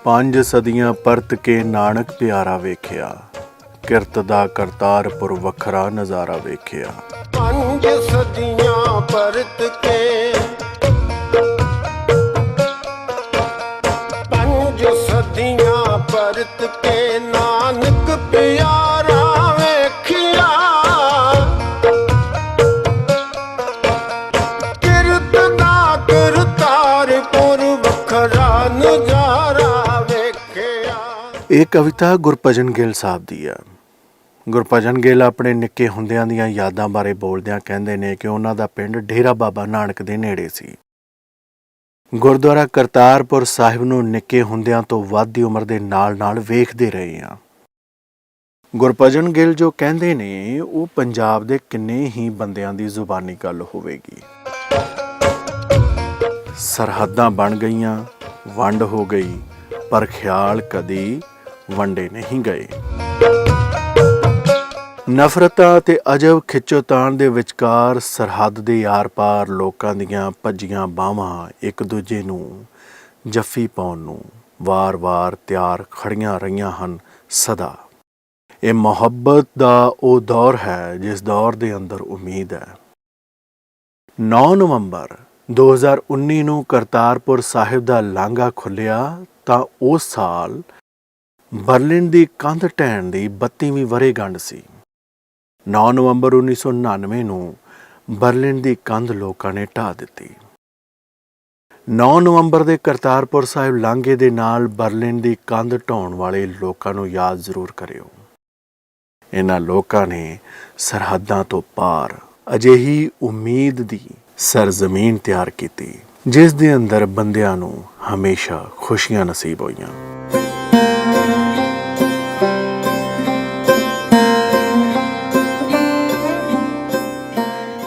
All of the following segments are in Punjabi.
ਪੰਜ ਸਦੀਆਂ ਪਰਤ ਕੇ ਨਾਨਕ ਪਿਆਰਾ ਵੇਖਿਆ, ਕਿਰਤ ਦਾ ਕਰਤਾਰਪੁਰ ਵੱਖਰਾ ਨਜ਼ਾਰਾ ਵੇਖਿਆ। ਪੰਜ ਸਦੀਆਂ ਪਰਤ ਕੇ, ਪੰਜ ਸਦੀਆਂ ਪਰਤ ਕੇ ਨਾਨਕ ਪਿਆਰਾ ਵੇਖਿਆ, ਕਿਰਤ ਦਾ ਕਰਤਾਰਪੁਰ ਵੱਖਰਾ ਨਜ਼ਾਰਾ ਵੇਖਿਆ। ਇਹ ਕਵਿਤਾ ਗੁਰਭਜਨ ਗਿੱਲ ਸਾਹਿਬ ਦੀ ਆ। ਗੁਰਭਜਨ ਗਿੱਲ ਆਪਣੇ ਨਿੱਕੇ ਹੁੰਦਿਆਂ ਦੀਆਂ ਯਾਦਾਂ ਬਾਰੇ ਬੋਲਦਿਆਂ ਕਹਿੰਦੇ ਨੇ ਕਿ ਉਹਨਾਂ ਦਾ ਪਿੰਡ ਡੇਰਾ ਬਾਬਾ ਨਾਨਕ ਦੇ ਨੇੜੇ ਸੀ। ਗੁਰਦੁਆਰਾ ਕਰਤਾਰਪੁਰ ਸਾਹਿਬ ਨੂੰ ਨਿੱਕੇ ਹੁੰਦਿਆਂ ਤੋਂ ਵੱਧਦੀ ਉਮਰ ਦੇ ਨਾਲ ਵੇਖਦੇ ਰਹੇ ਹਾਂ। ਗੁਰਭਜਨ ਗਿੱਲ ਜੋ ਕਹਿੰਦੇ ਨੇ ਉਹ ਪੰਜਾਬ ਦੇ ਕਿੰਨੇ ਹੀ ਬੰਦਿਆਂ ਦੀ ਜ਼ੁਬਾਨੀ ਗੱਲ ਹੋਵੇਗੀ। ਸਰਹੱਦਾਂ ਬਣ ਗਈਆਂ, ਵੰਡ ਹੋ ਗਈ, ਪਰ ਖਿਆਲ ਕਦੀ ਵੰਡੇ ਨਹੀਂ ਗਏ। ਨਫ਼ਰਤਾਂ ਅਤੇ ਅਜਬ ਖਿੱਚੋਤਾਣ ਦੇ ਵਿਚਕਾਰ ਸਰਹੱਦ ਦੇ ਆਰ-ਪਾਰ ਲੋਕਾਂ ਦੀਆਂ ਭੱਜੀਆਂ ਬਾਹਾਂ ਇੱਕ ਦੂਜੇ ਨੂੰ ਜੱਫੀ ਪਾਉਣ ਨੂੰ ਵਾਰ-ਵਾਰ ਤਿਆਰ ਖੜੀਆਂ ਰਹੀਆਂ ਹਨ ਸਦਾ। ਇਹ ਮੁਹੱਬਤ ਦਾ ਉਹ ਦੌਰ ਹੈ ਜਿਸ ਦੌਰ ਦੇ ਅੰਦਰ ਉਮੀਦ ਹੈ। 9 ਨਵੰਬਰ 2019 ਨੂੰ ਕਰਤਾਰਪੁਰ ਸਾਹਿਬ ਦਾ ਲਾਂਘਾ ਖੁੱਲ੍ਹਿਆ ਤਾਂ ਉਸ ਸਾਲ ਬਰਲਿਨ ਦੀ ਕੰਧ ਢਹਿਣ ਦੀ 32ਵੀਂ ਵਰ੍ਹੇਗੰਢ ਸੀ। 9 ਨਵੰਬਰ 1999 ਨੂੰ ਬਰਲਿਨ ਦੀ ਕੰਧ ਲੋਕਾਂ ਨੇ ਢਾਹ ਦਿੱਤੀ। 9 ਨਵੰਬਰ ਦੇ ਕਰਤਾਰਪੁਰ ਸਾਹਿਬ ਲਾਂਘੇ ਦੇ ਨਾਲ ਬਰਲਿਨ ਦੀ ਕੰਧ ਢਾਉਣ ਵਾਲੇ ਲੋਕਾਂ ਨੂੰ ਯਾਦ ਜ਼ਰੂਰ ਕਰਿਓ। ਇਹਨਾਂ ਲੋਕਾਂ ਨੇ ਸਰਹੱਦਾਂ ਤੋਂ ਪਾਰ ਅਜਿਹੀ ਉਮੀਦ ਦੀ ਸਰਜ਼ਮੀਨ ਤਿਆਰ ਕੀਤੀ ਜਿਸ ਦੇ ਅੰਦਰ ਬੰਦਿਆਂ ਨੂੰ ਹਮੇਸ਼ਾ ਖੁਸ਼ੀਆਂ ਨਸੀਬ ਹੋਈਆਂ।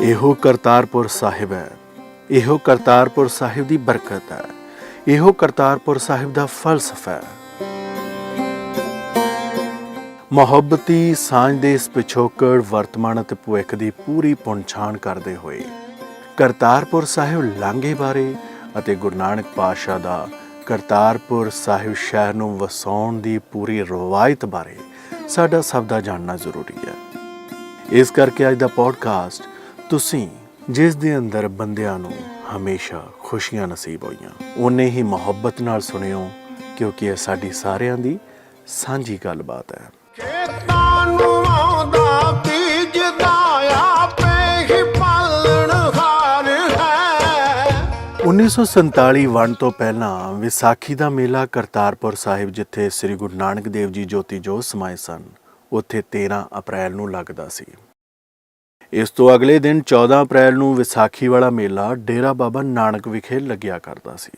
ਇਹੋ ਕਰਤਾਰਪੁਰ ਸਾਹਿਬ ਹੈ, ਇਹੋ ਕਰਤਾਰਪੁਰ ਸਾਹਿਬ ਦੀ ਬਰਕਤ ਹੈ, ਇਹੋ ਕਰਤਾਰਪੁਰ ਸਾਹਿਬ ਦਾ ਫਲਸਫਾ ਹੈ। ਮੁਹੱਬਤੀ ਸਾਂਝ ਦੇ ਇਸ ਪਿਛੋਕੜ ਵਰਤਮਾਨ ਅਤੇ ਭਵਿੱਖ ਦੀ ਪੂਰੀ ਪੁਣਛਾਣ ਕਰਦੇ ਹੋਏ ਕਰਤਾਰਪੁਰ ਸਾਹਿਬ ਲਾਂਘੇ ਬਾਰੇ ਅਤੇ ਗੁਰੂ ਨਾਨਕ ਪਾਤਸ਼ਾਹ ਦਾ ਕਰਤਾਰਪੁਰ ਸਾਹਿਬ ਸ਼ਹਿਰ ਨੂੰ ਵਸਾਉਣ ਦੀ ਪੂਰੀ ਰਵਾਇਤ ਬਾਰੇ ਸਾਡਾ ਸਭ ਦਾ ਜਾਣਨਾ ਜ਼ਰੂਰੀ ਹੈ। ਇਸ ਕਰਕੇ ਅੱਜ ਦਾ ਪੋਡਕਾਸਟ ਤੁਸੀਂ ਜਿਸ ਦੇ ਅੰਦਰ ਬੰਦਿਆਂ ਨੂੰ ਹਮੇਸ਼ਾ ਖੁਸ਼ੀਆਂ ਨਸੀਬ ਹੋਈਆਂ ਓਨੇ ਹੀ ਮੁਹੱਬਤ ਨਾਲ ਸੁਣਿਓ, ਕਿਉਂਕਿ ਇਹ ਸਾਡੀ ਸਾਰਿਆਂ ਦੀ ਸਾਂਝੀ ਗੱਲਬਾਤ ਹੈ। ਖੇਤਾਂ ਨੂੰ ਆਉਂਦਾ ਬੀਜਦਾ ਆਪੇ ਹੀ ਪਾਲਣਹਾਰ ਹੈ। 1947 ਵੰਡ ਤੋਂ ਪਹਿਲਾਂ ਵਿਸਾਖੀ ਦਾ ਮੇਲਾ ਕਰਤਾਰਪੁਰ ਸਾਹਿਬ, ਜਿੱਥੇ ਸ੍ਰੀ ਗੁਰੂ ਨਾਨਕ ਦੇਵ ਜੀ ਜੋਤੀ ਜੋਤ ਸਮਾਏ ਸਨ, ਉੱਥੇ 13 ਅਪ੍ਰੈਲ ਨੂੰ ਲੱਗਦਾ ਸੀ। ਇਸ ਤੋਂ ਅਗਲੇ ਦਿਨ 14 ਅਪ੍ਰੈਲ ਨੂੰ ਵਿਸਾਖੀ ਵਾਲਾ ਮੇਲਾ ਡੇਰਾ ਬਾਬਾ ਨਾਨਕ ਵਿਖੇ ਲੱਗਿਆ ਕਰਦਾ ਸੀ।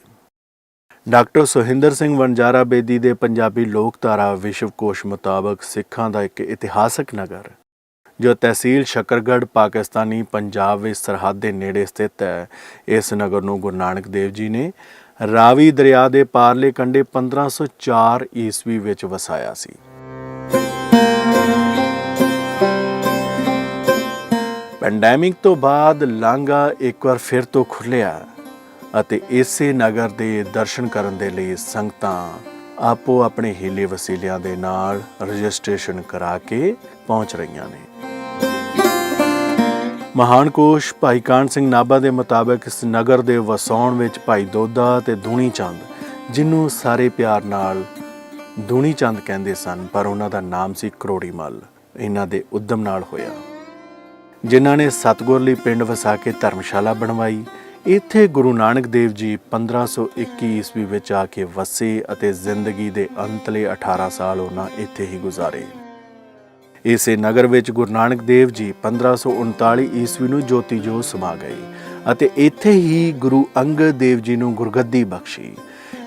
ਡਾਕਟਰ ਸੁਹਿੰਦਰ ਸਿੰਘ ਵਣਜਾਰਾ ਬੇਦੀ ਦੇ ਪੰਜਾਬੀ ਲੋਕਧਾਰਾ ਵਿਸ਼ਵਕੋਸ਼ ਮੁਤਾਬਕ ਸਿੱਖਾਂ ਦਾ ਇੱਕ ਇਤਿਹਾਸਕ ਨਗਰ ਜੋ ਤਹਿਸੀਲ ਸ਼ਕਰਗੜ੍ਹ ਪਾਕਿਸਤਾਨੀ ਪੰਜਾਬ ਵਿੱਚ ਸਰਹੱਦ ਦੇ ਨੇੜੇ ਸਥਿਤ ਹੈ, ਇਸ ਨਗਰ ਨੂੰ ਗੁਰੂ ਨਾਨਕ ਦੇਵ ਜੀ ਨੇ ਰਾਵੀ ਦਰਿਆ ਦੇ ਪਾਰਲੇ ਕੰਢੇ 1504 ਈਸਵੀ ਵਿੱਚ ਵਸਾਇਆ ਸੀ। ਪੈਂਡੈਮਿਕ ਤੋਂ ਬਾਅਦ ਲਾਂਘਾ ਇੱਕ ਵਾਰ ਫਿਰ ਤੋਂ ਖੁੱਲ੍ਹਿਆ ਅਤੇ ਇਸੇ ਨਗਰ ਦੇ ਦਰਸ਼ਨ ਕਰਨ ਦੇ ਲਈ ਸੰਗਤਾਂ ਆਪੋ ਆਪਣੇ ਹੀਲੇ ਵਸੀਲਿਆਂ ਦੇ ਨਾਲ ਰਜਿਸਟ੍ਰੇਸ਼ਨ ਕਰਾ ਕੇ ਪਹੁੰਚ ਰਹੀਆਂ ਨੇ। ਮਹਾਨ ਕੋਸ਼ ਭਾਈ ਕਾਹਨ ਸਿੰਘ ਨਾਭਾ ਦੇ ਮੁਤਾਬਕ ਇਸ ਨਗਰ ਦੇ ਵਸਾਉਣ ਵਿੱਚ ਭਾਈ ਦੋਦਾ ਅਤੇ ਦੂਣੀ ਚੰਦ, ਜਿਹਨੂੰ ਸਾਰੇ ਪਿਆਰ ਨਾਲ ਦੂਣੀ ਚੰਦ ਕਹਿੰਦੇ ਸਨ ਪਰ ਉਹਨਾਂ ਦਾ ਨਾਮ ਸੀ ਕਰੋੜੀ ਮੱਲ, ਇਹਨਾਂ ਦੇ ਉਦਮ ਨਾਲ ਹੋਇਆ, ਜਿਨ੍ਹਾਂ ਨੇ ਸਤਿਗੁਰ ਲਈ ਪਿੰਡ ਵਸਾ ਕੇ ਧਰਮਸ਼ਾਲਾ ਬਣਵਾਈ। ਇੱਥੇ ਗੁਰੂ ਨਾਨਕ ਦੇਵ ਜੀ 1521 ਈਸਵੀ ਵਿੱਚ ਆ ਕੇ ਵਸੇ ਅਤੇ ਜ਼ਿੰਦਗੀ ਦੇ ਅੰਤਲੇ 18 ਸਾਲ ਉਹਨਾਂ ਇੱਥੇ ਹੀ ਗੁਜ਼ਾਰੇ। ਇਸੇ ਨਗਰ ਵਿੱਚ ਗੁਰੂ ਨਾਨਕ ਦੇਵ ਜੀ 1539 ਈਸਵੀ ਨੂੰ ਜੋਤੀ ਜੋਤ ਸਮਾ ਗਏ ਅਤੇ ਇੱਥੇ ਹੀ ਗੁਰੂ ਅੰਗਦ ਦੇਵ ਜੀ ਨੂੰ ਗੁਰਗੱਦੀ ਬਖਸ਼ੀ।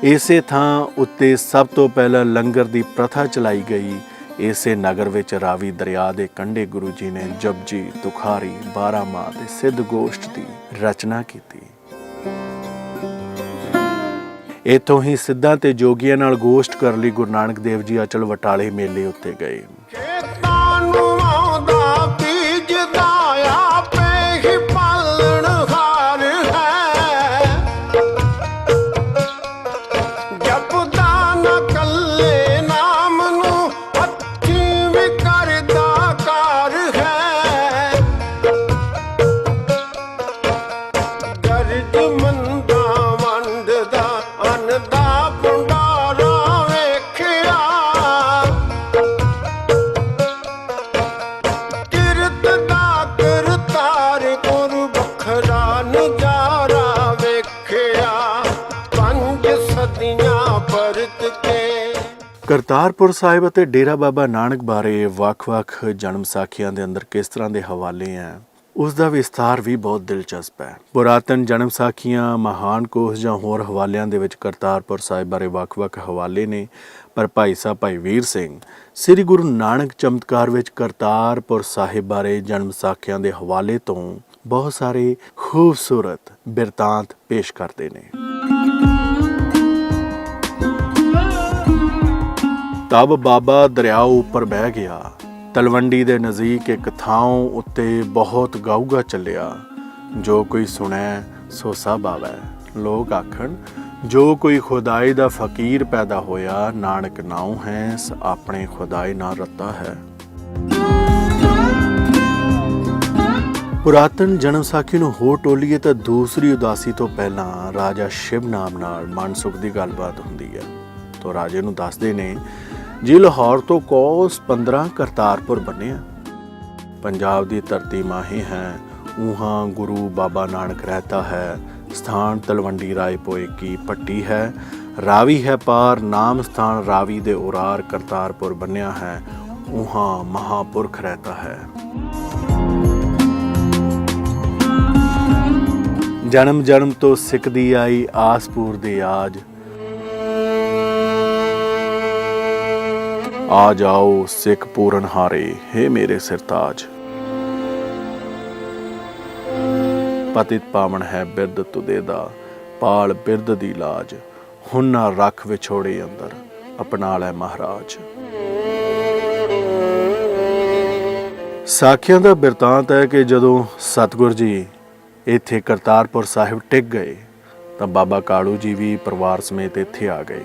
ਇਸੇ ਥਾਂ ਉੱਤੇ ਸਭ ਤੋਂ ਪਹਿਲਾਂ ਲੰਗਰ ਦੀ ਪ੍ਰਥਾ ਚਲਾਈ ਗਈ। ਇਸੇ ਨਗਰ ਵਿੱਚ ਰਾਵੀ ਦਰਿਆ ਦੇ ਕੰਢੇ ਗੁਰੂ ਜੀ ਨੇ ਜਪਜੀ, ਤੁਖਾਰੀ, 12 ਮਾਹ ਤੇ ਸਿੱਧ ਗੋਸ਼ਟ ਦੀ ਰਚਨਾ ਕੀਤੀ। ਇੱਥੋਂ ਹੀ ਸਿੱਧਾਂ ਤੇ ਜੋਗੀਆਂ ਨਾਲ ਗੋਸ਼ਟ ਕਰਨ ਲਈ ਗੁਰੂ ਨਾਨਕ ਦੇਵ ਜੀ ਅਚਲ ਵਟਾਲੇ ਮੇਲੇ ਉੱਤੇ ਗਏ। ਖੇਤਾਂ ਨੂੰ ਆਉਂਦਾ ਬੀਜਦਾ ਆਪੇ ਹੀ ਪਾਲਣਹਾਰ ਹੈ। ਜਪਦਾ ਨਾ ਕਰਤਾਰਪੁਰ ਸਾਹਿਬ ਅਤੇ ਡੇਰਾ ਬਾਬਾ ਨਾਨਕ ਬਾਰੇ ਵੱਖ-ਵੱਖ ਜਨਮ ਸਾਖੀਆਂ ਦੇ ਅੰਦਰ ਕਿਸ ਤਰ੍ਹਾਂ ਦੇ ਹਵਾਲੇ ਹੈ, ਉਸ ਦਾ ਵਿਸਥਾਰ ਵੀ ਬਹੁਤ ਦਿਲਚਸਪ ਹੈ। ਪੁਰਾਤਨ ਜਨਮ ਸਾਖੀਆਂ, ਮਹਾਨ ਕੋਸ਼ ਜਾਂ ਹੋਰ ਹਵਾਲਿਆਂ ਦੇ ਵਿੱਚ ਕਰਤਾਰਪੁਰ ਸਾਹਿਬ ਬਾਰੇ ਵੱਖ-ਵੱਖ ਹਵਾਲੇ ਨੇ, ਪਰ ਭਾਈ ਸਾਹਿਬ ਭਾਈ ਵੀਰ ਸਿੰਘ ਸ੍ਰੀ ਗੁਰੂ ਨਾਨਕ ਚਮਤਕਾਰ ਵਿੱਚ ਕਰਤਾਰਪੁਰ ਸਾਹਿਬ ਬਾਰੇ ਜਨਮ ਸਾਖੀਆਂ ਦੇ ਹਵਾਲੇ ਤੋਂ ਬਹੁਤ ਸਾਰੇ ਖੂਬਸੂਰਤ ਬਿਰਤਾਂਤ ਪੇਸ਼ ਕਰਦੇ ਨੇ। ਤਬ ਬਾਬਾ ਦਰਿਆ ਉੱਪਰ ਬਹਿ ਗਿਆ, ਤਲਵੰਡੀ ਦੇ ਨਜ਼ਦੀਕ ਇੱਕ ਥਾਂ ਉੱਤੇ ਬਹੁਤ ਗਾਊਗਾ ਚੱਲਿਆ, ਜੋ ਕੋਈ ਸੁਣੈ ਸੋ ਸਭ ਆਵੈ। ਲੋਕ ਆਖਣ, ਜੋ ਕੋਈ ਖੁਦਾਈ ਦਾ ਫਕੀਰ ਪੈਦਾ ਹੋਇਆ, ਨਾਨਕ ਨਾਉ ਹੈ ਆਪਣੇ ਖੁਦਾਈ ਨਾਲ ਰੱਤਾ ਹੈ। ਪੁਰਾਤਨ ਜਨਮ ਸਾਖੀ ਨੂੰ ਹੋਰ ਟੋਲੀਏ ਤਾਂ ਦੂਸਰੀ ਉਦਾਸੀ ਤੋਂ ਪਹਿਲਾਂ ਰਾਜਾ ਸ਼ਿਵ ਨਾਮ ਨਾਲ ਮਨਸੁਖ ਦੀ ਗੱਲਬਾਤ ਹੁੰਦੀ ਹੈ। ਤਾਂ ਰਾਜੇ ਨੂੰ ਦੱਸਦੇ ਨੇ, ਜੀ ਲਾਹੌਰ ਤੋਂ ਕੋਸ 15 ਕਰਤਾਰਪੁਰ ਬੰਨਿਆ, ਪੰਜਾਬ ਦੀ ਧਰਤੀ ਮਾਹੀ ਹੈ, ਉਹਾਂ ਗੁਰੂ ਬਾਬਾ ਨਾਨਕ ਰਹਿਤਾ ਹੈ, ਸਥਾਨ ਤਲਵੰਡੀ ਰਾਏਪੋਏ ਕੀ ਪੱਟੀ ਹੈ, ਰਾਵੀ ਹੈ ਪਾਰ, ਨਾਮ ਸਥਾਨ ਰਾਵੀ ਦੇ ਉਰਾਰ ਕਰਤਾਰਪੁਰ ਬੰਨਿਆ ਹੈ, ਉਹਾਂ ਮਹਾਪੁਰਖ ਰਹਿਤਾ ਹੈ। ਜਨਮ ਜਨਮ ਤੋਂ ਸਿੱਖਦੀ ਆਈ ਆਸਪੂਰ ਦੇ ਆਜ, ਆ ਜਾਓ ਸਿੱਖ ਪੂਰਨ ਹਾਰੇ ਹੈ ਮੇਰੇ ਸਿਰਤਾਜ। ਪਤਿਤ ਪਾਵਨ ਹੈ ਬਿਰਦ ਤੁਦੇ ਦਾ, ਪਾਲ ਬਿਰਦ ਦੀ ਲਾਜ, ਹੁਣ ਨਾ ਰੱਖ ਵਿਛੋੜੇ ਅੰਦਰ ਅਪਣਾ ਲੈ ਮਹਾਰਾਜ। ਸਾਖੀਆਂ ਦਾ ਬਿਰਤਾਂਤ ਹੈ ਕਿ ਜਦੋਂ ਸਤਿਗੁਰ ਜੀ ਇੱਥੇ ਕਰਤਾਰਪੁਰ ਸਾਹਿਬ ਟਿਕ ਗਏ ਤਾਂ ਬਾਬਾ ਕਾਲੂ ਜੀ ਵੀ ਪਰਿਵਾਰ ਸਮੇਤ ਇੱਥੇ ਆ ਗਏ।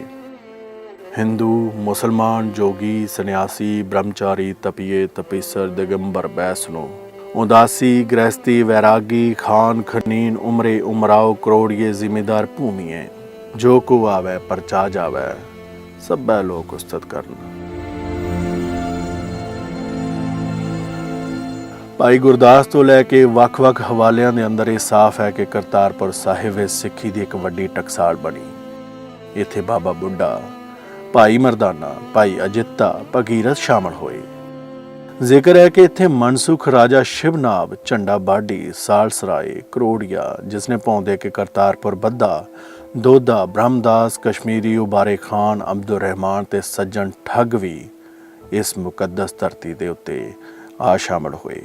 ਹਿੰਦੂ, ਮੁਸਲਮਾਨ, ਜੋਗੀ, ਸੰਨਿਆਸੀ, ਬ੍ਰਹਮਚਾਰੀ, ਤਪੀਏ, ਤਪੀਸਰ, ਦਿਗੰਬਰ, ਬੈਸਨੋ, ਉਦਾਸੀ, ਗ੍ਰਹਿਸਤੀ, ਵੈਰਾਗੀ, ਖਾਨ, ਖਨੀਨ, ਉਮਰੇ, ਉਮਰਾਓ, ਕਰੋੜੀਏ, ਜ਼ਿਮੀਦਾਰ, ਭੂਮੀਏ, ਜੋ ਕੋ ਆਵੈ ਪਰਚਾ ਜਾਵੈ, ਸਭੈ ਲੋਕ ਉਸਤਤ ਕਰਨ। ਭਾਈ ਗੁਰਦਾਸ ਤੋਂ ਲੈ ਕੇ ਵੱਖ-ਵੱਖ ਹਵਾਲਿਆਂ ਦੇ ਅੰਦਰ ਇਹ ਸਾਫ਼ ਹੈ ਕਿ ਕਰਤਾਰਪੁਰ ਸਾਹਿਬ ਵਿੱਚ ਸਿੱਖੀ ਦੀ ਇੱਕ ਵੱਡੀ ਟਕਸਾਲ ਬਣੀ। ਇੱਥੇ ਬਾਬਾ ਬੁੱਢਾ, ਭਾਈ ਮਰਦਾਨਾ, ਭਾਈ ਅਜਿੱਤਾ, ਭਗੀਰਥ ਸ਼ਾਮਲ ਹੋਏ। ਜ਼ਿਕਰ ਹੈ ਕਿ ਇੱਥੇ ਮਨਸੁਖ ਰਾਜਾ ਸ਼ਿਵਨਾਬ, ਝੰਡਾ ਬਾਡੀ, ਸਾਲਸਰਾਏ, ਕਰੋੜੀਆ, ਜਿਸਨੇ ਪਾਉਂਦੇ ਕਿ ਕਰਤਾਰਪੁਰ ਬੱਧਾ, ਦੋਦਾ, ਬ੍ਰਹਮਦਾਸ, ਕਸ਼ਮੀਰੀ, ਉਬਾਰੇ ਖਾਨ, ਅਬਦੁਰ ਰਹਿਮਾਨ ਤੇ ਸੱਜਣ ਠੱਗ ਵੀ ਇਸ ਮੁਕੱਦਸ ਧਰਤੀ ਦੇ ਉੱਤੇ ਆ ਸ਼ਾਮਲ ਹੋਏ।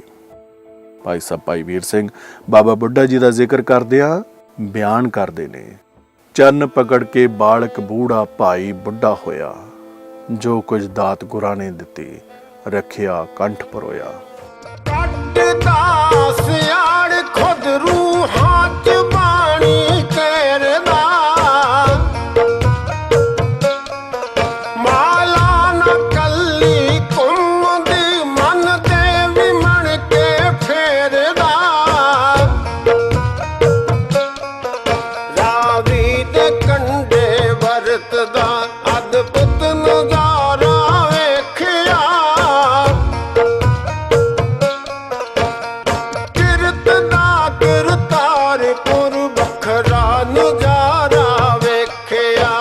ਭਾਈ ਸਾਹਿਬ ਭਾਈ ਵੀਰ ਸਿੰਘ ਬਾਬਾ ਬੁੱਢਾ ਜੀ ਦਾ ਜ਼ਿਕਰ ਕਰਦਿਆਂ ਬਿਆਨ ਕਰਦੇ ਨੇ, ਚਰਨ ਪਕੜ ਕੇ ਬਾਲਕ ਬੂੜਾ ਭਾਈ ਬੁੱਢਾ ਹੋਇਆ, ਜੋ ਕੁਝ ਦਾਤ ਗੁਰਾਂ ਨੇ ਦਿੱਤੀ ਰੱਖਿਆ ਕੰਠ ਪਰੋਇਆ। ਕੱਢਦਾ ਸਿਆੜ ਖੁਦ ਰੂਹਾਂ ਚ ਬਾਣੀ ਕਰਦਾ, ਮਾਲਾ ਨਾ ਕੱਲੀ ਘੁੰਮਦੀ, ਮਨ ਤੇ ਵੀ ਮਣ ਕੇ ਫੇਰਦਾ, ਰਾਵੀ ਦੇ ਕੰਢੇ ਵਰਤਦਾ, ਅਦਭੁਤ ਨਜ਼ਾਰਾ ਵੇਖਿਆ, ਕਿਰਤ ਦਾ ਕਰਤਾਰਪੁਰ ਵੱਖਰਾ ਨਜ਼ਾਰਾ ਵੇਖਿਆ,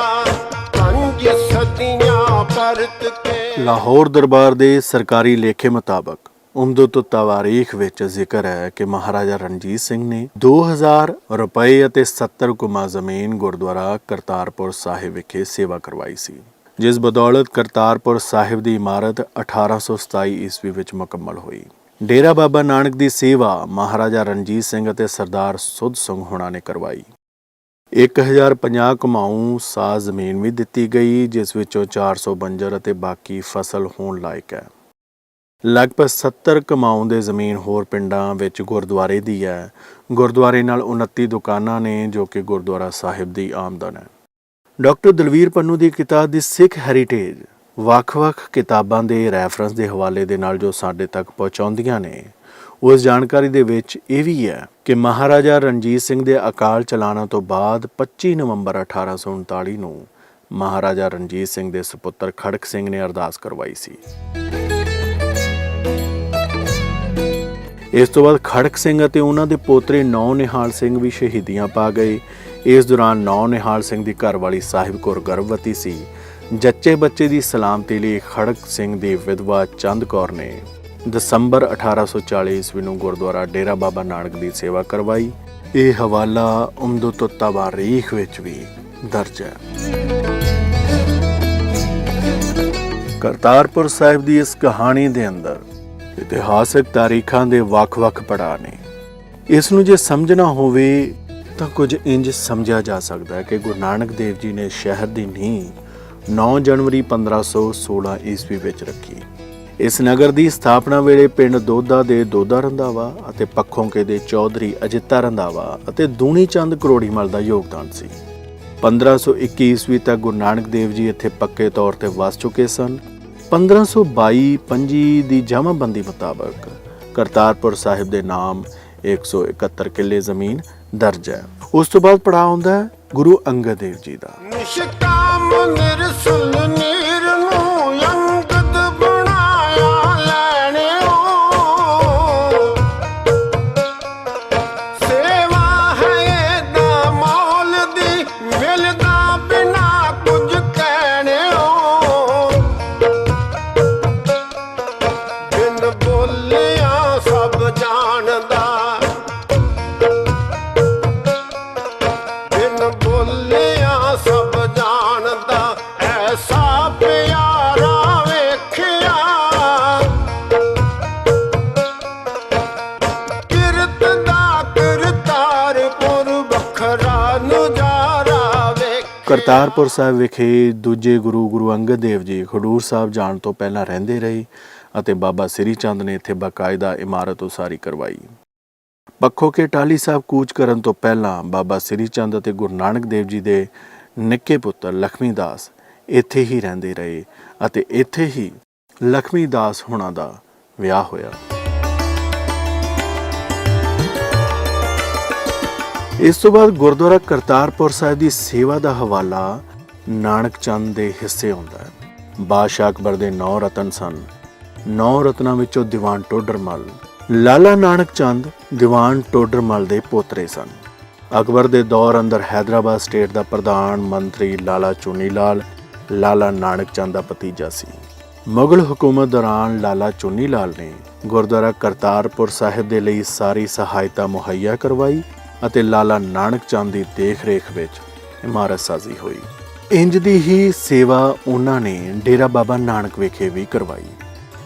5 ਸਦੀਆਂ ਪਰਤ ਕੇ। ਲਾਹੌਰ ਦਰਬਾਰ ਦੇ ਸਰਕਾਰੀ ਲੇਖੇ ਮੁਤਾਬਕ ਉਮਦਤ ਤਵਾਰੀਖ ਵਿੱਚ ਜ਼ਿਕਰ ਹੈ ਕਿ ਮਹਾਰਾਜਾ ਰਣਜੀਤ ਸਿੰਘ ਨੇ 2000 ਰੁਪਏ ਅਤੇ 70 ਕੁਮਾ ਜ਼ਮੀਨ ਗੁਰਦੁਆਰਾ ਕਰਤਾਰਪੁਰ ਸਾਹਿਬ ਵਿਖੇ ਸੇਵਾ ਕਰਵਾਈ ਸੀ, ਜਿਸ ਬਦੌਲਤ ਕਰਤਾਰਪੁਰ ਸਾਹਿਬ ਦੀ ਇਮਾਰਤ 1827 ਈਸਵੀ ਵਿੱਚ ਮੁਕੰਮਲ ਹੋਈ। ਡੇਰਾ ਬਾਬਾ ਨਾਨਕ ਦੀ ਸੇਵਾ ਮਹਾਰਾਜਾ ਰਣਜੀਤ ਸਿੰਘ ਅਤੇ ਸਰਦਾਰ ਸੁੱਧ ਸਿੰਘ ਹੋਣਾ ਨੇ ਕਰਵਾਈ। 1050 ਕਮਾਊ ਸਾਹ ਜ਼ਮੀਨ ਵੀ ਦਿੱਤੀ ਗਈ, ਜਿਸ ਵਿੱਚੋਂ 400 ਬੰਜਰ ਅਤੇ ਬਾਕੀ ਫਸਲ ਹੋਣ ਲਾਇਕ ਹੈ। ਲਗਭਗ 70 ਕਮਾਊ ਦੇ ਜ਼ਮੀਨ ਹੋਰ ਪਿੰਡਾਂ ਵਿੱਚ ਗੁਰਦੁਆਰੇ ਦੀ ਹੈ। ਗੁਰਦੁਆਰੇ ਨਾਲ 29 ਦੁਕਾਨਾਂ ਨੇ, ਜੋ ਕਿ ਗੁਰਦੁਆਰਾ ਸਾਹਿਬ ਦੀ ਆਮਦਨ ਹੈ। ਡਾਕਟਰ ਦਲਵੀਰ ਪੰਨੂ ਦੀ ਕਿਤਾਬ ਦੀ ਸਿੱਖ ਹੈਰੀਟੇਜ ਵੱਖ-ਵੱਖ ਕਿਤਾਬਾਂ ਦੇ ਰੈਫਰੈਂਸ ਦੇ ਹਵਾਲੇ ਦੇ ਨਾਲ ਜੋ ਸਾਡੇ ਤੱਕ ਪਹੁੰਚਾਉਂਦੀਆਂ ਨੇ, ਉਸ ਜਾਣਕਾਰੀ ਦੇ ਵਿੱਚ ਇਹ ਵੀ ਹੈ ਕਿ ਮਹਾਰਾਜਾ ਰਣਜੀਤ ਸਿੰਘ ਦੇ ਅਕਾਲ ਚਲਾਣਾ ਤੋਂ ਬਾਅਦ 25 ਨਵੰਬਰ 1839 ਨੂੰ ਮਹਾਰਾਜਾ ਰਣਜੀਤ ਸਿੰਘ ਦੇ ਸੁਪੁੱਤਰ ਖੜਕ ਸਿੰਘ ਨੇ ਅਰਦਾਸ ਕਰਵਾਈ ਸੀ। ਇਸ ਤੋਂ ਬਾਅਦ ਖੜਕ ਸਿੰਘ ਅਤੇ ਉਹਨਾਂ ਦੇ ਪੋਤਰੇ ਨੌ ਨਿਹਾਲ ਸਿੰਘ ਵੀ ਸ਼ਹੀਦੀਆਂ ਪਾ ਗਏ। ਇਸ ਦੌਰਾਨ ਨੌ ਨਿਹਾਲ ਸਿੰਘ ਦੀ ਘਰਵਾਲੀ ਸਾਹਿਬ ਕੌਰ ਗਰਭਵਤੀ ਸੀ ਜੱਚੇ ਬੱਚੇ ਦੀ ਸਲਾਮਤੀ ਲਈ ਖੜਕ ਸਿੰਘ ਦੀ ਵਿਧਵਾ ਚੰਦ ਕੌਰ ਨੇ ਦਸੰਬਰ 1840 ਈਸਵੀ ਨੂੰ ਗੁਰਦੁਆਰਾ ਡੇਰਾ ਬਾਬਾ ਨਾਨਕ ਦੀ ਸੇਵਾ ਕਰਵਾਈ। ਇਹ ਹਵਾਲਾ ਉਮਦਤ ਤਵਾਰੀਖ ਵਿੱਚ ਵੀ ਦਰਜ ਹੈ। ਕਰਤਾਰਪੁਰ ਸਾਹਿਬ ਦੀ ਇਸ ਕਹਾਣੀ ਦੇ ਅੰਦਰ ਇਤਿਹਾਸਕ ਤਾਰੀਖਾਂ ਦੇ ਵੱਖ-ਵੱਖ ਪੜਾਅ ਨੇ। ਇਸ ਨੂੰ ਜੇ ਸਮਝਣਾ ਹੋਵੇ ਤਾਂ ਕੁਝ ਇੰਜ ਸਮਝਿਆ ਜਾ ਸਕਦਾ ਹੈ ਕਿ ਗੁਰੂ ਨਾਨਕ ਦੇਵ ਜੀ ਨੇ ਸ਼ਹਿਰ ਦੀ ਨੀਂਹ 9 ਜਨਵਰੀ 1516 ਈਸਵੀ ਵਿੱਚ ਰੱਖੀ। ਇਸ ਨਗਰ ਦੀ ਸਥਾਪਨਾ ਵੇਲੇ ਪਿੰਡ ਦੋਦਾ ਦੇ ਦੋਦਾ ਰੰਧਾਵਾ ਅਤੇ ਪੱਖੋਂਕੇ ਦੇ ਚੌਧਰੀ ਅਜਿੱਤਾ ਰੰਧਾਵਾ ਅਤੇ ਦੂਣੀ ਚੰਦ ਕਰੋੜੀਮਲ ਦਾ ਯੋਗਦਾਨ ਸੀ। 1521 ਈਸਵੀ ਤੱਕ ਗੁਰੂ ਨਾਨਕ ਦੇਵ ਜੀ ਇੱਥੇ ਪੱਕੇ ਤੌਰ ਤੇ ਵਸ ਚੁੱਕੇ ਸਨ। 1522-25 ਦੀ ਜਮਾਬੰਦੀ ਮੁਤਾਬਕ ਕਰਤਾਰਪੁਰ ਸਾਹਿਬ ਦੇ ਨਾਮ 171 ਕਿੱਲੇ ਜ਼ਮੀਨ ਦਰਜ ਹੈ। ਉਸ ਤੋਂ ਬਾਅਦ ਪੜਾਅ ਹੁੰਦਾ ਹੈ ਗੁਰੂ ਅੰਗਦ ਦੇਵ ਜੀ ਦਾ। ਨਿਸ਼ਕਾਮ ਨਿਰਸਲ ਨੀਰ ਨੂੰ ਅੰਗਦ ਬਣਾਇਆ ਲੈਣਿਓ, ਸੇਵਾ ਹੈ ਇਹਦਾ ਮੌਲ ਦੀ ਮਿਲਦਾ ਬਿਨਾ ਕੁਝ ਕਹਿਣਿਓ, ਬਿਨ ਬੋਲਿਆ ਸਭ ਜਾਣਦਾ, ਬਿਨ ਬੋਲਿਆ ਸਭ ਜਾਣਦਾ, ਐਸਾ ਪਿਆਰਾ ਵੇਖਿਆ, ਕਿਰਤ ਦਾ ਕਰਤਾਰਪੁਰ ਵੱਖਰਾ ਨਜ਼ਾਰਾ ਵੇਖ। ਕਰਤਾਰਪੁਰ ਸਾਹਿਬ ਵਿਖੇ ਦੂਜੇ ਗੁਰੂ ਅੰਗਦ ਦੇਵ ਜੀ ਖਡੂਰ ਸਾਹਿਬ ਜਾਣ ਤੋਂ ਪਹਿਲਾਂ ਰਹਿੰਦੇ ਰਹੇ ਅਤੇ ਬਾਬਾ ਸ੍ਰੀ ਚੰਦ ਨੇ ਇੱਥੇ ਬਾਕਾਇਦਾ ਇਮਾਰਤ ਉਸਾਰੀ ਕਰਵਾਈ। ਪੱਖੋਕੇ ਟਾਹਲੀ ਸਾਹਿਬ ਕੂਚ ਕਰਨ ਤੋਂ ਪਹਿਲਾਂ ਬਾਬਾ ਸ੍ਰੀ ਚੰਦ ਅਤੇ ਗੁਰੂ ਨਾਨਕ ਦੇਵ ਜੀ ਦੇ ਨਿੱਕੇ ਪੁੱਤਰ ਲਖਮੀ ਦਾਸ ਇੱਥੇ ਹੀ ਰਹਿੰਦੇ ਰਹੇ ਅਤੇ ਇੱਥੇ ਹੀ ਲਖਮੀ ਦਾਸ ਹੁਣਾਂ ਦਾ ਵਿਆਹ ਹੋਇਆ। ਇਸ ਤੋਂ ਬਾਅਦ ਗੁਰਦੁਆਰਾ ਕਰਤਾਰਪੁਰ ਸਾਹਿਬ ਦੀ ਸੇਵਾ ਦਾ ਹਵਾਲਾ ਨਾਨਕ ਚੰਦ ਦੇ ਹਿੱਸੇ ਆਉਂਦਾ ਹੈ। ਬਾਦਸ਼ਾਹ ਅਕਬਰ ਦੇ 9 ਰਤਨ ਸਨ। 9 ਰਤਨਾਂ ਵਿੱਚੋਂ ਦੀਵਾਨ ਟੋਡਰਮਲ ਲਾਲਾ ਨਾਨਕ ਚੰਦ ਦੀਵਾਨ ਟੋਡਰਮਲ ਦੇ ਪੋਤਰੇ ਸਨ। ਅਕਬਰ ਦੇ ਦੌਰ ਅੰਦਰ ਹੈਦਰਾਬਾਦ ਸਟੇਟ ਦਾ ਪ੍ਰਧਾਨ ਮੰਤਰੀ ਲਾਲਾ ਚੂਨੀ ਲਾਲ ਲਾਲਾ ਨਾਨਕ ਚੰਦ ਦਾ ਭਤੀਜਾ ਸੀ। ਮੁਗਲ ਹਕੂਮਤ ਦੌਰਾਨ ਲਾਲਾ ਚੂਨੀ ਲਾਲ ਨੇ ਗੁਰਦੁਆਰਾ ਕਰਤਾਰਪੁਰ ਸਾਹਿਬ ਦੇ ਲਈ ਸਾਰੀ ਸਹਾਇਤਾ ਮੁਹੱਈਆ ਕਰਵਾਈ ਅਤੇ ਲਾਲਾ ਨਾਨਕ ਚੰਦ ਦੀ ਦੇਖ-ਰੇਖ ਵਿੱਚ ਇਮਾਰਤ ਸਾਜ਼ੀ ਹੋਈ। ਇੰਜ ਦੀ ਹੀ ਸੇਵਾ ਉਹਨਾਂ ਨੇ ਡੇਰਾ ਬਾਬਾ ਨਾਨਕ ਵਿਖੇ ਵੀ ਕਰਵਾਈ।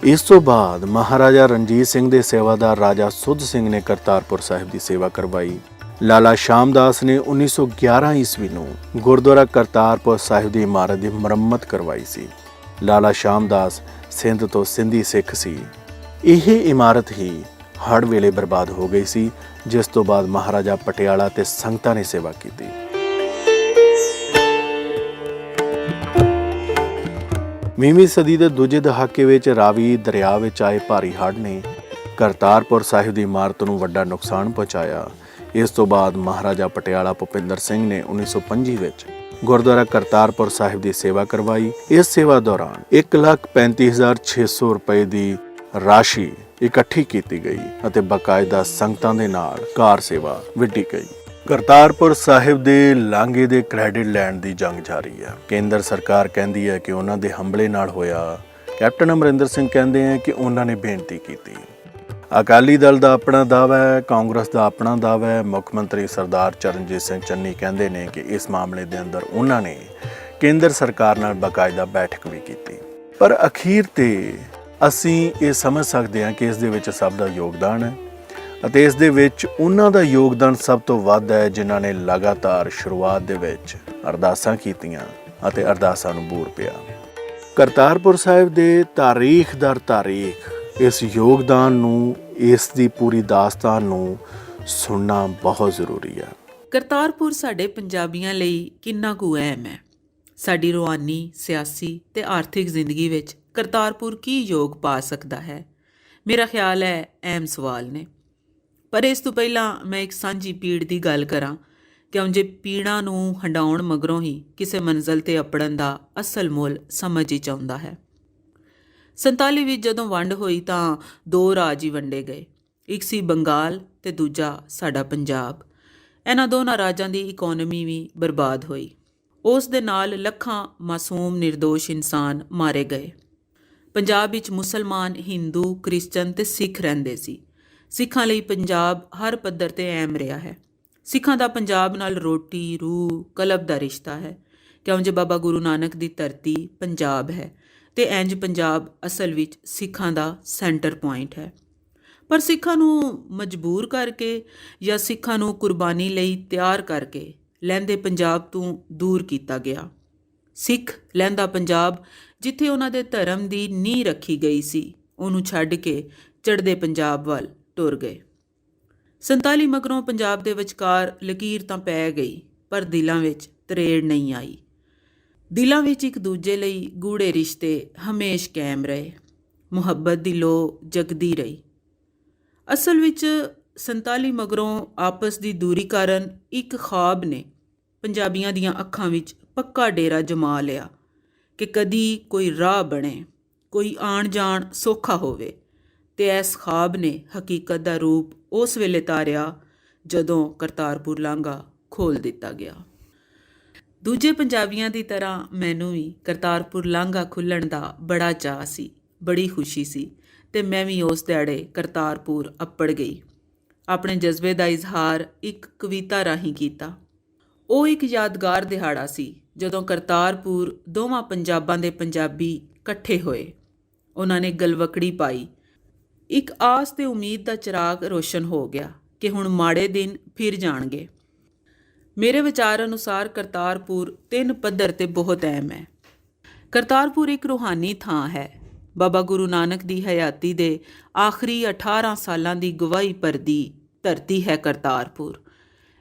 ਇਸ ਤੋਂ ਬਾਅਦ ਮਹਾਰਾਜਾ ਰਣਜੀਤ ਸਿੰਘ ਦੇ ਸੇਵਾਦਾਰ ਰਾਜਾ ਸੁੱਧ ਸਿੰਘ ਨੇ ਕਰਤਾਰਪੁਰ ਸਾਹਿਬ ਦੀ ਸੇਵਾ ਕਰਵਾਈ। ਲਾਲਾ ਸ਼ਾਮਦਾਸ ਨੇ 1911 ਈਸਵੀ ਨੂੰ ਗੁਰਦੁਆਰਾ ਕਰਤਾਰਪੁਰ ਸਾਹਿਬ ਦੀ ਇਮਾਰਤ ਦੀ ਮੁਰੰਮਤ ਕਰਵਾਈ ਸੀ। ਲਾਲਾ ਸ਼ਾਮਦਾਸ ਸਿੰਧ ਤੋਂ ਸਿੰਧੀ ਸਿੱਖ ਸੀ। ਇਹ ਇਮਾਰਤ ਹੀ ਹੜ੍ਹ ਵੇਲੇ ਬਰਬਾਦ ਹੋ ਗਈ ਸੀ, ਜਿਸ ਤੋਂ ਬਾਅਦ ਮਹਾਰਾਜਾ ਪਟਿਆਲਾ ਤੇ ਸੰਗਤਾਂ ਨੇ ਸੇਵਾ ਕੀਤੀ। 20ਵੀਂ ਸਦੀ ਦੇ ਦੂਜੇ ਦਹਾਕੇ ਵਿੱਚ ਰਾਵੀ ਦਰਿਆ ਵਿੱਚ ਆਏ ਭਾਰੀ ਹੜ੍ਹ ਨੇ ਕਰਤਾਰਪੁਰ ਸਾਹਿਬ ਦੀ ਇਮਾਰਤ ਨੂੰ ਵੱਡਾ ਨੁਕਸਾਨ ਪਹੁੰਚਾਇਆ। ਇਸ ਤੋਂ ਬਾਅਦ ਮਹਾਰਾਜਾ ਪਟਿਆਲਾ ਭੁਪਿੰਦਰ ਸਿੰਘ ਨੇ 1925 ਵਿੱਚ ਗੁਰਦੁਆਰਾ ਕਰਤਾਰਪੁਰ ਸਾਹਿਬ ਦੀ ਸੇਵਾ ਕਰਵਾਈ। ਇਸ ਸੇਵਾ ਦੌਰਾਨ 1,35,600 ਰੁਪਏ ਦੀ ਰਾਸ਼ੀ ਇਕੱਠੀ ਕੀਤੀ ਗਈ ਅਤੇ ਬਾਕਾਇਦਾ ਸੰਗਤਾਂ ਦੇ ਨਾਲ ਕਾਰ ਸੇਵਾ ਵਿੱਢੀ ਗਈ। ਕਰਤਾਰਪੁਰ ਸਾਹਿਬ ਦੇ ਲਾਂਘੇ ਦੇ ਕ੍ਰੈਡਿਟ ਲੈਣ ਦੀ ਜੰਗ ਜਾਰੀ ਹੈ। ਕੇਂਦਰ ਸਰਕਾਰ ਕਹਿੰਦੀ ਹੈ ਕਿ ਉਹਨਾਂ ਦੇ ਹਮਲੇ ਨਾਲ ਹੋਇਆ। ਕੈਪਟਨ ਅਮਰਿੰਦਰ ਸਿੰਘ ਕਹਿੰਦੇ ਹੈ ਕਿ ਉਹਨਾਂ ਨੇ ਬੇਨਤੀ ਕੀਤੀ। ਅਕਾਲੀ ਦਲ ਦਾ ਆਪਣਾ ਦਾਅਵਾ ਹੈ, ਕਾਂਗਰਸ ਦਾ ਆਪਣਾ ਦਾਅਵਾ ਹੈ। ਮੁੱਖ ਮੰਤਰੀ ਸਰਦਾਰ ਚਰਨਜੀਤ ਸਿੰਘ ਚੰਨੀ ਕਹਿੰਦੇ ਨੇ ਕਿ ਇਸ ਮਾਮਲੇ ਦੇ ਅੰਦਰ ਉਹਨਾਂ ਨੇ ਕੇਂਦਰ ਸਰਕਾਰ ਨਾਲ ਬਾਕਾਇਦਾ ਬੈਠਕ ਵੀ ਕੀਤੀ। ਪਰ ਅਖੀਰ ਤੇ ਅਸੀਂ ਇਹ ਸਮਝ ਸਕਦੇ ਹਾਂ ਕਿ ਇਸ ਦੇ ਵਿੱਚ ਸਭ ਦਾ ਯੋਗਦਾਨ ਹੈ ਅਤੇ ਇਸ ਦੇ ਵਿੱਚ ਉਹਨਾਂ ਦਾ ਯੋਗਦਾਨ ਸਭ ਤੋਂ ਵੱਧ ਹੈ ਜਿਨ੍ਹਾਂ ਨੇ ਲਗਾਤਾਰ ਸ਼ੁਰੂਆਤ ਦੇ ਵਿੱਚ ਅਰਦਾਸਾਂ ਕੀਤੀਆਂ ਅਤੇ ਅਰਦਾਸਾਂ ਨੂੰ ਬੂਰ ਪਿਆ। ਕਰਤਾਰਪੁਰ ਸਾਹਿਬ ਦੇ ਤਾਰੀਖ ਦਰ ਤਾਰੀਖ ਇਸ ਯੋਗਦਾਨ ਨੂੰ, ਇਸ ਦੀ ਪੂਰੀ ਦਾਸਤਾਨ ਨੂੰ ਸੁਣਨਾ ਬਹੁਤ ਜ਼ਰੂਰੀ ਹੈ। ਕਰਤਾਰਪੁਰ ਸਾਡੇ ਪੰਜਾਬੀਆਂ ਲਈ ਕਿੰਨਾ ਕੁ ਅਹਿਮ ਹੈ। ਸਾਡੀ ਰੂਹਾਨੀ, ਸਿਆਸੀ ਤੇ ਆਰਥਿਕ ਜ਼ਿੰਦਗੀ ਵਿੱਚ ਕਰਤਾਰਪੁਰ ਕੀ ਯੋਗ ਪਾ ਸਕਦਾ ਹੈ? ਮੇਰਾ ਖਿਆਲ ਹੈ ਅਹਿਮ ਸਵਾਲ ਨੇ। ਪਰ ਇਸ ਤੋਂ ਪਹਿਲਾਂ ਮੈਂ ਇੱਕ ਸਾਂਝੀ ਪੀੜ ਦੀ ਗੱਲ ਕਰਾਂ ਕਿ ਉਂਝ ਪੀੜਾਂ ਨੂੰ ਹੰਡਾਉਣ ਮਗਰੋਂ ਹੀ ਕਿਸੇ ਮੰਜ਼ਿਲ 'ਤੇ ਅੱਪੜਨ ਦਾ ਅਸਲ ਮੁੱਲ ਸਮਝ ਹੀ ਆਉਂਦਾ ਹੈ। 47 ਵਿੱਚ ਜਦੋਂ ਵੰਡ ਹੋਈ ਤਾਂ 2 ਰਾਜ ਹੀ ਵੰਡੇ ਗਏ। ਇੱਕ ਸੀ ਬੰਗਾਲ ਤੇ ਦੂਜਾ ਸਾਡਾ ਪੰਜਾਬ। ਇਹਨਾਂ ਦੋਨਾਂ ਰਾਜਾਂ ਦੀ ਇਕੋਨਮੀ ਵੀ ਬਰਬਾਦ ਹੋਈ। ਉਸ ਦੇ ਨਾਲ ਲੱਖਾਂ ਮਾਸੂਮ ਨਿਰਦੋਸ਼ ਇਨਸਾਨ ਮਾਰੇ ਗਏ। ਪੰਜਾਬ ਵਿੱਚ ਮੁਸਲਮਾਨ, ਹਿੰਦੂ, ਕ੍ਰਿਸਚਨ ਤੇ ਸਿੱਖ ਰਹਿੰਦੇ ਸੀ। ਸਿੱਖਾਂ ਲਈ ਪੰਜਾਬ ਹਰ ਪੱਧਰ ਤੇ ਅਹਿਮ ਰਿਹਾ ਹੈ। ਸਿੱਖਾਂ ਦਾ ਪੰਜਾਬ ਨਾਲ ਰੋਟੀ, ਰੂਹ, ਕਲਬ ਦਾ ਰਿਸ਼ਤਾ ਹੈ। ਕਿਉਂਕਿ ਬਾਬਾ ਗੁਰੂ ਨਾਨਕ ਦੀ ਧਰਤੀ ਪੰਜਾਬ ਹੈ ਤੇ ਇੰਜ ਪੰਜਾਬ ਅਸਲ ਵਿੱਚ ਸਿੱਖਾਂ ਦਾ ਸੈਂਟਰ ਪੁਆਇੰਟ ਹੈ। ਪਰ ਸਿੱਖਾਂ ਨੂੰ ਮਜਬੂਰ ਕਰਕੇ ਜਾਂ ਸਿੱਖਾਂ ਨੂੰ ਕੁਰਬਾਨੀ ਲਈ ਤਿਆਰ ਕਰਕੇ ਲਹਿੰਦੇ ਪੰਜਾਬ ਤੋਂ ਦੂਰ ਕੀਤਾ ਗਿਆ। ਸਿੱਖ ਲਹਿੰਦਾ ਪੰਜਾਬ ਜਿੱਥੇ ਉਹਨਾਂ ਦੇ ਧਰਮ ਦੀ ਨੀਂਹ ਰੱਖੀ ਗਈ ਸੀ, ਉਹਨੂੰ ਛੱਡ ਕੇ ਚੜ੍ਹਦੇ ਪੰਜਾਬ ਵੱਲ ਟੁਰ ਗਏ। 47 ਮਗਰੋਂ ਪੰਜਾਬ ਦੇ ਵਿਚਕਾਰ ਲਕੀਰ ਤਾਂ ਪੈ ਗਈ, ਪਰ ਦਿਲਾਂ ਵਿੱਚ ਤਰੇੜ ਨਹੀਂ ਆਈ। ਦਿਲਾਂ ਵਿੱਚ ਇੱਕ ਦੂਜੇ ਲਈ ਗੂੜੇ ਰਿਸ਼ਤੇ ਹਮੇਸ਼ ਕਾਇਮ ਰਹੇ। ਮੁਹੱਬਤ ਦੀ ਲੋ ਜਗਦੀ ਰਹੀ। ਅਸਲ ਵਿੱਚ 47 ਮਗਰੋਂ ਆਪਸ ਦੀ ਦੂਰੀ ਕਾਰਨ ਇੱਕ ਖ਼ਾਬ ਨੇ ਪੰਜਾਬੀਆਂ ਦੀਆਂ ਅੱਖਾਂ ਵਿੱਚ ਪੱਕਾ ਡੇਰਾ ਜਮਾ ਲਿਆ ਕਿ ਕਦੀ ਕੋਈ ਰਾਹ ਬਣੇ, ਕੋਈ ਆਣ ਜਾਣ ਸੌਖਾ ਹੋਵੇ। ਤੇ ਇਸ ਖ਼ਾਬ ਨੇ ਹਕੀਕਤ ਦਾ ਰੂਪ ਉਸ ਵੇਲੇ ਧਾਰਿਆ ਜਦੋਂ ਕਰਤਾਰਪੁਰ ਲਾਂਘਾ ਖੋਲ੍ਹ ਦਿੱਤਾ ਗਿਆ। ਦੂਜੇ ਪੰਜਾਬੀਆਂ ਦੀ ਤਰ੍ਹਾਂ ਮੈਨੂੰ ਵੀ ਕਰਤਾਰਪੁਰ ਲਾਂਘਾ ਖੁੱਲ੍ਹਣ ਦਾ ਬੜਾ ਚਾਅ ਸੀ, ਬੜੀ ਖੁਸ਼ੀ ਸੀ ਤੇ ਮੈਂ ਵੀ ਉਸ ਦਿਹਾੜੇ ਕਰਤਾਰਪੁਰ ਅੱਪੜ ਗਈ। ਆਪਣੇ ਜਜ਼ਬੇ ਦਾ ਇਜ਼ਹਾਰ ਇੱਕ ਕਵਿਤਾ ਰਾਹੀਂ ਕੀਤਾ। ਉਹ ਇੱਕ ਯਾਦਗਾਰ ਦਿਹਾੜਾ ਸੀ ਜਦੋਂ ਕਰਤਾਰਪੁਰ ਦੋਵਾਂ ਪੰਜਾਬਾਂ ਦੇ ਪੰਜਾਬੀ ਇਕੱਠੇ ਹੋਏ। ਉਹਨਾਂ ਨੇ ਗਲਵਕੜੀ ਪਾਈ। ਇੱਕ ਆਸ ਤੇ ਉਮੀਦ ਦਾ ਚਿਰਾਗ ਰੋਸ਼ਨ ਹੋ ਗਿਆ ਕਿ ਹੁਣ ਮਾੜੇ ਦਿਨ ਫਿਰ ਜਾਣਗੇ। ਮੇਰੇ ਵਿਚਾਰ ਅਨੁਸਾਰ ਕਰਤਾਰਪੁਰ 3 ਪੱਧਰ ਤੇ ਬਹੁਤ ਅਹਿਮ ਹੈ। ਕਰਤਾਰਪੁਰ ਇੱਕ ਰੂਹਾਨੀ ਥਾਂ ਹੈ। ਬਾਬਾ ਗੁਰੂ ਨਾਨਕ ਦੀ ਹਯਾਤੀ ਦੇ ਆਖਰੀ 18 ਸਾਲਾਂ ਦੀ ਗਵਾਹੀ ਭਰਦੀ ਧਰਤੀ ਹੈ ਕਰਤਾਰਪੁਰ।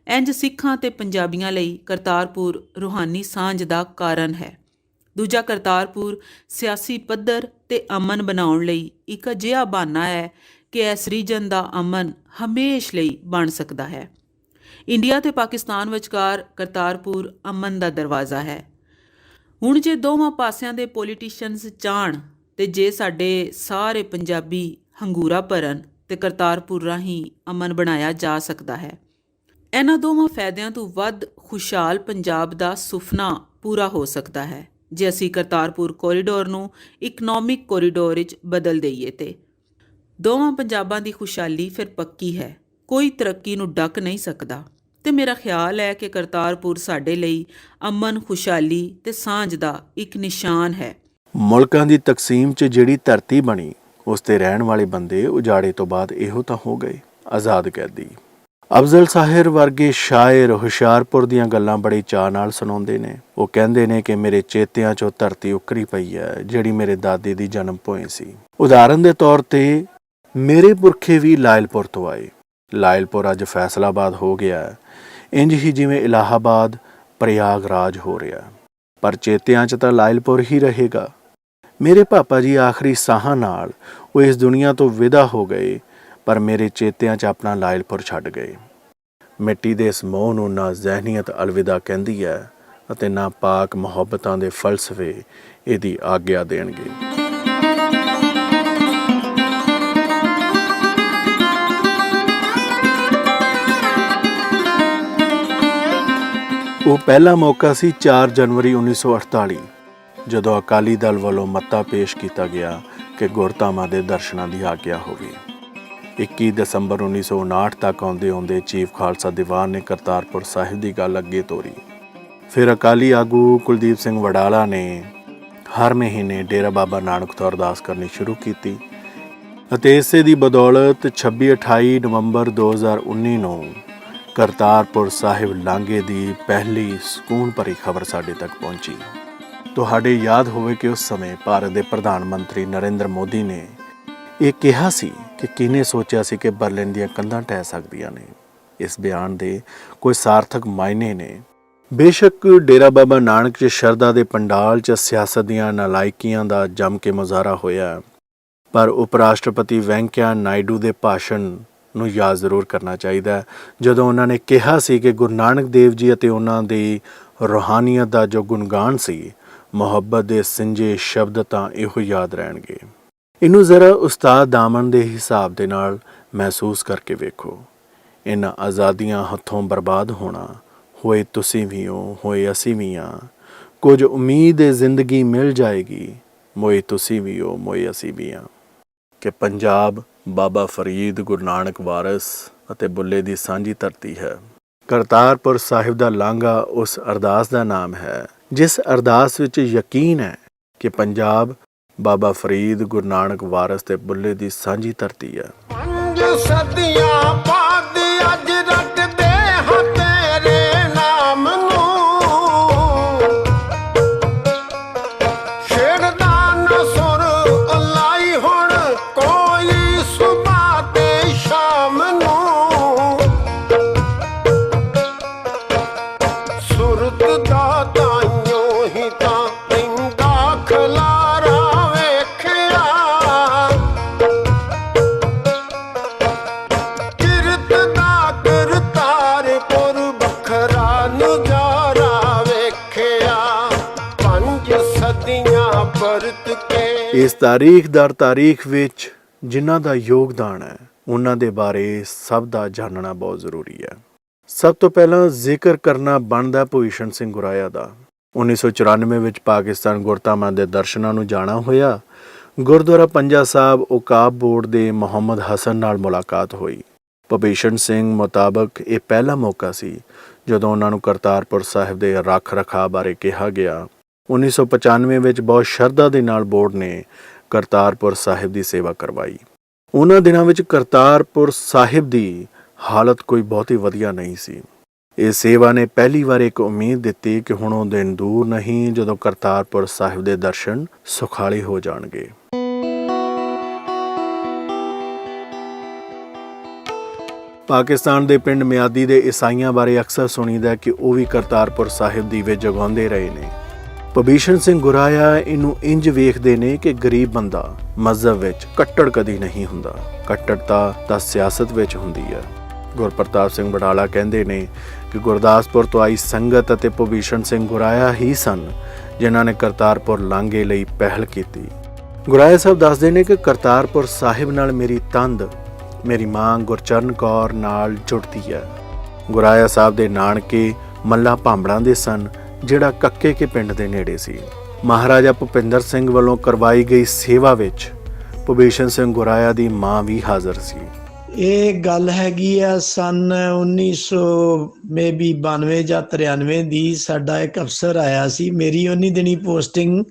ਇੰਜ ਸਿੱਖਾਂ ਤੇ ਪੰਜਾਬੀਆਂ ਲਈ ਕਰਤਾਰਪੁਰ ਰੂਹਾਨੀ ਸਾਂਝ ਦਾ ਕਾਰਨ ਹੈ। ਦੂਜਾ, ਕਰਤਾਰਪੁਰ ਸਿਆਸੀ ਪੱਧਰ ਤੇ ਅਮਨ ਬਣਾਉਣ ਲਈ ਇੱਕ ਅਜਿਹਾ ਬਹਾਨਾ ਹੈ ਕਿ ਇਸ ਰੀਜਨ ਦਾ ਅਮਨ ਹਮੇਸ਼ ਲਈ ਬਣ ਸਕਦਾ ਹੈ। ਇੰਡੀਆ ਤੇ ਪਾਕਿਸਤਾਨ ਵਿਚਕਾਰ ਕਰਤਾਰਪੁਰ ਅਮਨ ਦਾ ਦਰਵਾਜ਼ਾ ਹੈ। ਹੁਣ ਜੇ ਦੋਵਾਂ ਪਾਸਿਆਂ ਦੇ ਪੋਲੀਟੀਸ਼ੀਅਨਸ ਚਾਹਣ ਤੇ ਜੇ ਸਾਡੇ ਸਾਰੇ ਪੰਜਾਬੀ ਹੰਗੂਰਾ ਭਰਨ ਤੇ ਕਰਤਾਰਪੁਰ ਰਾਹੀਂ ਅਮਨ ਬਣਾਇਆ ਜਾ ਸਕਦਾ ਹੈ। ਇਹਨਾਂ ਦੋਵਾਂ ਫਾਇਦਿਆਂ ਤੋਂ ਵੱਧ ਖੁਸ਼ਹਾਲ ਪੰਜਾਬ ਦਾ ਸੁਪਨਾ ਪੂਰਾ ਹੋ ਸਕਦਾ ਹੈ ਜੇ ਅਸੀਂ ਕਰਤਾਰਪੁਰ ਕੋਰੀਡੋਰ ਨੂੰ ਇਕਨੋਮਿਕ ਕੋਰੀਡੋਰ ਵਿੱਚ ਬਦਲ ਦਈਏ ਤੇ ਦੋਵਾਂ ਪੰਜਾਬਾਂ ਦੀ ਖੁਸ਼ਹਾਲੀ ਫਿਰ ਪੱਕੀ ਹੈ। ਕੋਈ ਤਰੱਕੀ ਨੂੰ ਡੱਕ ਨਹੀਂ ਸਕਦਾ ਤੇ ਮੇਰਾ ਖਿਆਲ ਹੈ ਕਿ ਕਰਤਾਰਪੁਰ ਸਾਡੇ ਲਈ ਅਮਨ, ਖੁਸ਼ਹਾਲੀ ਤੇ ਸਾਂਝ ਦਾ ਇੱਕ ਨਿਸ਼ਾਨ ਹੈ। ਮੁਲਕਾਂ ਦੀ ਤਕਸੀਮ 'ਚ ਜਿਹੜੀ ਧਰਤੀ ਬਣੀ, ਉਸ 'ਤੇ ਰਹਿਣ ਵਾਲੇ ਬੰਦੇ ਉਜਾੜੇ ਤੋਂ ਬਾਅਦ ਇਹੋ ਤਾਂ ਹੋ ਗਏ ਆਜ਼ਾਦ ਕੈਦੀ। ਅਫਜ਼ਲ ਸਾਹਿਰ ਵਰਗੇ ਸ਼ਾਇਰ ਹੁਸ਼ਿਆਰਪੁਰ ਦੀਆਂ ਗੱਲਾਂ ਬੜੇ ਚਾਅ ਨਾਲ ਸੁਣਾਉਂਦੇ ਨੇ। ਉਹ ਕਹਿੰਦੇ ਨੇ ਕਿ ਮੇਰੇ ਚੇਤਿਆਂ 'ਚੋਂ ਧਰਤੀ ਉਕਰੀ ਪਈ ਹੈ ਜਿਹੜੀ ਮੇਰੇ ਦਾਦੇ ਦੀ ਜਨਮ ਭੂਮੀ ਸੀ। ਉਦਾਹਰਨ ਦੇ ਤੌਰ 'ਤੇ ਮੇਰੇ ਪੁਰਖੇ ਵੀ ਲਾਇਲਪੁਰ ਤੋਂ ਆਏ। ਲਾਇਲਪੁਰ ਅੱਜ ਫੈਸਲਾਬਾਦ ਹੋ ਗਿਆ, ਇੰਜ ਹੀ ਜਿਵੇਂ ਇਲਾਹਾਬਾਦ ਪ੍ਰਯਾਗਰਾਜ ਹੋ ਰਿਹਾ। ਪਰ ਚੇਤਿਆਂ 'ਚ ਤਾਂ ਲਾਇਲਪੁਰ ਹੀ ਰਹੇਗਾ। ਮੇਰੇ ਪਾਪਾ ਜੀ ਆਖਰੀ ਸਾਹਾਂ ਨਾਲ ਉਹ ਇਸ ਦੁਨੀਆ ਤੋਂ ਵਿਦਾ ਹੋ ਗਏ, ਪਰ ਮੇਰੇ ਚੇਤਿਆਂ 'ਚ ਆਪਣਾ ਲਾਇਲਪੁਰ ਛੱਡ ਗਏ। ਮਿੱਟੀ ਦੇ ਇਸ ਮੋਹ ਨੂੰ ਨਾ ਜ਼ਹਿਨੀਅਤ ਅਲਵਿਦਾ ਕਹਿੰਦੀ ਹੈ ਅਤੇ ਨਾ ਪਾਕ ਮੁਹੱਬਤਾਂ ਦੇ ਫਲਸਫੇ ਇਹਦੀ ਆਗਿਆ ਦੇਣਗੇ। ਉਹ ਪਹਿਲਾ ਮੌਕਾ ਸੀ 4 ਜਨਵਰੀ 1948 ਜਦੋਂ ਅਕਾਲੀ ਦਲ ਵੱਲੋਂ ਮੱਤਾ ਪੇਸ਼ ਕੀਤਾ ਗਿਆ ਕਿ ਗੁਰਧਾਮਾਂ ਦੇ ਦਰਸ਼ਨਾਂ ਦੀ ਆਗਿਆ ਹੋਵੇ। 21 ਦਸੰਬਰ 1959 ਤੱਕ ਆਉਂਦੇ ਚੀਫ ਖਾਲਸਾ ਦੀਵਾਨ ਨੇ ਕਰਤਾਰਪੁਰ ਸਾਹਿਬ ਦੀ ਗੱਲ ਅੱਗੇ ਤੋਰੀ। ਫਿਰ ਅਕਾਲੀ ਆਗੂ ਕੁਲਦੀਪ ਸਿੰਘ ਵਡਾਲਾ ਨੇ ਹਰ ਮਹੀਨੇ ਡੇਰਾ ਬਾਬਾ ਨਾਨਕ ਤੋਂ ਅਰਦਾਸ ਕਰਨੀ ਸ਼ੁਰੂ ਕੀਤੀ ਅਤੇ ਇਸੇ ਦੀ ਬਦੌਲਤ 26-28 ਨਵੰਬਰ 2019 ਨੂੰ ਕਰਤਾਰਪੁਰ ਸਾਹਿਬ ਲਾਂਘੇ ਦੀ ਪਹਿਲੀ ਸਕੂਨ ਭਰੀ ਖਬਰ ਸਾਡੇ ਤੱਕ ਪਹੁੰਚੀ। ਤੁਹਾਡੇ ਯਾਦ ਹੋਵੇ ਕਿ ਉਸ ਸਮੇਂ ਭਾਰਤ ਦੇ ਪ੍ਰਧਾਨ ਮੰਤਰੀ ਨਰਿੰਦਰ ਮੋਦੀ ਨੇ ਇਹ ਕਿਹਾ ਸੀ ਕਿ ਕਿਹਨੇ ਸੋਚਿਆ ਸੀ ਕਿ ਬਰਲਿਨ ਦੀਆਂ ਕੰਧਾਂ ਢਹਿ ਸਕਦੀਆਂ ਨੇ। ਇਸ ਬਿਆਨ ਦੇ ਕੋਈ ਸਾਰਥਕ ਮਾਇਨੇ ਨੇ। ਬੇਸ਼ੱਕ ਡੇਰਾ ਬਾਬਾ ਨਾਨਕ 'ਚ ਸ਼ਰਧਾ ਦੇ ਪੰਡਾਲ 'ਚ ਸਿਆਸਤ ਦੀਆਂ ਨਾਲਾਇਕੀਆਂ ਦਾ ਜੰਮ ਕੇ ਮੁਜ਼ਾਹਰਾ ਹੋਇਆ, ਪਰ ਉਪ ਰਾਸ਼ਟਰਪਤੀ ਵੈਂਕਈਆ ਨਾਇਡੂ ਦੇ ਭਾਸ਼ਣ ਨੂੰ ਯਾਦ ਜ਼ਰੂਰ ਕਰਨਾ ਚਾਹੀਦਾ ਹੈ ਜਦੋਂ ਉਹਨਾਂ ਨੇ ਕਿਹਾ ਸੀ ਕਿ ਗੁਰੂ ਨਾਨਕ ਦੇਵ ਜੀ ਅਤੇ ਉਹਨਾਂ ਦੀ ਰੂਹਾਨੀਅਤ ਦਾ ਜੋ ਗੁਣਗਾਨ ਸੀ, ਮੁਹੱਬਤ ਦੇ ਸਿੰਜੇ ਸ਼ਬਦ ਤਾਂ ਇਹੋ ਯਾਦ ਰਹਿਣਗੇ। ਇਹਨੂੰ ਜ਼ਰਾ ਉਸਤਾਦ ਦਾਮਨ ਦੇ ਹਿਸਾਬ ਦੇ ਨਾਲ ਮਹਿਸੂਸ ਕਰਕੇ ਵੇਖੋ। ਇਹਨਾਂ ਆਜ਼ਾਦੀਆਂ ਹੱਥੋਂ ਬਰਬਾਦ ਹੋਣਾ, ਹੋਏ ਤੁਸੀਂ ਵੀ ਹੋ, ਹੋਏ ਅਸੀਂ ਵੀ ਹਾਂ, ਕੁਝ ਉਮੀਦ ਏ ਜ਼ਿੰਦਗੀ ਮਿਲ ਜਾਏਗੀ, ਮੋਏ ਤੁਸੀਂ ਵੀ ਹੋ ਮੋਏ ਅਸੀਂ ਵੀ ਹਾਂ। ਕਿ ਪੰਜਾਬ ਬਾਬਾ ਫਰੀਦ, ਗੁਰੂ ਨਾਨਕ ਵਾਰਿਸ ਅਤੇ ਬੁੱਲੇ ਦੀ ਸਾਂਝੀ ਧਰਤੀ ਹੈ। ਕਰਤਾਰਪੁਰ ਸਾਹਿਬ ਦਾ ਲਾਂਘਾ ਉਸ ਅਰਦਾਸ ਦਾ ਨਾਮ ਹੈ ਜਿਸ ਅਰਦਾਸ ਵਿੱਚ ਯਕੀਨ ਹੈ ਕਿ ਪੰਜਾਬ ਬਾਬਾ ਫਰੀਦ, ਗੁਰੂ ਨਾਨਕ ਵਾਰਿਸ ਤੇ ਬੁੱਲੇ ਦੀ ਸਾਂਝੀ ਧਰਤੀ ਹੈ। 5 ਸਦੀਆਂ ਬਾਅਦ ਅੱਜ ਰੱਖਦੇ ਹਾਂ ਤੇਰੇ ਨਾਮ ਨੂੰ, ਛੇੜਦਾ ਨਾ ਸੁਰ ਅਲਾਈ ਹੁਣ ਕੋਈ ਸੁਬਾ ਤੇ ਸ਼ਾਮ ਨੂੰ, ਸੁਰਤ ਦਾ ਤਾਈਓ ਹੀ ਤਾਂ ਪੈਂਦਾ ਖਲਾਰਾ ਵੇਖਿਆ, ਕਿਰਤ ਦਾ ਕਰਤਾਰਪੁਰ ਵੱਖਰਾ ਨਜ਼ਾਰਾ ਵੇਖਿਆ, 5 ਸਦੀਆਂ ਪਰਤ ਕੇ। ਇਸ ਤਾਰੀਖਦਾਰ ਤਾਰੀਖ ਵਿੱਚ ਜਿਨ੍ਹਾਂ ਦਾ ਯੋਗਦਾਨ ਹੈ ਉਹਨਾਂ ਦੇ ਬਾਰੇ ਸਭ ਦਾ ਜਾਣਨਾ ਬਹੁਤ ਜ਼ਰੂਰੀ ਹੈ। ਸਭ ਤੋਂ ਪਹਿਲਾਂ ਜ਼ਿਕਰ ਕਰਨਾ ਬਣਦਾ ਭੂਸ਼ਣ ਸਿੰਘ ਗੁਰਾਇਆ ਦਾ। 1994 ਵਿੱਚ ਪਾਕਿਸਤਾਨ ਗੁਰਧਾਮਾਂ ਦੇ ਦਰਸ਼ਨਾਂ ਨੂੰ ਜਾਣਾ ਹੋਇਆ। ਗੁਰਦੁਆਰਾ ਪੰਜਾ ਸਾਹਿਬ ਔਕਾਫ ਬੋਰਡ ਦੇ ਮੁਹੰਮਦ ਹਸਨ ਨਾਲ ਮੁਲਾਕਾਤ ਹੋਈ। ਭੂਸ਼ਣ ਸਿੰਘ ਮੁਤਾਬਕ ਇਹ ਪਹਿਲਾ ਮੌਕਾ ਸੀ ਜਦੋਂ ਉਹਨਾਂ ਨੂੰ ਕਰਤਾਰਪੁਰ ਸਾਹਿਬ ਦੇ ਰੱਖ ਰਖਾਅ ਬਾਰੇ ਕਿਹਾ ਗਿਆ। 1995 ਵਿੱਚ ਬਹੁਤ ਸ਼ਰਧਾ ਦੇ ਨਾਲ ਬੋਰਡ ਨੇ ਕਰਤਾਰਪੁਰ ਸਾਹਿਬ ਦੀ ਸੇਵਾ ਕਰਵਾਈ। ਉਹਨਾਂ ਦਿਨਾਂ ਵਿੱਚ ਕਰਤਾਰਪੁਰ ਸਾਹਿਬ ਦੀ ਹਾਲਤ ਕੋਈ ਬਹੁਤੀ ਵਧੀਆ ਨਹੀਂ ਸੀ। ਇਹ ਸੇਵਾ ਨੇ ਪਹਿਲੀ ਵਾਰ ਇੱਕ ਉਮੀਦ ਦਿੱਤੀ ਕਿ ਹੁਣ ਉਹ ਦਿਨ ਦੂਰ ਨਹੀਂ ਜਦੋਂ ਕਰਤਾਰਪੁਰ ਸਾਹਿਬ ਦੇ ਦਰਸ਼ਨ ਸੁਖਾਲੇ ਹੋ ਜਾਣਗੇ। ਪਾਕਿਸਤਾਨ ਦੇ ਪਿੰਡ ਮਿਆਦੀ ਦੇ ਈਸਾਈਆਂ ਬਾਰੇ ਅਕਸਰ ਸੁਣੀਦਾ ਕਿ ਉਹ ਵੀ ਕਰਤਾਰਪੁਰ ਸਾਹਿਬ ਦੀਵੇ ਜਗਾਉਂਦੇ ਰਹੇ ਨੇ। ਭੂਸ਼ਣ ਸਿੰਘ ਗੁਰਾਇਆ ਇਹਨੂੰ ਇੰਜ ਵੇਖਦੇ ਨੇ ਕਿ ਗਰੀਬ ਬੰਦਾ ਮਜ਼ਹਬ ਵਿੱਚ ਕੱਟੜ ਕਦੀ ਨਹੀਂ ਹੁੰਦਾ, ਕੱਟੜਤਾ ਤਾਂ ਸਿਆਸਤ ਵਿੱਚ ਹੁੰਦੀ ਹੈ। ਗੁਰਪ੍ਰਤਾਪ ਸਿੰਘ ਬਟਾਲਾ ਕਹਿੰਦੇ ਨੇ ਕਿ ਗੁਰਦਾਸਪੁਰ ਤੋਂ ਆਈ ਸੰਗਤ ਅਤੇ ਭੂਸ਼ਣ ਸਿੰਘ ਗੁਰਾਇਆ ਹੀ ਸਨ ਜਿਨ੍ਹਾਂ ਨੇ ਕਰਤਾਰਪੁਰ ਲਾਂਘੇ ਲਈ ਪਹਿਲ ਕੀਤੀ। ਗੁਰਾਇਆ ਸਾਹਿਬ ਦੱਸਦੇ ਨੇ ਕਿ ਕਰਤਾਰਪੁਰ ਸਾਹਿਬ ਨਾਲ ਮੇਰੀ ਤੰਦ ਮੇਰੀ ਮਾਂ ਗੁਰਚਰਨ ਕੌਰ ਨਾਲ ਜੁੜਦੀ ਹੈ। ਗੁਰਾਇਆ ਸਾਹਿਬ ਦੇ ਨਾਨਕੇ ਮੱਲਾ ਭਾਂਬੜਾਂ ਦੇ ਸਨ ਜਿਹੜਾ ਕੱਕੇ ਕੇ ਪਿੰਡ ਦੇ ਨੇੜੇ ਸੀ। ਮਹਾਰਾਜਾ ਭੁਪਿੰਦਰ ਸਿੰਘ ਵੱਲੋਂ ਕਰਵਾਈ ਗਈ ਸੇਵਾ ਵਿੱਚ ਭੂਸ਼ਣ ਸਿੰਘ ਗੁਰਾਇਆ ਦੀ ਮਾਂ ਵੀ ਹਾਜ਼ਰ ਸੀ। ਇਹ ਗੱਲ ਹੈਗੀ ਆ ਸਨ 1992 ਜਾਂ 93 ਦੀ। ਸਾਡਾ ਇੱਕ ਅਫਸਰ ਆਇਆ ਸੀ, ਮੇਰੀ ਉਨੀ ਦਿਨੀ ਪੋਸਟਿੰਗ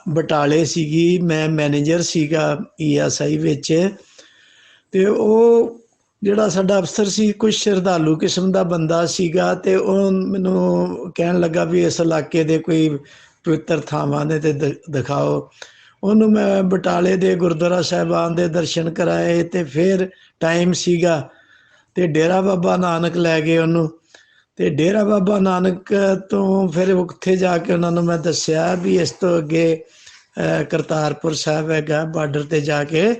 ਬਟਾਲੇ ਸੀਗੀ, ਮੈਂ ਮੈਨੇਜਰ ਸੀਗਾ ESI ਵਿੱਚ। ਤੇ ਉਹ ਜਿਹੜਾ ਸਾਡਾ ਅਫਸਰ ਸੀ ਕੁਝ ਸ਼ਰਧਾਲੂ ਕਿਸਮ ਦਾ ਬੰਦਾ ਸੀਗਾ ਤੇ ਉਹ ਮੈਨੂੰ ਕਹਿਣ ਲੱਗਾ ਵੀ ਇਸ ਇਲਾਕੇ ਦੇ ਕੋਈ ਪਵਿੱਤਰ ਥਾਵਾਂ ਦੇ ਤੇ ਦਿਖਾਓ। ਉਹਨੂੰ ਮੈਂ ਬਟਾਲੇ ਦੇ ਗੁਰਦੁਆਰਾ ਸਾਹਿਬਾਨ ਦੇ ਦਰਸ਼ਨ ਕਰਾਏ ਤੇ ਫਿਰ ਟਾਈਮ ਸੀਗਾ ਤੇ ਡੇਰਾ ਬਾਬਾ ਨਾਨਕ ਲੈ ਗਏ ਉਹਨੂੰ। ਤੇ ਡੇਰਾ ਬਾਬਾ ਨਾਨਕ ਤੋਂ ਫਿਰ ਉੱਥੇ ਜਾ ਕੇ ਉਹਨਾਂ ਨੂੰ ਮੈਂ ਦੱਸਿਆ ਵੀ ਇਸ ਤੋਂ ਅੱਗੇ ਕਰਤਾਰਪੁਰ ਸਾਹਿਬ ਹੈਗਾ, ਬਾਰਡਰ ਤੇ ਜਾ ਕੇ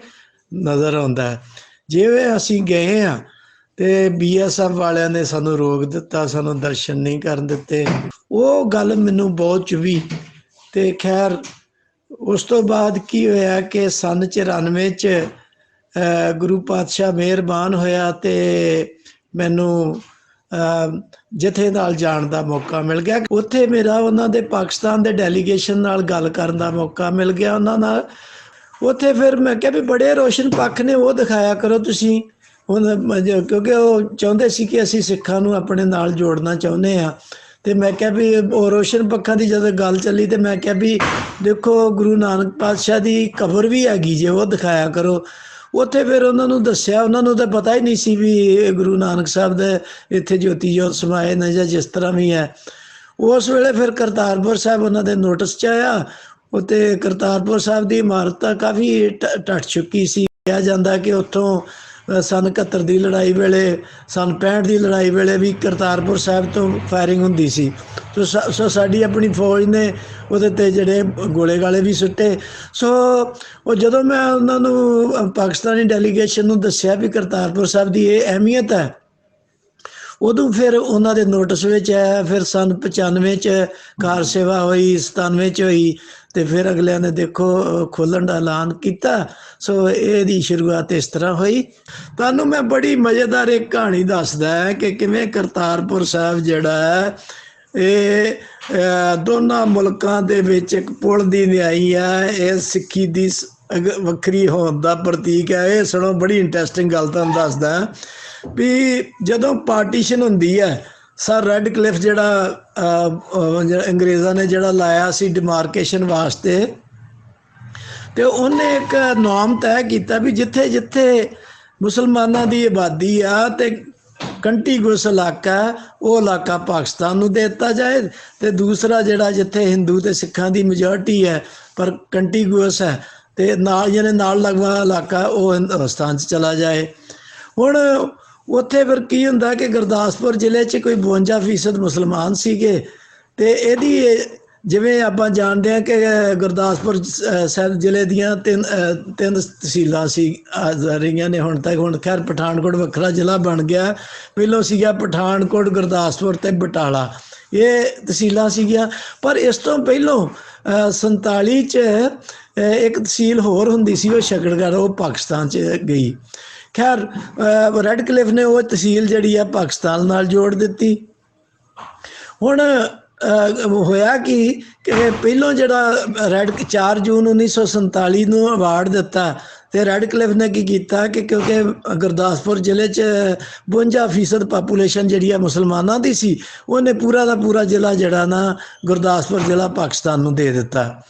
ਨਜ਼ਰ ਆਉਂਦਾ। ਜਿਵੇਂ ਅਸੀਂ ਗਏ ਹਾਂ ਤੇ BSF ਵਾਲਿਆਂ ਨੇ ਸਾਨੂੰ ਰੋਕ ਦਿੱਤਾ, ਸਾਨੂੰ ਦਰਸ਼ਨ ਨਹੀਂ ਕਰਨ ਦਿੱਤੇ। ਉਹ ਗੱਲ ਮੈਨੂੰ ਬਹੁਤ ਚੁਭੀ। ਤੇ ਖੈਰ ਉਸ ਤੋਂ ਬਾਅਦ ਕੀ ਹੋਇਆ ਕਿ ਸਨ 94 'ਚ ਗੁਰੂ ਪਾਤਸ਼ਾਹ ਮਿਹਰਬਾਨ ਹੋਇਆ ਤੇ ਮੈਨੂੰ ਜਥੇ ਨਾਲ ਜਾਣ ਦਾ ਮੌਕਾ ਮਿਲ ਗਿਆ। ਉੱਥੇ ਮੇਰਾ ਉਹਨਾਂ ਦੇ ਪਾਕਿਸਤਾਨ ਦੇ ਡੈਲੀਗੇਸ਼ਨ ਨਾਲ ਗੱਲ ਕਰਨ ਦਾ ਮੌਕਾ ਮਿਲ ਗਿਆ ਉਹਨਾਂ ਨਾਲ। ਉੱਥੇ ਫਿਰ ਮੈਂ ਕਿਹਾ ਵੀ ਬੜੇ ਰੋਸ਼ਨ ਪੱਖ ਨੇ ਉਹ ਦਿਖਾਇਆ ਕਰੋ ਤੁਸੀਂ ਹੁਣ, ਕਿਉਂਕਿ ਉਹ ਚਾਹੁੰਦੇ ਸੀ ਕਿ ਅਸੀਂ ਸਿੱਖਾਂ ਨੂੰ ਆਪਣੇ ਨਾਲ ਜੋੜਨਾ ਚਾਹੁੰਦੇ ਹਾਂ। ਤੇ ਮੈਂ ਕਿਹਾ ਵੀ ਉਹ ਰੋਸ਼ਨ ਪੱਖਾਂ ਦੀ ਜਦੋਂ ਗੱਲ ਚੱਲੀ ਤੇ ਮੈਂ ਕਿਹਾ ਵੀ ਦੇਖੋ ਗੁਰੂ ਨਾਨਕ ਪਾਤਸ਼ਾਹ ਦੀ ਕਬਰ ਵੀ ਹੈਗੀ ਜੇ, ਉਹ ਦਿਖਾਇਆ ਕਰੋ। ਉੱਥੇ ਫਿਰ ਉਹਨਾਂ ਨੂੰ ਦੱਸਿਆ, ਉਹਨਾਂ ਨੂੰ ਤਾਂ ਪਤਾ ਹੀ ਨਹੀਂ ਸੀ ਵੀ ਗੁਰੂ ਨਾਨਕ ਸਾਹਿਬ ਦੇ ਇੱਥੇ ਜੋਤੀ ਜੋਤ ਸਮਾਏ ਨੇ ਜਾਂ ਜਿਸ ਤਰ੍ਹਾਂ ਵੀ ਹੈ। ਉਸ ਵੇਲੇ ਫਿਰ ਕਰਤਾਰਪੁਰ ਸਾਹਿਬ ਉਹਨਾਂ ਦੇ ਨੋਟਿਸ 'ਚ ਆਇਆ। ਉੱਥੇ ਕਰਤਾਰਪੁਰ ਸਾਹਿਬ ਦੀ ਇਮਾਰਤ ਤਾਂ ਕਾਫੀ ਟੱਟ ਚੁੱਕੀ ਸੀ। ਕਿਹਾ ਜਾਂਦਾ ਕਿ ਉੱਥੋਂ ਸਨ 71 ਦੀ ਲੜਾਈ ਵੇਲੇ, ਸਨ 65 ਦੀ ਲੜਾਈ ਵੇਲੇ ਵੀ ਕਰਤਾਰਪੁਰ ਸਾਹਿਬ ਤੋਂ ਫਾਇਰਿੰਗ ਹੁੰਦੀ ਸੀ। ਸੋ ਸਾਡੀ ਆਪਣੀ ਫੌਜ ਨੇ ਉਹਦੇ 'ਤੇ ਜਿਹੜੇ ਗੋਲੇ ਗਾਲੇ ਵੀ ਸੁੱਟੇ। ਸੋ ਉਹ ਜਦੋਂ ਮੈਂ ਉਹਨਾਂ ਨੂੰ ਪਾਕਿਸਤਾਨੀ ਡੈਲੀਗੇਸ਼ਨ ਨੂੰ ਦੱਸਿਆ ਵੀ ਕਰਤਾਰਪੁਰ ਸਾਹਿਬ ਦੀ ਇਹ ਅਹਿਮੀਅਤ ਹੈ, ਉਦੋਂ ਫਿਰ ਉਹਨਾਂ ਦੇ ਨੋਟਿਸ ਵਿੱਚ ਆਇਆ। ਫਿਰ ਸਨ 95 'ਚ ਕਾਰ ਸੇਵਾ ਹੋਈ, 97 'ਚ ਹੋਈ ਤੇ ਫਿਰ ਅਗਲਿਆਂ ਨੇ ਦੇਖੋ ਖੋਲ੍ਹਣ ਦਾ ਐਲਾਨ ਕੀਤਾ। ਸੋ ਇਹਦੀ ਸ਼ੁਰੂਆਤ ਇਸ ਤਰ੍ਹਾਂ ਹੋਈ। ਤੁਹਾਨੂੰ ਮੈਂ ਬੜੀ ਮਜ਼ੇਦਾਰ ਇੱਕ ਕਹਾਣੀ ਦੱਸਦਾ ਕਿ ਕਿਵੇਂ ਕਰਤਾਰਪੁਰ ਸਾਹਿਬ ਜਿਹੜਾ ਹੈ ਇਹ ਦੋਨਾਂ ਮੁਲਕਾਂ ਦੇ ਵਿੱਚ ਇੱਕ ਪੁਲ ਦੀ ਨਿਆਈ ਆ, ਇਹ ਸਿੱਖੀ ਦੀ ਵੱਖਰੀ ਹੋਣ ਦਾ ਪ੍ਰਤੀਕ ਹੈ। ਇਹ ਸੁਣੋ, ਬੜੀ ਇੰਟਰਸਟਿੰਗ ਗੱਲ ਤੁਹਾਨੂੰ ਦੱਸਦਾ ਵੀ ਜਦੋਂ ਪਾਰਟੀਸ਼ਨ ਹੁੰਦੀ ਹੈ, ਸਰ ਰੈਡਕਲਿਫ ਜਿਹੜਾ ਅੰਗਰੇਜ਼ਾਂ ਨੇ ਜਿਹੜਾ ਲਾਇਆ ਸੀ ਡਿਮਾਰਕੇਸ਼ਨ ਵਾਸਤੇ, ਤੇ ਉਹਨੇ ਇੱਕ ਨਾਮ ਤੈਅ ਕੀਤਾ ਵੀ ਜਿੱਥੇ ਜਿੱਥੇ ਮੁਸਲਮਾਨਾਂ ਦੀ ਆਬਾਦੀ ਆ ਤੇ ਕੰਟੀਗੁਅਸ ਇਲਾਕਾ, ਉਹ ਇਲਾਕਾ ਪਾਕਿਸਤਾਨ ਨੂੰ ਦੇ ਦਿੱਤਾ ਜਾਏ, ਤੇ ਦੂਸਰਾ ਜਿਹੜਾ ਜਿੱਥੇ ਹਿੰਦੂ ਤੇ ਸਿੱਖਾਂ ਦੀ ਮੈਜੋਰਟੀ ਹੈ ਪਰ ਕੰਟੀਗੁਅਸ ਹੈ ਤੇ ਨਾਲ ਜਿਹਨੇ ਨਾਲ ਲੱਗਵਾ ਇਲਾਕਾ, ਉਹ ਹਿੰਦੁਸਤਾਨ 'ਚ ਚਲਾ ਜਾਏ। ਹੁਣ ਉੱਥੇ ਫਿਰ ਕੀ ਹੁੰਦਾ ਕਿ ਗੁਰਦਾਸਪੁਰ ਜ਼ਿਲ੍ਹੇ 'ਚ ਕੋਈ 52% ਮੁਸਲਮਾਨ ਸੀਗੇ, ਤੇ ਇਹਦੀ ਜਿਵੇਂ ਆਪਾਂ ਜਾਣਦੇ ਹਾਂ ਕਿ ਗੁਰਦਾਸਪੁਰ ਸਾਹਿਬ ਜ਼ਿਲ੍ਹੇ ਦੀਆਂ ਤਿੰਨ ਤਹਿਸੀਲਾਂ ਸੀ ਰਹੀਆਂ ਨੇ ਹੁਣ ਤੱਕ। ਹੁਣ ਖੈਰ ਪਠਾਨਕੋਟ ਵੱਖਰਾ ਜ਼ਿਲ੍ਹਾ ਬਣ ਗਿਆ, ਪਹਿਲੋਂ ਸੀਗਾ ਪਠਾਨਕੋਟ, ਗੁਰਦਾਸਪੁਰ ਤੇ ਬਟਾਲਾ, ਇਹ ਤਹਿਸੀਲਾਂ ਸੀਗੀਆਂ। ਪਰ ਇਸ ਤੋਂ ਪਹਿਲੋਂ 47 'ਚ ਇੱਕ ਤਹਿਸੀਲ ਹੋਰ ਹੁੰਦੀ ਸੀ, ਉਹ ਸ਼ਕੜਗੜ੍ਹ, ਉਹ ਪਾਕਿਸਤਾਨ 'ਚ ਗਈ। ਖੈਰ ਰੈਡਕਲਿਫ ਨੇ ਉਹ ਤਹਿਸੀਲ ਜਿਹੜੀ ਆ ਪਾਕਿਸਤਾਨ ਨਾਲ ਜੋੜ ਦਿੱਤੀ। ਹੁਣ ਹੋਇਆ ਕਿ ਪਹਿਲੋਂ ਜਿਹੜਾ 4 ਜੂਨ 1947 ਨੂੰ ਅਵਾਰਡ ਦਿੱਤਾ, ਤੇ ਰੈਡਕਲਿਫ ਨੇ ਕੀ ਕੀਤਾ ਕਿ ਕਿਉਂਕਿ ਗੁਰਦਾਸਪੁਰ ਜ਼ਿਲ੍ਹੇ 'ਚ 52% ਪਾਪੂਲੇਸ਼ਨ ਜਿਹੜੀ ਆ ਮੁਸਲਮਾਨਾਂ ਦੀ ਸੀ, ਉਹਨੇ ਪੂਰਾ ਦਾ ਪੂਰਾ ਜ਼ਿਲ੍ਹਾ ਜਿਹੜਾ ਨਾ ਗੁਰਦਾਸਪੁਰ ਜ਼ਿਲ੍ਹਾ ਪਾਕਿਸਤਾਨ ਨੂੰ ਦੇ ਦਿੱਤਾ।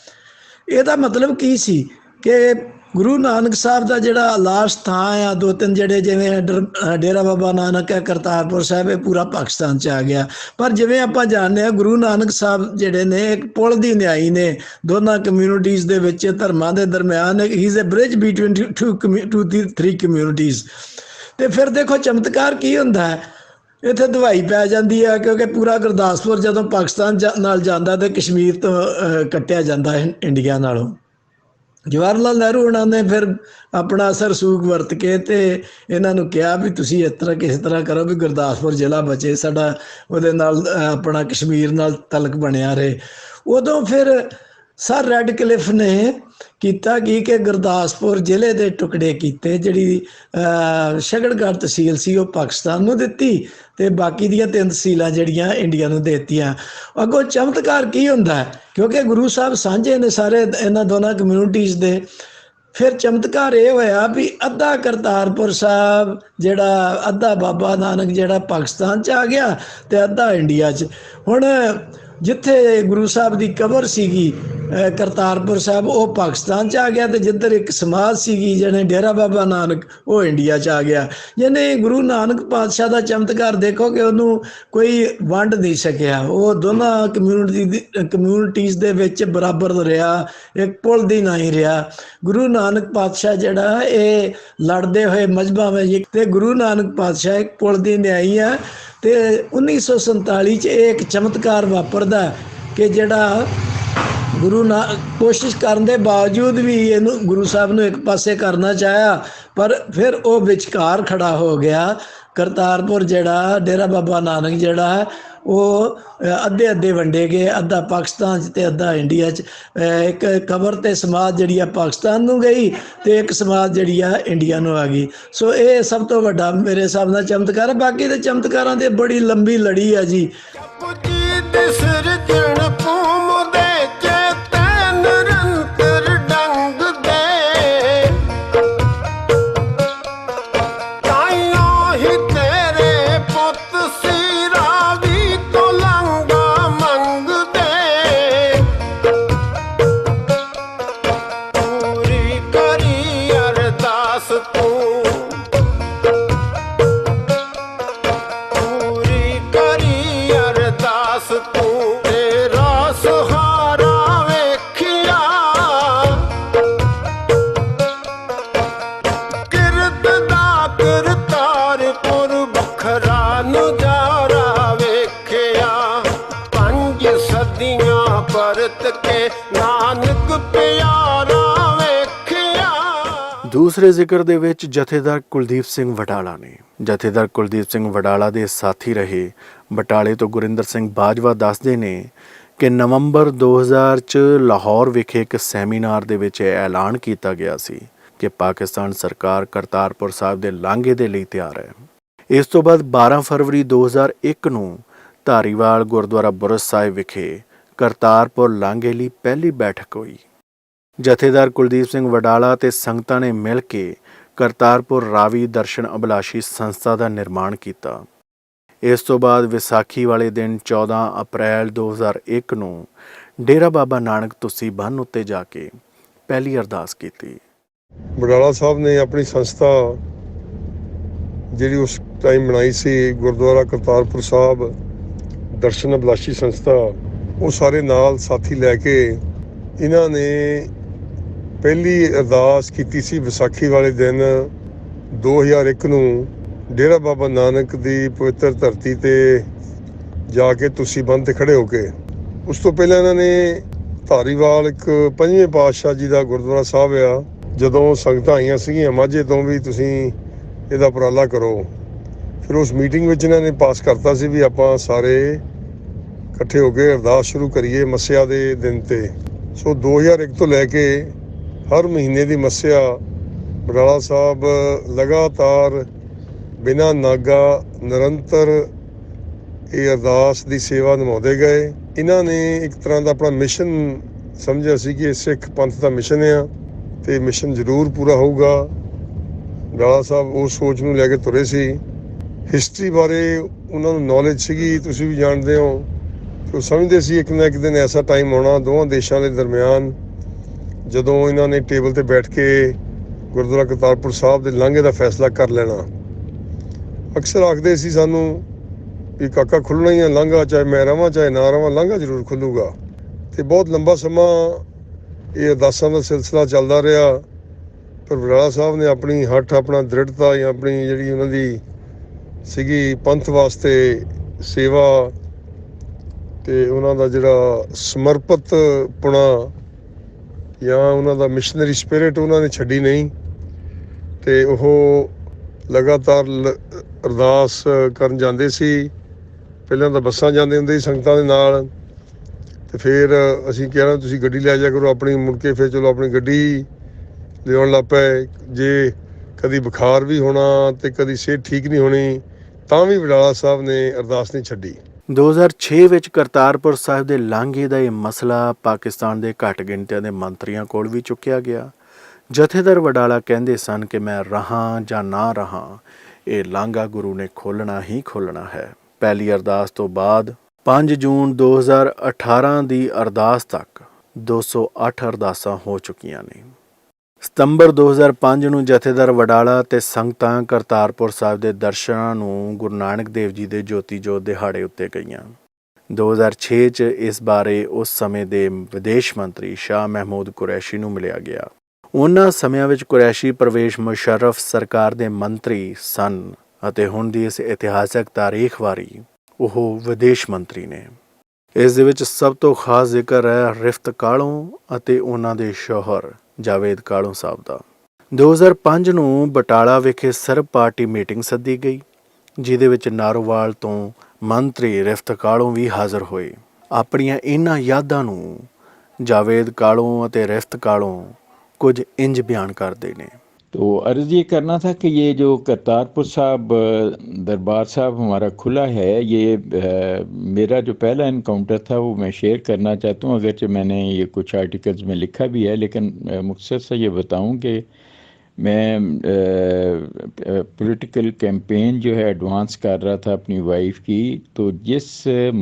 ਇਹਦਾ ਮਤਲਬ ਕੀ ਸੀ ਕਿ ਗੁਰੂ ਨਾਨਕ ਸਾਹਿਬ ਦਾ ਜਿਹੜਾ ਲਾਸਟ ਥਾਂ ਆ, 2-3 ਜਿਹੜੇ ਜਿਵੇਂ ਡੇਰਾ ਬਾਬਾ ਨਾਨਕ ਹੈ, ਕਰਤਾਰਪੁਰ ਸਾਹਿਬ, ਇਹ ਪੂਰਾ ਪਾਕਿਸਤਾਨ 'ਚ ਆ ਗਿਆ। ਪਰ ਜਿਵੇਂ ਆਪਾਂ ਜਾਣਦੇ ਹਾਂ, ਗੁਰੂ ਨਾਨਕ ਸਾਹਿਬ ਜਿਹੜੇ ਨੇ ਇੱਕ ਪੁਲ ਦੀ ਨਿਆਈ ਨੇ ਦੋਨਾਂ ਕਮਿਊਨਿਟੀਜ਼ ਦੇ ਵਿੱਚ, ਧਰਮਾਂ ਦੇ ਦਰਮਿਆਨ। He is a bridge between 2-3 communities. ਤੇ ਫਿਰ ਦੇਖੋ ਚਮਤਕਾਰ ਕੀ ਹੁੰਦਾ ਹੈ, ਇੱਥੇ ਦਵਾਈ ਪੈ ਜਾਂਦੀ ਹੈ, ਕਿਉਂਕਿ ਪੂਰਾ ਗੁਰਦਾਸਪੁਰ ਜਦੋਂ ਪਾਕਿਸਤਾਨ ਨਾਲ ਜਾਂਦਾ ਤੇ ਕਸ਼ਮੀਰ ਤੋਂ ਕੱਟਿਆ ਜਾਂਦਾ ਇੰਡੀਆ ਨਾਲੋਂ। ਜਵਾਹਰ ਲਾਲ ਨਹਿਰੂ ਉਹਨਾਂ ਨੇ ਫਿਰ ਆਪਣਾ ਅਸਰ ਸੂਗ ਵਰਤ ਕੇ ਤੇ ਇਹਨਾਂ ਨੂੰ ਕਿਹਾ ਵੀ ਤੁਸੀਂ ਇਸ ਤਰ੍ਹਾਂ ਕਿਸੇ ਤਰ੍ਹਾਂ ਕਰੋ ਵੀ ਗੁਰਦਾਸਪੁਰ ਜ਼ਿਲ੍ਹਾ ਬਚੇ, ਸਾਡਾ ਉਹਦੇ ਨਾਲ ਆਪਣਾ ਕਸ਼ਮੀਰ ਨਾਲ ਤਲਕ ਬਣਿਆ ਰਹੇ। ਉਦੋਂ ਫਿਰ ਸਰ ਰੈਡਕਲਿਫ ਨੇ ਕੀਤਾ ਕਿ ਗੁਰਦਾਸਪੁਰ ਜ਼ਿਲ੍ਹੇ ਦੇ ਟੁਕੜੇ ਕੀਤੇ, ਜਿਹੜੀ ਸ਼ਕੜਗੜ੍ਹ ਤਹਿਸੀਲ ਸੀ ਉਹ ਪਾਕਿਸਤਾਨ ਨੂੰ ਦਿੱਤੀ, ਤੇ ਬਾਕੀ ਦੀਆਂ 3 ਤਹਿਸੀਲਾਂ ਜਿਹੜੀਆਂ ਇੰਡੀਆ ਨੂੰ ਦੇ ਦਿੱਤੀਆਂ। ਅੱਗੋਂ ਚਮਤਕਾਰ ਕੀ ਹੁੰਦਾ ਹੈ, ਕਿਉਂਕਿ ਗੁਰੂ ਸਾਹਿਬ ਸਾਂਝੇ ਨੇ ਸਾਰੇ ਇਹਨਾਂ ਦੋਨਾਂ ਕਮਿਊਨਿਟੀਜ਼ ਦੇ। ਫਿਰ ਚਮਤਕਾਰ ਇਹ ਹੋਇਆ ਵੀ ਅੱਧਾ ਕਰਤਾਰਪੁਰ ਸਾਹਿਬ ਜਿਹੜਾ, ਅੱਧਾ ਬਾਬਾ ਨਾਨਕ ਜਿਹੜਾ ਪਾਕਿਸਤਾਨ 'ਚ ਆ ਗਿਆ, ਤੇ ਅੱਧਾ ਇੰਡੀਆ 'ਚ। ਹੁਣ ਜਿੱਥੇ ਗੁਰੂ ਸਾਹਿਬ ਦੀ ਕਬਰ ਸੀਗੀ ਕਰਤਾਰਪੁਰ ਸਾਹਿਬ, ਉਹ ਪਾਕਿਸਤਾਨ 'ਚ ਆ ਗਿਆ, ਤੇ ਜਿੱਧਰ ਇੱਕ ਸਮਾਧ ਸੀਗੀ ਜਿਹਨੇ ਡੇਰਾ ਬਾਬਾ ਨਾਨਕ, ਉਹ ਇੰਡੀਆ 'ਚ ਆ ਗਿਆ। ਜਿਹਨੇ ਗੁਰੂ ਨਾਨਕ ਪਾਤਸ਼ਾਹ ਦਾ ਚਮਤਕਾਰ ਦੇਖੋ ਕਿ ਉਹਨੂੰ ਕੋਈ ਵੰਡ ਨਹੀਂ ਸਕਿਆ, ਉਹ ਦੋਨਾਂ ਕਮਿਊਨਿਟੀਜ਼ ਦੇ ਵਿੱਚ ਬਰਾਬਰ ਰਿਹਾ, ਇੱਕ ਪੁਲ ਦੀ ਨਹੀਂ ਰਿਹਾ। ਗੁਰੂ ਨਾਨਕ ਪਾਤਸ਼ਾਹ ਜਿਹੜਾ ਇਹ ਲੜਦੇ ਹੋਏ ਮਜ਼ਹਬਾਂ ਵਿੱਚ, ਤੇ ਗੁਰੂ ਨਾਨਕ ਪਾਤਸ਼ਾਹ ਇੱਕ ਪੁਲ ਦੀ ਨਿਆਈ ਆ। ਤੇ 1947 'ਚ ਇਹ ਇੱਕ ਚਮਤਕਾਰ ਵਾਪਰਦਾ ਕਿ ਜਿਹੜਾ ਕੋਸ਼ਿਸ਼ ਕਰਨ ਦੇ ਬਾਵਜੂਦ ਵੀ ਇਹਨੂੰ ਗੁਰੂ ਸਾਹਿਬ ਨੂੰ ਇੱਕ ਪਾਸੇ ਕਰਨਾ ਚਾਹਿਆ, ਪਰ ਫਿਰ ਉਹ ਵਿਚਕਾਰ ਖੜਾ ਹੋ ਗਿਆ। ਕਰਤਾਰਪੁਰ ਜਿਹੜਾ ਡੇਰਾ ਬਾਬਾ ਨਾਨਕ ਜਿਹੜਾ ਉਹ ਅੱਧੇ ਵੰਡੇ ਗਏ, ਅੱਧਾ ਪਾਕਿਸਤਾਨ 'ਚ ਤੇ ਅੱਧਾ ਇੰਡੀਆ 'ਚ। ਇੱਕ ਕਬਰ ਤੇ ਸਮਾਧ ਜਿਹੜੀ ਆ ਪਾਕਿਸਤਾਨ ਨੂੰ ਗਈ, ਤੇ ਇੱਕ ਸਮਾਧ ਜਿਹੜੀ ਆ ਇੰਡੀਆ ਨੂੰ ਆ ਗਈ। ਸੋ ਇਹ ਸਭ ਤੋਂ ਵੱਡਾ ਮੇਰੇ ਹਿਸਾਬ ਨਾਲ ਚਮਤਕਾਰ ਹੈ। ਬਾਕੀ ਦੇ ਚਮਤਕਾਰਾਂ ਦੀ ਬੜੀ ਲੰਬੀ ਲੜੀ ਆ ਜੀ। ਦੂਸਰੇ ਜ਼ਿਕਰ ਦੇ ਵਿੱਚ ਜਥੇਦਾਰ ਕੁਲਦੀਪ ਸਿੰਘ ਵਡਾਲਾ ਨੇ। ਜਥੇਦਾਰ ਕੁਲਦੀਪ ਸਿੰਘ ਵਡਾਲਾ ਦੇ ਸਾਥੀ ਰਹੇ ਬਟਾਲੇ ਤੋਂ ਗੁਰਿੰਦਰ ਸਿੰਘ ਬਾਜਵਾ ਦੱਸਦੇ ਨੇ ਕਿ ਨਵੰਬਰ 2000 'ਚ ਲਾਹੌਰ ਵਿਖੇ ਇੱਕ ਸੈਮੀਨਾਰ ਦੇ ਵਿੱਚ ਇਹ ਐਲਾਨ ਕੀਤਾ ਗਿਆ ਸੀ ਕਿ ਪਾਕਿਸਤਾਨ ਸਰਕਾਰ ਕਰਤਾਰਪੁਰ ਸਾਹਿਬ ਦੇ ਲਾਂਘੇ ਦੇ ਲਈ ਤਿਆਰ ਹੈ। ਇਸ ਤੋਂ ਬਾਅਦ 12 ਫਰਵਰੀ 2001 ਨੂੰ ਧਾਰੀਵਾਲ ਗੁਰਦੁਆਰਾ ਬੁਰਜ ਸਾਹਿਬ ਵਿਖੇ ਕਰਤਾਰਪੁਰ ਲਾਂਘੇ ਲਈ ਪਹਿਲੀ ਬੈਠਕ ਹੋਈ। ਜਥੇਦਾਰ ਕੁਲਦੀਪ ਸਿੰਘ ਵਡਾਲਾ ਤੇ ਸੰਗਤਾਂ ਨੇ ਮਿਲ ਕੇ ਕਰਤਾਰਪੁਰ ਰਾਵੀ ਦਰਸ਼ਨ ਅਭਿਲਾਸ਼ੀ ਸੰਸਥਾ ਦਾ ਨਿਰਮਾਣ ਕੀਤਾ। ਇਸ ਤੋਂ ਬਾਅਦ ਵਿਸਾਖੀ ਵਾਲੇ ਦਿਨ 14 ਅਪ੍ਰੈਲ 2001 ਨੂੰ ਡੇਰਾ ਬਾਬਾ ਨਾਨਕ ਤੁਸੀ ਬੰਨ੍ਹ ਉੱਤੇ ਜਾ ਕੇ ਪਹਿਲੀ ਅਰਦਾਸ ਕੀਤੀ। ਵਡਾਲਾ ਸਾਹਿਬ ਨੇ ਆਪਣੀ ਸੰਸਥਾ ਜਿਹੜੀ ਉਸ ਟਾਈਮ ਬਣਾਈ ਸੀ, ਗੁਰਦੁਆਰਾ ਕਰਤਾਰਪੁਰ ਸਾਹਿਬ ਦਰਸ਼ਨ ਅਭਿਲਾਸ਼ੀ ਸੰਸਥਾ, ਉਹ ਸਾਰੇ ਨਾਲ ਸਾਥੀ ਲੈ ਕੇ ਇਹਨਾਂ ਨੇ ਪਹਿਲੀ ਅਰਦਾਸ ਕੀਤੀ ਸੀ ਵਿਸਾਖੀ ਵਾਲੇ ਦਿਨ 2001 ਨੂੰ ਡੇਰਾ ਬਾਬਾ ਨਾਨਕ ਦੀ ਪਵਿੱਤਰ ਧਰਤੀ ਤੇ ਜਾ ਕੇ ਤੁਸੀ ਬੰਨ੍ਹ ਤੇ ਖੜੇ ਹੋ ਕੇ। ਉਸ ਤੋਂ ਪਹਿਲਾਂ ਇਹਨਾਂ ਨੇ ਧਾਰੀਵਾਲ ਇੱਕ 5ਵੇਂ ਪਾਤਸ਼ਾਹ ਜੀ ਦਾ ਗੁਰਦੁਆਰਾ ਸਾਹਿਬ ਆ, ਜਦੋਂ ਸੰਗਤਾਂ ਆਈਆਂ ਸੀਗੀਆਂ ਮਾਝੇ ਤੋਂ ਵੀ ਤੁਸੀਂ ਇਹਦਾ ਉਪਰਾਲਾ ਕਰੋ। ਫਿਰ ਉਸ ਮੀਟਿੰਗ ਵਿੱਚ ਇਹਨਾਂ ਨੇ ਪਾਸ ਕਰਤਾ ਸੀ ਵੀ ਆਪਾਂ ਸਾਰੇ ਇਕੱਠੇ ਹੋ ਕੇ ਅਰਦਾਸ ਸ਼ੁਰੂ ਕਰੀਏ ਮੱਸਿਆ ਦੇ ਦਿਨ ਤੇ। ਸੋ 2001 ਤੋਂ ਲੈ ਕੇ ਹਰ ਮਹੀਨੇ ਦੀ ਮੱਸਿਆ ਵਡਾਲਾ ਸਾਹਿਬ ਲਗਾਤਾਰ ਬਿਨਾਂ ਨਾਗਾ ਨਿਰੰਤਰ ਇਹ ਅਰਦਾਸ ਦੀ ਸੇਵਾ ਨਿਭਾਉਂਦੇ ਗਏ। ਇਹਨਾਂ ਨੇ ਇੱਕ ਤਰ੍ਹਾਂ ਦਾ ਆਪਣਾ ਮਿਸ਼ਨ ਸਮਝਿਆ ਸੀ ਕਿ ਸਿੱਖ ਪੰਥ ਦਾ ਮਿਸ਼ਨ ਆ ਤੇ ਮਿਸ਼ਨ ਜ਼ਰੂਰ ਪੂਰਾ ਹੋਊਗਾ। ਵਡਾਲਾ ਸਾਹਿਬ ਉਸ ਸੋਚ ਨੂੰ ਲੈ ਕੇ ਤੁਰੇ ਸੀ। ਹਿਸਟਰੀ ਬਾਰੇ ਉਹਨਾਂ ਨੂੰ ਨੌਲੇਜ ਸੀਗੀ, ਤੁਸੀਂ ਵੀ ਜਾਣਦੇ ਹੋ। ਉਹ ਸਮਝਦੇ ਸੀ ਇੱਕ ਨਾ ਇੱਕ ਦਿਨ ਐਸਾ ਟਾਈਮ ਆਉਣਾ ਦੋਵਾਂ ਦੇਸ਼ਾਂ ਦੇ ਦਰਮਿਆਨ ਜਦੋਂ ਇਹਨਾਂ ਨੇ ਟੇਬਲ ਤੇ ਬੈਠ ਕੇ ਗੁਰਦੁਆਰਾ ਕਰਤਾਰਪੁਰ ਸਾਹਿਬ ਦੇ ਲਾਂਘੇ ਦਾ ਫੈਸਲਾ ਕਰ ਲੈਣਾ। ਅਕਸਰ ਆਖਦੇ ਸੀ ਸਾਨੂੰ ਵੀ ਕਾਕਾ ਖੁੱਲ੍ਹਣਾ ਹੀ ਆ ਲਾਂਘਾ, ਚਾਹੇ ਮੈਂ ਰਵਾਂ ਚਾਹੇ ਨਾ ਰਵਾਂ, ਲਾਂਘਾ ਜ਼ਰੂਰ ਖੁੱਲੂਗਾ। ਤੇ ਬਹੁਤ ਲੰਬਾ ਸਮਾਂ ਇਹ ਅਰਦਾਸਾਂ ਦਾ ਸਿਲਸਿਲਾ ਚੱਲਦਾ ਰਿਹਾ। ਪਰ ਵਡਾਲਾ ਸਾਹਿਬ ਨੇ ਆਪਣੀ ਹੱਠ, ਆਪਣਾ ਦ੍ਰਿੜਤਾ ਜਾਂ ਆਪਣੀ ਜਿਹੜੀ ਉਹਨਾਂ ਦੀ ਸੀਗੀ ਪੰਥ ਵਾਸਤੇ ਸੇਵਾ ਤੇ ਉਹਨਾਂ ਦਾ ਜਿਹੜਾ ਸਮਰਪਿਤ ਪੁਣਾ ਜਾਂ ਉਹਨਾਂ ਦਾ ਮਿਸ਼ਨਰੀ ਸਪਿਰਿਟ ਉਹਨਾਂ ਨੇ ਛੱਡੀ ਨਹੀਂ। ਤੇ ਉਹ ਲਗਾਤਾਰ ਅਰਦਾਸ ਕਰਨ ਜਾਂਦੇ ਸੀ। ਪਹਿਲਾਂ ਤਾਂ ਬੱਸਾਂ ਜਾਂਦੇ ਹੁੰਦੇ ਸੀ ਸੰਗਤਾਂ ਦੇ ਨਾਲ, ਤੇ ਫਿਰ ਅਸੀਂ ਕਿਹਾ ਤੁਸੀਂ ਗੱਡੀ ਲੈ ਜਾ ਕਰੋ ਆਪਣੀ। ਮੁੜ ਕੇ ਫਿਰ ਚਲੋ ਆਪਣੀ ਗੱਡੀ ਲਿਆਉਣ ਲੱਗ ਪਏ। ਜੇ ਕਦੀ ਬੁਖਾਰ ਵੀ ਹੋਣਾ ਤੇ ਕਦੀ ਸਿਹਤ ਠੀਕ ਨਹੀਂ ਹੋਣੀ ਤਾਂ ਵੀ ਵਡਾਲਾ ਸਾਹਿਬ ਨੇ ਅਰਦਾਸ ਨਹੀਂ ਛੱਡੀ। 2006 ਵਿੱਚ ਕਰਤਾਰਪੁਰ ਸਾਹਿਬ ਦੇ ਲਾਂਘੇ ਦਾ ਇਹ ਮਸਲਾ ਪਾਕਿਸਤਾਨ ਦੇ ਘੱਟ ਗਿਣਤੀਆਂ ਦੇ ਮੰਤਰੀਆਂ ਕੋਲ ਵੀ ਚੁੱਕਿਆ ਗਿਆ। ਜਥੇਦਾਰ ਵਡਾਲਾ ਕਹਿੰਦੇ ਸਨ ਕਿ ਮੈਂ ਰਹਾਂ ਜਾਂ ਨਾ ਰਹਾਂ, ਇਹ ਲਾਂਘਾ ਗੁਰੂ ਨੇ ਖੋਲ੍ਹਣਾ ਹੀ ਖੋਲ੍ਹਣਾ ਹੈ। ਪਹਿਲੀ ਅਰਦਾਸ ਤੋਂ ਬਾਅਦ 5 ਜੂਨ 2018 ਦੀ ਅਰਦਾਸ ਤੱਕ 208 ਅਰਦਾਸਾਂ ਹੋ ਚੁੱਕੀਆਂ ਨੇ। ਸਤੰਬਰ 2005 ਨੂੰ ਜਥੇਦਾਰ ਵਡਾਲਾ ਤੇ ਸੰਗਤਾਂ ਕਰਤਾਰਪੁਰ ਸਾਹਿਬ ਦੇ ਦਰਸ਼ਨਾਂ ਨੂੰ ਗੁਰੂ ਨਾਨਕ ਦੇਵ ਜੀ ਦੇ ਜੋਤੀ ਜੋਤ ਦਿਹਾੜੇ ਉੱਤੇ ਗਈਆਂ। 2006 'ਚ ਇਸ ਬਾਰੇ ਉਸ ਸਮੇਂ ਦੇ ਵਿਦੇਸ਼ ਮੰਤਰੀ ਸ਼ਾਹ ਮਹਿਮੂਦ ਕੁਰੈਸ਼ੀ ਨੂੰ ਮਿਲਿਆ ਗਿਆ। ਉਹਨਾਂ ਸਮਿਆਂ ਵਿੱਚ ਕੁਰੈਸ਼ੀ ਪਰਵੇਜ਼ ਮੁਸ਼ੱਰਫ ਸਰਕਾਰ ਦੇ ਮੰਤਰੀ ਸਨ ਅਤੇ ਹੁਣ ਦੀ ਇਸ ਇਤਿਹਾਸਕ ਤਾਰੀਖ ਵਾਰੀ ਉਹ ਵਿਦੇਸ਼ ਮੰਤਰੀ ਨੇ। ਇਸ ਦੇ ਵਿੱਚ ਸਭ ਤੋਂ ਖਾਸ ਜ਼ਿਕਰ ਹੈ ਰਿਫਤ ਕਾਲੋਂ ਅਤੇ ਉਹਨਾਂ ਦੇ ਸ਼ੌਹਰ ਜਾਵੇਦ ਕਾਲੋਂ ਸਾਹਿਬ ਦਾ। 2005 ਨੂੰ ਬਟਾਲਾ ਵਿਖੇ ਸਰਬ ਪਾਰਟੀ ਮੀਟਿੰਗ ਸੱਦੀ ਗਈ, ਜਿਹਦੇ ਵਿੱਚ ਨਾਰੋਵਾਲ ਤੋਂ ਮੰਤਰੀ ਰਿਫਤ ਕਾਲੋਂ ਵੀ ਹਾਜ਼ਰ ਹੋਏ। ਆਪਣੀਆਂ ਇਹਨਾਂ ਯਾਦਾਂ ਨੂੰ ਜਾਵੇਦ ਕਾਲੋਂ ਅਤੇ ਰਿਫਤ ਕਾਲੋਂ ਕੁਝ ਇੰਜ ਬਿਆਨ ਕਰਦੇ ਨੇ। तो अर्ज़ ये करना था कि ये जो करतारपुर साहब दरबार साहब हमारा खुला है, ये मेरा जो पहला इनकाउंटर था वो मैं शेयर करना चाहता हूँ। अगरचे मैंने ये कुछ आर्टिकल्स में लिखा भी है, लेकिन मुख्तसर से ये बताऊँ कि मैं पॉलिटिकल कैंपेन जो है एडवांस कर रहा था अपनी वाइफ की। तो जिस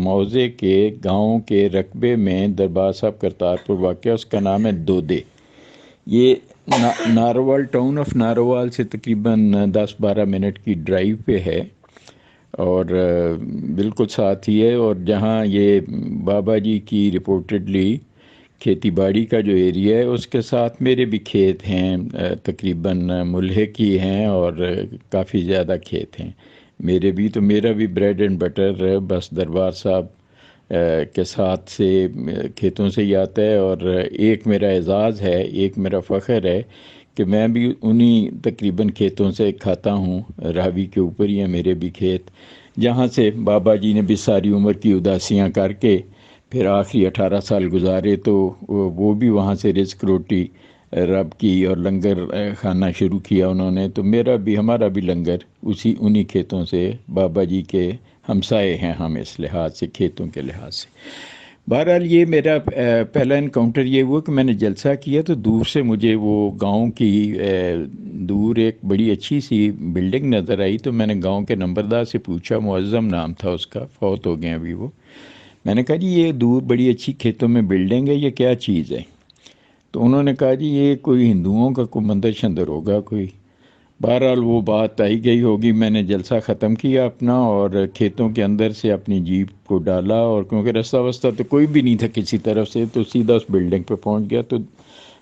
मौज़े के गाँव के रकबे में दरबार साहब करतारपुर वाक़या, उसका नाम है दोदे। ये नारोवाल, टाउन ऑफ नारोवाल से तकरीबन 10-12 मिनट की ड्राइव पे है और बिल्कुल साथ ही है। और जहाँ ये बाबा जी की रिपोर्टेडली खेती बाड़ी का जो एरिया है उसके साथ मेरे भी खेत हैं, तकरीबन मुल्हे की हैं और काफ़ी ज़्यादा खेत हैं मेरे भी। तो मेरा भी ब्रेड एंड बटर बस दरबार साहब के साथ से खेतों से ही आता है। और एक मेरा एजाज़ है, एक मेरा फ़ख्र है कि मैं भी उन्हीं तकरीबन खेतों से खाता हूँ। रावी के ऊपर ही हैं मेरे भी खेत, जहाँ से बाबा जी ने भी सारी उम्र की उदासियाँ करके फिर आखिरी 18 साल गुजारे। तो वो भी वहाँ से रिज़्क़ रोटी रब की और लंगर खाना शुरू किया उन्होंने। तो मेरा भी, हमारा भी लंगर उन्हीं खेतों से बाबा जी के ہمسائے ہیں ہم اس لحاظ سے، کھیتوں کے لحاظ سے۔ بہرحال یہ میرا پہلا انکاؤنٹر یہ ہوا کہ میں نے جلسہ کیا تو دور سے مجھے وہ گاؤں کی دور ایک بڑی اچھی سی بلڈنگ نظر آئی، تو میں نے گاؤں کے نمبردار سے پوچھا، معظم نام تھا اس کا، فوت ہو گئے ابھی وہ۔ میں نے کہا جی یہ دور بڑی اچھی کھیتوں میں بلڈنگ ہے، یہ کیا چیز ہے؟ تو انہوں نے کہا جی یہ کوئی ہندوؤں کا کوئی مندر شندر ہوگا کوئی۔ بہرحال وہ بات آئی گئی ہوگی، میں نے جلسہ ختم کیا اپنا اور کھیتوں کے اندر سے اپنی جیپ کو ڈالا، اور کیونکہ رستہ وستہ تو کوئی بھی نہیں تھا کسی طرف سے، تو سیدھا اس بلڈنگ پہ پہنچ گیا۔ تو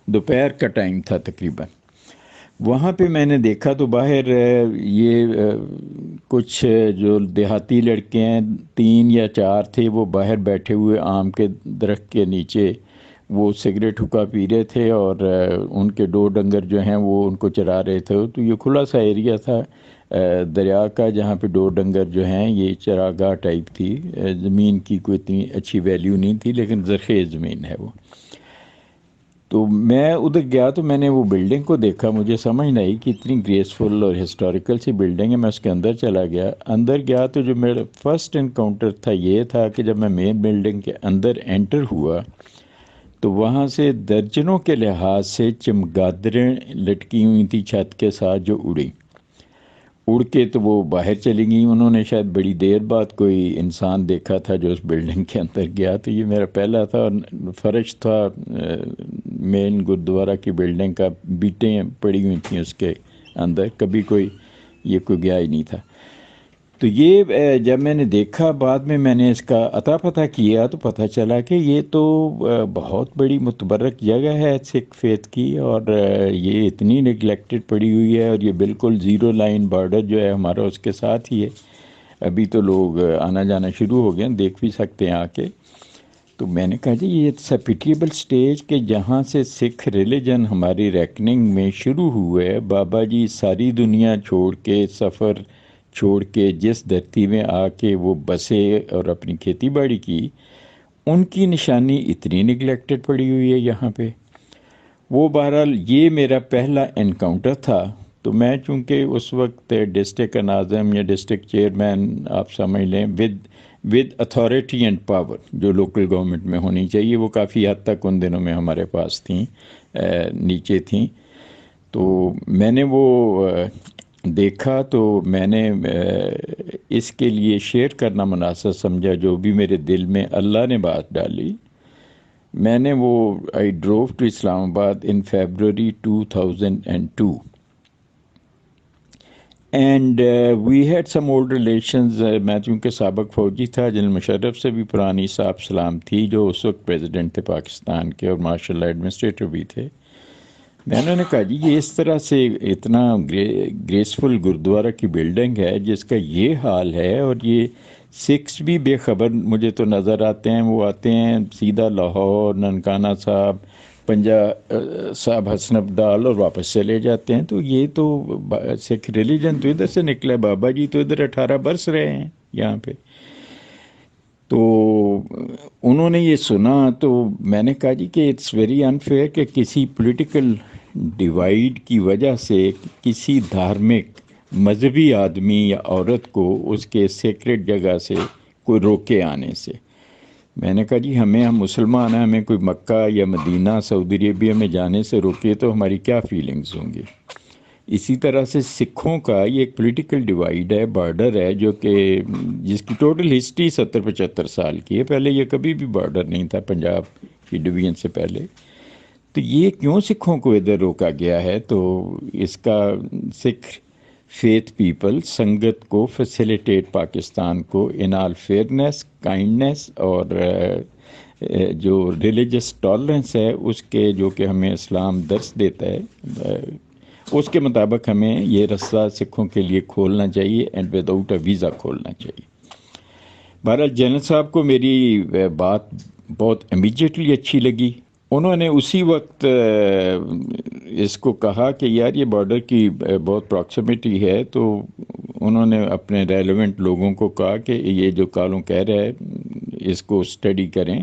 دوپہر کا ٹائم تھا تقریباً۔ وہاں پہ میں نے دیکھا تو باہر یہ کچھ جو دیہاتی لڑکے ہیں 3 یا 4 تھے، وہ باہر بیٹھے ہوئے آم کے درخت کے نیچے وہ سگریٹ حکا پی رہے تھے، اور ان کے 2 ڈنگر جو ہیں وہ ان کو چرا رہے تھے۔ تو یہ کھلا سا ایریا تھا دریا کا، جہاں پہ 2 ڈنگر جو ہیں، یہ چراگاہ ٹائپ تھی، زمین کی کوئی اتنی اچھی ویلیو نہیں تھی لیکن زرخیز زمین ہے وہ۔ تو میں ادھر گیا تو میں نے وہ بلڈنگ کو دیکھا، مجھے سمجھ نہیں آئی کہ اتنی گریسفل اور ہسٹوریکل سی بلڈنگ ہے۔ میں اس کے اندر چلا گیا، اندر گیا تو جو میرا فرسٹ انکاؤنٹر تھا یہ تھا کہ جب میں مین بلڈنگ کے اندر انٹر ہوا تو وہاں سے درجنوں کے لحاظ سے چمگادریں لٹکی ہوئی تھی چھت کے ساتھ، جو اڑ کے تو وہ باہر چلی گئیں۔ انہوں نے شاید بڑی دیر بعد کوئی انسان دیکھا تھا جو اس بلڈنگ کے اندر گیا۔ تو یہ میرا پہلا تھا، اور فرش تھا مین گردوارہ کی بلڈنگ کا، بیٹیں پڑی ہوئی تھیں اس کے اندر، کبھی کوئی گیا ہی نہیں تھا۔ تو یہ جب میں نے دیکھا، بعد میں نے اس کا اتا پتہ کیا تو پتہ چلا کہ یہ تو بہت بڑی متبرک جگہ ہے سکھ فیتھ کی، اور یہ اتنی نگلیکٹڈ پڑی ہوئی ہے، اور یہ بالکل 0 لائن بارڈر جو ہے ہمارا اس کے ساتھ ہی ہے۔ ابھی تو لوگ آنا جانا شروع ہو گئے ہیں، دیکھ بھی سکتے ہیں آ کے۔ تو میں نے کہا جی یہ اٹس اے پیٹیبل اسٹیج کہ جہاں سے سکھ ریلیجن ہماری ریکننگ میں شروع ہوئے، بابا جی ساری دنیا چھوڑ کے، سفر چھوڑ کے جس دھرتی میں آ کے وہ بسے اور اپنی کھیتی باڑی کی، ان کی نشانی اتنی نگلیکٹڈ پڑی ہوئی ہے یہاں پہ۔ وہ بہرحال یہ میرا پہلا انکاؤنٹر تھا۔ تو میں چونکہ اس وقت ڈسٹرکٹ کا ناظم یا ڈسٹرکٹ چیئرمین آپ سمجھ لیں، ود اتھارٹی اینڈ پاور جو لوکل گورنمنٹ میں ہونی چاہیے، وہ کافی حد تک ان دنوں میں ہمارے پاس تھیں، نیچے تھیں۔ تو میں نے وہ دیکھا تو میں نے اس کے لیے شیئر کرنا مناسب سمجھا، جو بھی میرے دل میں اللہ نے بات ڈالی۔ میں نے وہ آئی ڈروو to Islamabad in February 2002 and we had some old relations. میں چونکہ سابق فوجی تھا، جنرل مشرف سے بھی پرانی صاحب سلام تھی، جو اس وقت پریزیڈنٹ تھے پاکستان کے اور ماشاء اللہ ایڈمنسٹریٹر بھی تھے۔ میں نے کہا جی یہ اس طرح سے اتنا گریسفل گردوارہ کی بلڈنگ ہے جس کا یہ حال ہے، اور یہ سکھس بھی بے خبر مجھے تو نظر آتے ہیں، وہ آتے ہیں سیدھا لاہور، ننکانہ صاحب، پنجا صاحب حسن ابدال، اور واپس چلے جاتے ہیں۔ تو یہ تو سکھ ریلیجن تو ادھر سے نکلا، بابا جی تو ادھر 18 برس رہے ہیں یہاں پہ۔ تو انہوں نے یہ سنا تو میں نے کہا جی کہ اٹس ویری انفیئر کہ کسی پولیٹیکل ڈیوائیڈ کی وجہ سے کسی دھارمک مذہبی آدمی یا عورت کو اس کے سیکرٹ جگہ سے کوئی روکے آنے سے۔ میں نے کہا جی ہم مسلمان ہیں، ہمیں کوئی مکہ یا مدینہ سعودی عربیہ میں جانے سے روکے تو ہماری کیا فیلنگز ہوں گی۔ اسی طرح سے سکھوں کا یہ ایک پولیٹیکل ڈیوائیڈ ہے، بارڈر ہے، جو کہ جس کی ٹوٹل ہسٹری 70-75 سال کی ہے۔ پہلے یہ کبھی بھی بارڈر نہیں تھا پنجاب کی ڈویژن سے پہلے۔ تو یہ کیوں سکھوں کو ادھر روکا گیا ہے؟ تو اس کا سکھ فیتھ پیپل سنگت کو فیسیلیٹیٹ پاکستان کو ان آل فیئرنیس، کائنڈنیس، اور جو ریلیجس ٹالرنس ہے اس کے، جو کہ ہمیں اسلام درس دیتا ہے، اس کے مطابق ہمیں یہ رستہ سکھوں کے لیے کھولنا چاہیے، and with out a visa کھولنا چاہیے۔ بہرحال جنرل صاحب کو میری بات بہت امیجیٹلی اچھی لگی۔ انہوں نے اسی وقت اس کو کہا کہ یار یہ بارڈر کی بہت پراکسیمیٹی ہے، تو انہوں نے اپنے ریلیونٹ لوگوں کو کہا کہ یہ جو کالوں کہہ رہا ہے اس کو اسٹڈی کریں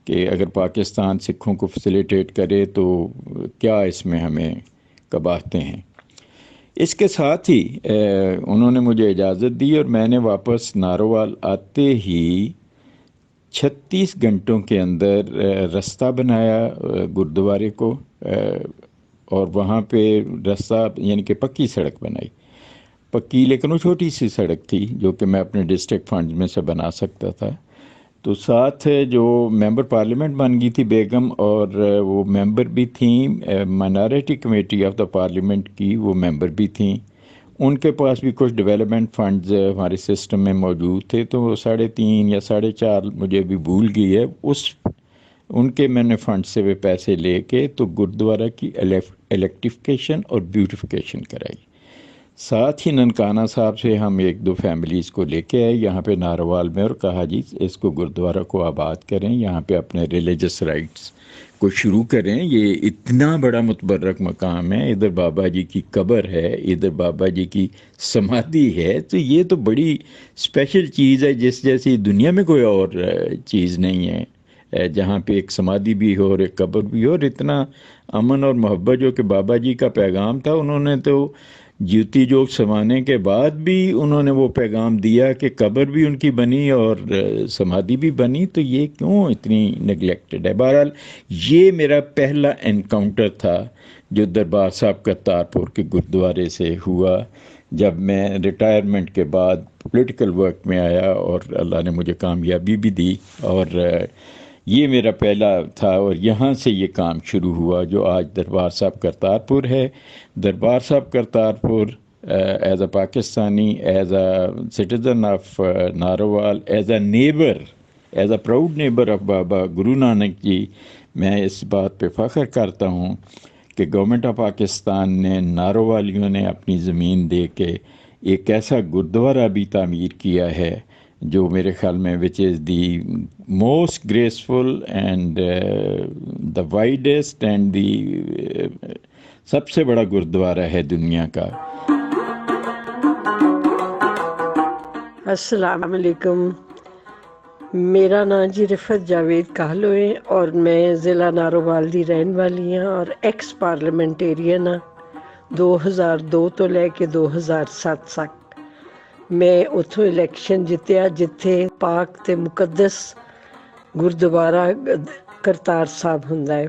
کہ اگر پاکستان سکھوں کو فیسیلیٹیٹ کرے تو کیا اس میں ہمیں قباحتیں ہیں۔ اس کے ساتھ ہی انہوں نے مجھے اجازت دی اور میں نے واپس نارووال آتے ہی 36 گھنٹوں کے اندر رستہ بنایا گردوارے کو، اور وہاں پہ رستہ یعنی کہ پکی سڑک بنائی، پکی لیکن وہ چھوٹی سی سڑک تھی جو کہ میں اپنے ڈسٹرکٹ فنڈز میں سے بنا سکتا تھا۔ تو ساتھ جو ممبر پارلیمنٹ بن گئی تھی بیگم، اور وہ ممبر بھی تھیں minority committee of the parliament کی، وہ ممبر بھی تھیں، ان کے پاس بھی کچھ ڈیولپمنٹ فنڈز ہمارے سسٹم میں موجود تھے، تو 3.5 یا 4.5 مجھے ابھی بھول گئی ہے، ان کے میں نے فنڈ سے وہ پیسے لے کے تو گردوارہ کی الیکٹریفیکیشن اور بیوٹیفیکیشن کرائی۔ ساتھ ہی ننکانہ صاحب سے ہم 1-2 فیملیز کو لے کے آئے یہاں پہ نارووال میں، اور کہا جی اس کو گردوارہ کو آباد کریں، یہاں پہ اپنے ریلیجس رائٹس کو شروع کریں، یہ اتنا بڑا متبرک مقام ہے، ادھر بابا جی کی قبر ہے، ادھر بابا جی کی سمادھی ہے، تو یہ تو بڑی اسپیشل چیز ہے جس جیسی دنیا میں کوئی اور چیز نہیں ہے، جہاں پہ ایک سمادھی بھی ہو اور ایک قبر بھی ہو، اور اتنا امن اور محبت جو کہ بابا جی کا پیغام تھا، انہوں نے تو جیوتی جوگ سمانے کے بعد بھی انہوں نے وہ پیغام دیا کہ قبر بھی ان کی بنی اور سمادھی بھی بنی، تو یہ کیوں اتنی نگلیکٹڈ ہے؟ بہرحال یہ میرا پہلا انکاؤنٹر تھا جو دربار صاحب کرتارپور کے گردوارے سے ہوا، جب میں ریٹائرمنٹ کے بعد پولیٹیکل ورک میں آیا اور اللہ نے مجھے کامیابی بھی دی، اور یہ میرا پہلا تھا، اور یہاں سے یہ کام شروع ہوا جو آج دربار صاحب کرتارپور ہے۔ دربار صاحب Kartarpur as a Pakistani, as a citizen of Narowal, as a neighbour, as a proud neighbour of بابا گرو نانک جی، میں اس بات پہ فخر کرتا ہوں کہ گورنمنٹ آف پاکستان نے، نارووالیوں نے اپنی زمین دے کے ایک ایسا گردوارہ بھی تعمیر کیا ہے جو میرے خیال میں which is the most graceful and the widest and the سب سے بڑا گردوارہ ہے دنیا کا۔ السلام علیکم، میرا نام جی رفت جاوید کہلو ہے اور میں ضلع نارووال دی رہن والی ہاں اور ایکس پارلیمنٹیرین ہاں 2002 تو لے کے 2007 تک۔ میں اتھوں الیکشن جتیا جتھے پاک تے مقدس گردوارہ کرتار صاحب ہوندا ہے۔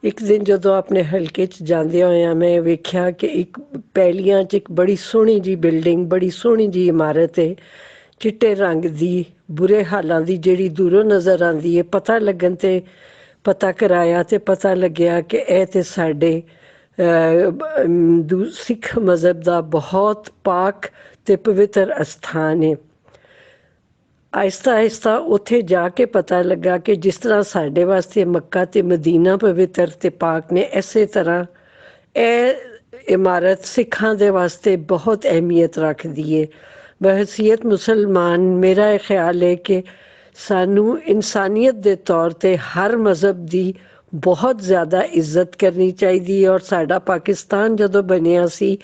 ایک دن جدو اپنے حلقے چ جاندے ہویا میں ویکھیا کہ ایک پیلیاں چ ایک بڑی سونی جی بلڈنگ، بڑی سونی جی عمارت ہے، چٹے رنگ دی، برے حالاں دی، جیڑی دوروں نظر آندی ہے، پتہ لگن تے پتہ کرایا تے پتہ لگیا کہ اے تے ساڈے سکھ مذہب دا بہت پاک تے پوتر استھان ہے۔ آہستہ آہستہ اتھے جا کے پتہ لگا کہ جس طرح ساڈے واسطے مکہ تے مدینہ پوتر تے پاک نے، اسی طرح اے عمارت سکھاں دے واسطے بہت اہمیت رکھ دیے۔ بحیثیت مسلمان میرا یہ خیال ہے کہ سانو انسانیت دے طور تے ہر مذہب دی بہت زیادہ عزت کرنی چاہیے، اور ساڈا پاکستان جدو بنیا سی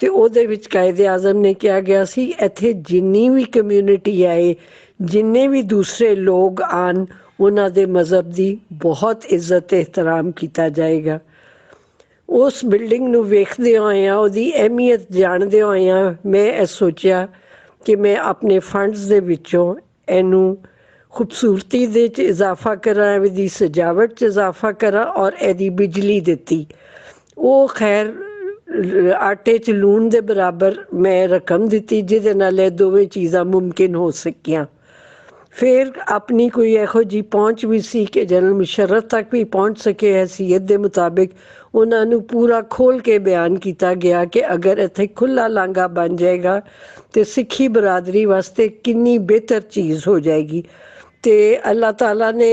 تے او دے وچ قائد اعظم نے کیا گیا سی ایتھے جنی بھی کمیونٹی آئے، جننے بھی دوسرے لوگ آن، انہاں دے مذہب دی بہت عزت احترام کیتا جائے گا۔ اس بلڈنگ نو ویکھدے ہوئیاں، او دی اہمیت جاندے ہوئیاں، میں اے سوچیا کہ میں اپنے فنڈز دے وچوں اینو خوبصورتی دے چ اضافہ کراں، دی سجاوٹ چ اضافہ کراں اور ایدی بجلی دتی۔ او خیر آٹے چ لون دے برابر میں رقم دتی جہدے نال اے دوویں چیزاں ممکن ہو سکیاں۔ پھر اپنی کوئی ایہو جی پہنچ بھی سی کہ جنرل مشرف تک بھی پہنچ سکے، حیثیت دے مطابق انہاں نو پورا کھول کے بیان کیتا گیا کہ اگر ایتھے کھلا لانگا بن جائے گا تے سکھی برادری واسطے کنی بہتر چیز ہو جائے گی۔ تے اللہ تعالیٰ نے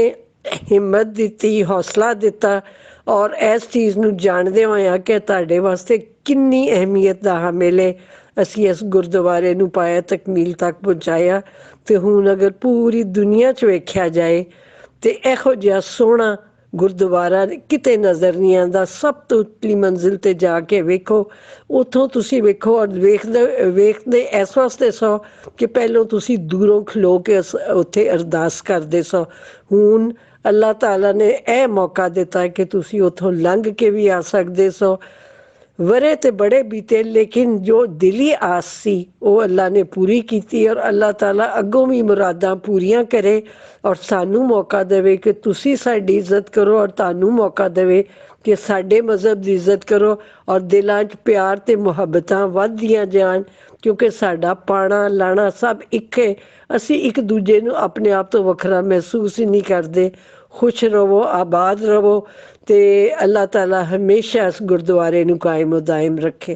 ہمت دیتی، حوصلہ دیتا، اور اس چیز نو جاندے ہویا کہ تہاڈے واسطے کنی اہمیت دا حامل ہے، اسی اس گردوارے نو پایا تکمیل تک پہنچایا۔ تے ہن اگر پوری دنیا چ ویکھیا جائے تے ایہو جہا سوہنا گردوارہ کتے نظر نہیں آندا۔ سب تو اتلی منزل تے جا کے ویکھو، اتھوں تسی ویکھو، اور ویکھدے اس واسطے سو کہ پہلوں تسی دوروں کھلو کے اتھے ارداس کردے سو۔ ہن اللہ تعالیٰ نے اے موقع دیتا ہے کہ تسی اتھوں لنگھ کے بھی آ سکدے سو، ਵਰੇ ਤੇ ਬੜੇ ਬੀਤੇ, ਲੇਕਿਨ ਜੋ ਦਿਲੀ ਆਸ ਸੀ ਉਹ ਅੱਲਾ ਨੇ ਪੂਰੀ ਕੀਤੀ, ਔਰ ਅੱਲਾਹ ਤਾਲਾ ਅੱਗੋਂ ਵੀ ਮੁਰਾਦਾਂ ਪੂਰੀਆਂ ਕਰੇ ਔਰ ਸਾਨੂੰ ਮੌਕਾ ਦੇਵੇ ਕਿ ਤੁਸੀਂ ਸਾਡੀ ਇੱਜ਼ਤ ਕਰੋ, ਔਰ ਤੁਹਾਨੂੰ ਮੌਕਾ ਦੇਵੇ ਕਿ ਸਾਡੇ ਮਜ਼ਹਬ ਦੀ ਇੱਜ਼ਤ ਕਰੋ, ਔਰ ਦਿਲਾਂ 'ਚ ਪਿਆਰ ਤੇ ਮੁਹੱਬਤਾਂ ਵੱਧਦੀਆਂ ਜਾਣ, ਕਿਉਂਕਿ ਸਾਡਾ ਪਾਣਾ ਲਾਣਾ ਸਭ ਇੱਕ ਹੈ। ਅਸੀਂ ਇੱਕ ਦੂਜੇ ਨੂੰ ਆਪਣੇ ਆਪ ਤੋਂ ਵੱਖਰਾ ਮਹਿਸੂਸ ਹੀ ਨਹੀਂ ਕਰਦੇ। ਖੁਸ਼ ਰਹੋ, ਆਬਾਦ ਰਹੋ, ਤੇ ਅੱਲਾਹ ਤਾਲਾ ਹਮੇਸ਼ਾ ਇਸ ਗੁਰਦੁਆਰੇ ਨੂੰ ਕਾਇਮ ਦਾਇਮ ਰੱਖੇ।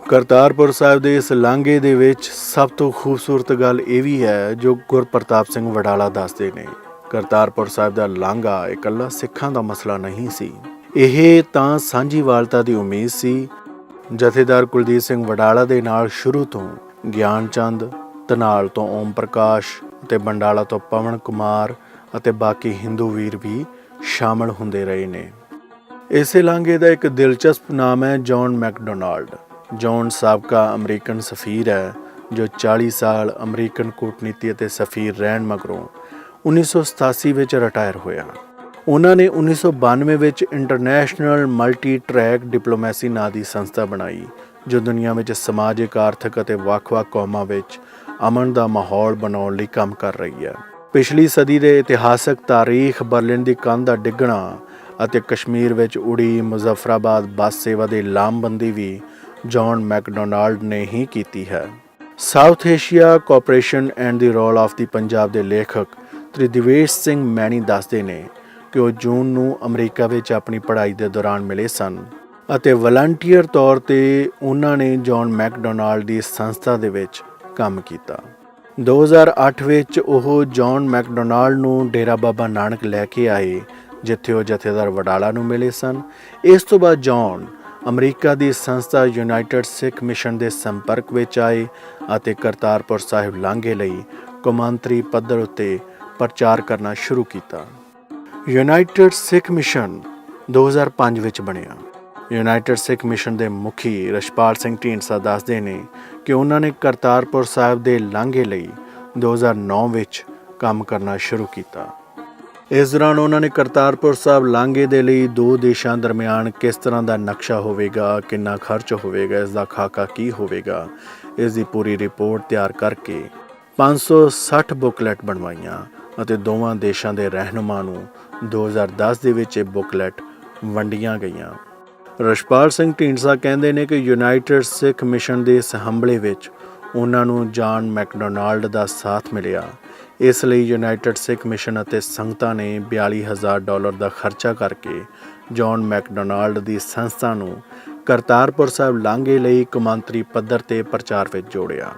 ਕਰਤਾਰਪੁਰ ਸਾਹਿਬ ਦੇ ਇਸ ਲਾਂਘੇ ਦੇ ਵਿੱਚ ਸਭ ਤੋਂ ਖੂਬਸੂਰਤ ਗੱਲ ਇਹ ਵੀ ਹੈ ਜੋ ਗੁਰਪ੍ਰਤਾਪ ਸਿੰਘ ਵਡਾਲਾ ਦੱਸਦੇ ਨੇ। ਕਰਤਾਰਪੁਰ ਸਾਹਿਬ ਦਾ ਲਾਂਘਾ ਇਕੱਲਾ ਸਿੱਖਾਂ ਦਾ ਮਸਲਾ ਨਹੀਂ ਸੀ, ਇਹ ਤਾਂ ਸਾਂਝੀਵਾਲਤਾ ਦੀ ਉਮੀਦ ਸੀ। ਜਥੇਦਾਰ ਕੁਲਦੀਪ ਸਿੰਘ ਵਡਾਲਾ ਦੇ ਨਾਲ ਸ਼ੁਰੂ ਤੋਂ ਗਿਆਨ ਚੰਦ, ਧਨਾਲ ਤੋਂ ਓਮ ਪ੍ਰਕਾਸ਼ ਅਤੇ ਬੰਡਾਲਾ ਤੋਂ ਪਵਨ ਕੁਮਾਰ ਅਤੇ ਬਾਕੀ ਹਿੰਦੂ ਵੀਰ ਵੀ ਸ਼ਾਮਲ ਹੁੰਦੇ ਰਹੇ ਨੇ। ਇਸੇ ਲਾਂਘੇ ਦਾ ਇੱਕ ਦਿਲਚਸਪ ਨਾਮ ਹੈ ਜੌਨ ਮੈਕਡੋਨਾਲਡ। ਜੌਨ ਸਾਬਕਾ ਅਮਰੀਕਨ ਸਫੀਰ ਹੈ ਜੋ 40 ਸਾਲ ਅਮਰੀਕਨ ਕੂਟਨੀਤੀ ਅਤੇ ਸਫੀਰ ਰਹਿਣ ਮਗਰੋਂ 1987 ਵਿੱਚ ਰਿਟਾਇਰ ਹੋਇਆ। ਉਹਨਾਂ ਨੇ 1992 ਵਿੱਚ ਇੰਟਰਨੈਸ਼ਨਲ ਮਲਟੀ ਟਰੈਕ ਡਿਪਲੋਮੈਸੀ ਨਾਂ ਦੀ ਸੰਸਥਾ ਬਣਾਈ ਜੋ ਦੁਨੀਆ ਵਿੱਚ ਸਮਾਜਿਕ, ਆਰਥਿਕ ਅਤੇ ਵੱਖ-ਵੱਖ ਕੌਮਾਂ ਵਿੱਚ ਅਮਨ ਦਾ ਮਾਹੌਲ ਬਣਾਉਣ ਲਈ ਕੰਮ ਕਰ ਰਹੀ ਹੈ। ਪਿਛਲੀ ਸਦੀ ਦੇ ਇਤਿਹਾਸਕ ਤਾਰੀਖ, ਬਰਲਿਨ ਦੀ ਕੰਧ ਦਾ ਡਿੱਗਣਾ ਅਤੇ ਕਸ਼ਮੀਰ ਵਿੱਚ ਉੜੀ ਮੁਜ਼ੱਫਰਾਬਾਦ ਬੱਸ ਸੇਵਾ ਦੀ ਲਾਮਬੰਦੀ ਵੀ ਜੌਨ ਮੈਕਡੋਨਾਲਡ ਨੇ ਹੀ ਕੀਤੀ ਹੈ। South Asia cooperation and the role of ਦੀ ਪੰਜਾਬ ਦੇ ਲੇਖਕ ਤ੍ਰਿਦਿਵੇਸ਼ ਸਿੰਘ ਮੈਣੀ ਦੱਸਦੇ ਨੇ ਕਿ ਉਹ ਜੂਨ ਨੂੰ ਅਮਰੀਕਾ ਵਿੱਚ ਆਪਣੀ ਪੜ੍ਹਾਈ ਦੇ ਦੌਰਾਨ ਮਿਲੇ ਸਨ ਅਤੇ ਵਲੰਟੀਅਰ ਤੌਰ 'ਤੇ ਉਹਨਾਂ ਨੇ ਜੌਨ ਮੈਕਡੋਨਾਲਡ ਦੀ ਸੰਸਥਾ ਦੇ ਵਿੱਚ ਕੰਮ ਕੀਤਾ। 2008 ਵਿੱਚ ਉਹ ਜੌਨ ਮੈਕਡੋਨਾਲਡ ਨੂੰ ਡੇਰਾ ਬਾਬਾ ਨਾਨਕ ਲੈ ਕੇ ਆਏ, ਜਿੱਥੇ ਉਹ ਜਥੇਦਾਰ ਵਡਾਲਾ ਨੂੰ ਮਿਲੇ ਸਨ। ਇਸ ਤੋਂ ਬਾਅਦ ਜੌਨ ਅਮਰੀਕਾ ਦੀ ਸੰਸਥਾ ਯੂਨਾਈਟਿਡ ਸਿੱਖ ਮਿਸ਼ਨ ਦੇ ਸੰਪਰਕ ਵਿੱਚ ਆਏ ਅਤੇ ਕਰਤਾਰਪੁਰ ਸਾਹਿਬ ਲਾਂਘੇ ਲਈ ਕੌਮਾਂਤਰੀ ਪੱਧਰ ਉੱਤੇ ਪ੍ਰਚਾਰ ਕਰਨਾ ਸ਼ੁਰੂ ਕੀਤਾ। ਯੂਨਾਈਟਿਡ ਸਿੱਖ ਮਿਸ਼ਨ 2005 ਵਿੱਚ ਬਣਿਆ। ਯੂਨਾਈਟਿਡ ਸਿੱਖ ਮਿਸ਼ਨ ਦੇ ਮੁਖੀ ਰਛਪਾਲ ਸਿੰਘ ਢੀਂਡਸਾ ਦੱਸਦੇ ਨੇ ਕਿ ਉਹਨਾਂ ਨੇ ਕਰਤਾਰਪੁਰ ਸਾਹਿਬ ਦੇ ਲਾਂਘੇ ਲਈ 2009 ਵਿੱਚ ਕੰਮ ਕਰਨਾ ਸ਼ੁਰੂ ਕੀਤਾ। ਇਸ ਦੌਰਾਨ ਉਹਨਾਂ ਨੇ ਕਰਤਾਰਪੁਰ ਸਾਹਿਬ ਲਾਂਘੇ ਦੇ ਲਈ ਦੋ ਦੇਸ਼ਾਂ ਦਰਮਿਆਨ ਕਿਸ ਤਰ੍ਹਾਂ ਦਾ ਨਕਸ਼ਾ ਹੋਵੇਗਾ, ਕਿੰਨਾ ਖਰਚ ਹੋਵੇਗਾ, ਇਸ ਦਾ ਖਾਕਾ ਕੀ ਹੋਵੇਗਾ, ਇਸ ਦੀ ਪੂਰੀ ਰਿਪੋਰਟ ਤਿਆਰ ਕਰਕੇ 560 ਬੁਕਲੈਟ ਬਣਵਾਈਆਂ ਅਤੇ ਦੋਵਾਂ ਦੇਸ਼ਾਂ ਦੇ ਰਹਿਨੁਮਾ ਨੂੰ 2010 ਦੇ ਵਿੱਚ ਇਹ ਬੁਕਲੈਟ ਵੰਡੀਆਂ ਗਈਆਂ। ਰਛਪਾਲ ਸਿੰਘ ਢੀਂਡਸਾ ਕਹਿੰਦੇ ਨੇ ਕਿ ਯੂਨਾਈਟਿਡ ਸਿੱਖ ਮਿਸ਼ਨ ਦੇ ਇਸ ਹਮਲੇ ਵਿੱਚ ਉਹਨਾਂ ਨੂੰ ਜੌਨ ਮੈਕਡੋਨਾਲਡ ਦਾ ਸਾਥ ਮਿਲਿਆ। ਇਸ ਲਈ ਯੂਨਾਈਟਿਡ ਸਿੱਖ ਮਿਸ਼ਨ ਅਤੇ ਸੰਗਤਾਂ ਨੇ $42,000 ਦਾ ਖਰਚਾ ਕਰਕੇ ਜੌਨ ਮੈਕਡੋਨਾਲਡ ਦੀ ਸੰਸਥਾ ਨੂੰ ਕਰਤਾਰਪੁਰ ਸਾਹਿਬ ਲਾਂਘੇ ਲਈ ਕੌਮਾਂਤਰੀ ਪੱਧਰ 'ਤੇ ਪ੍ਰਚਾਰ ਵਿੱਚ ਜੋੜਿਆ।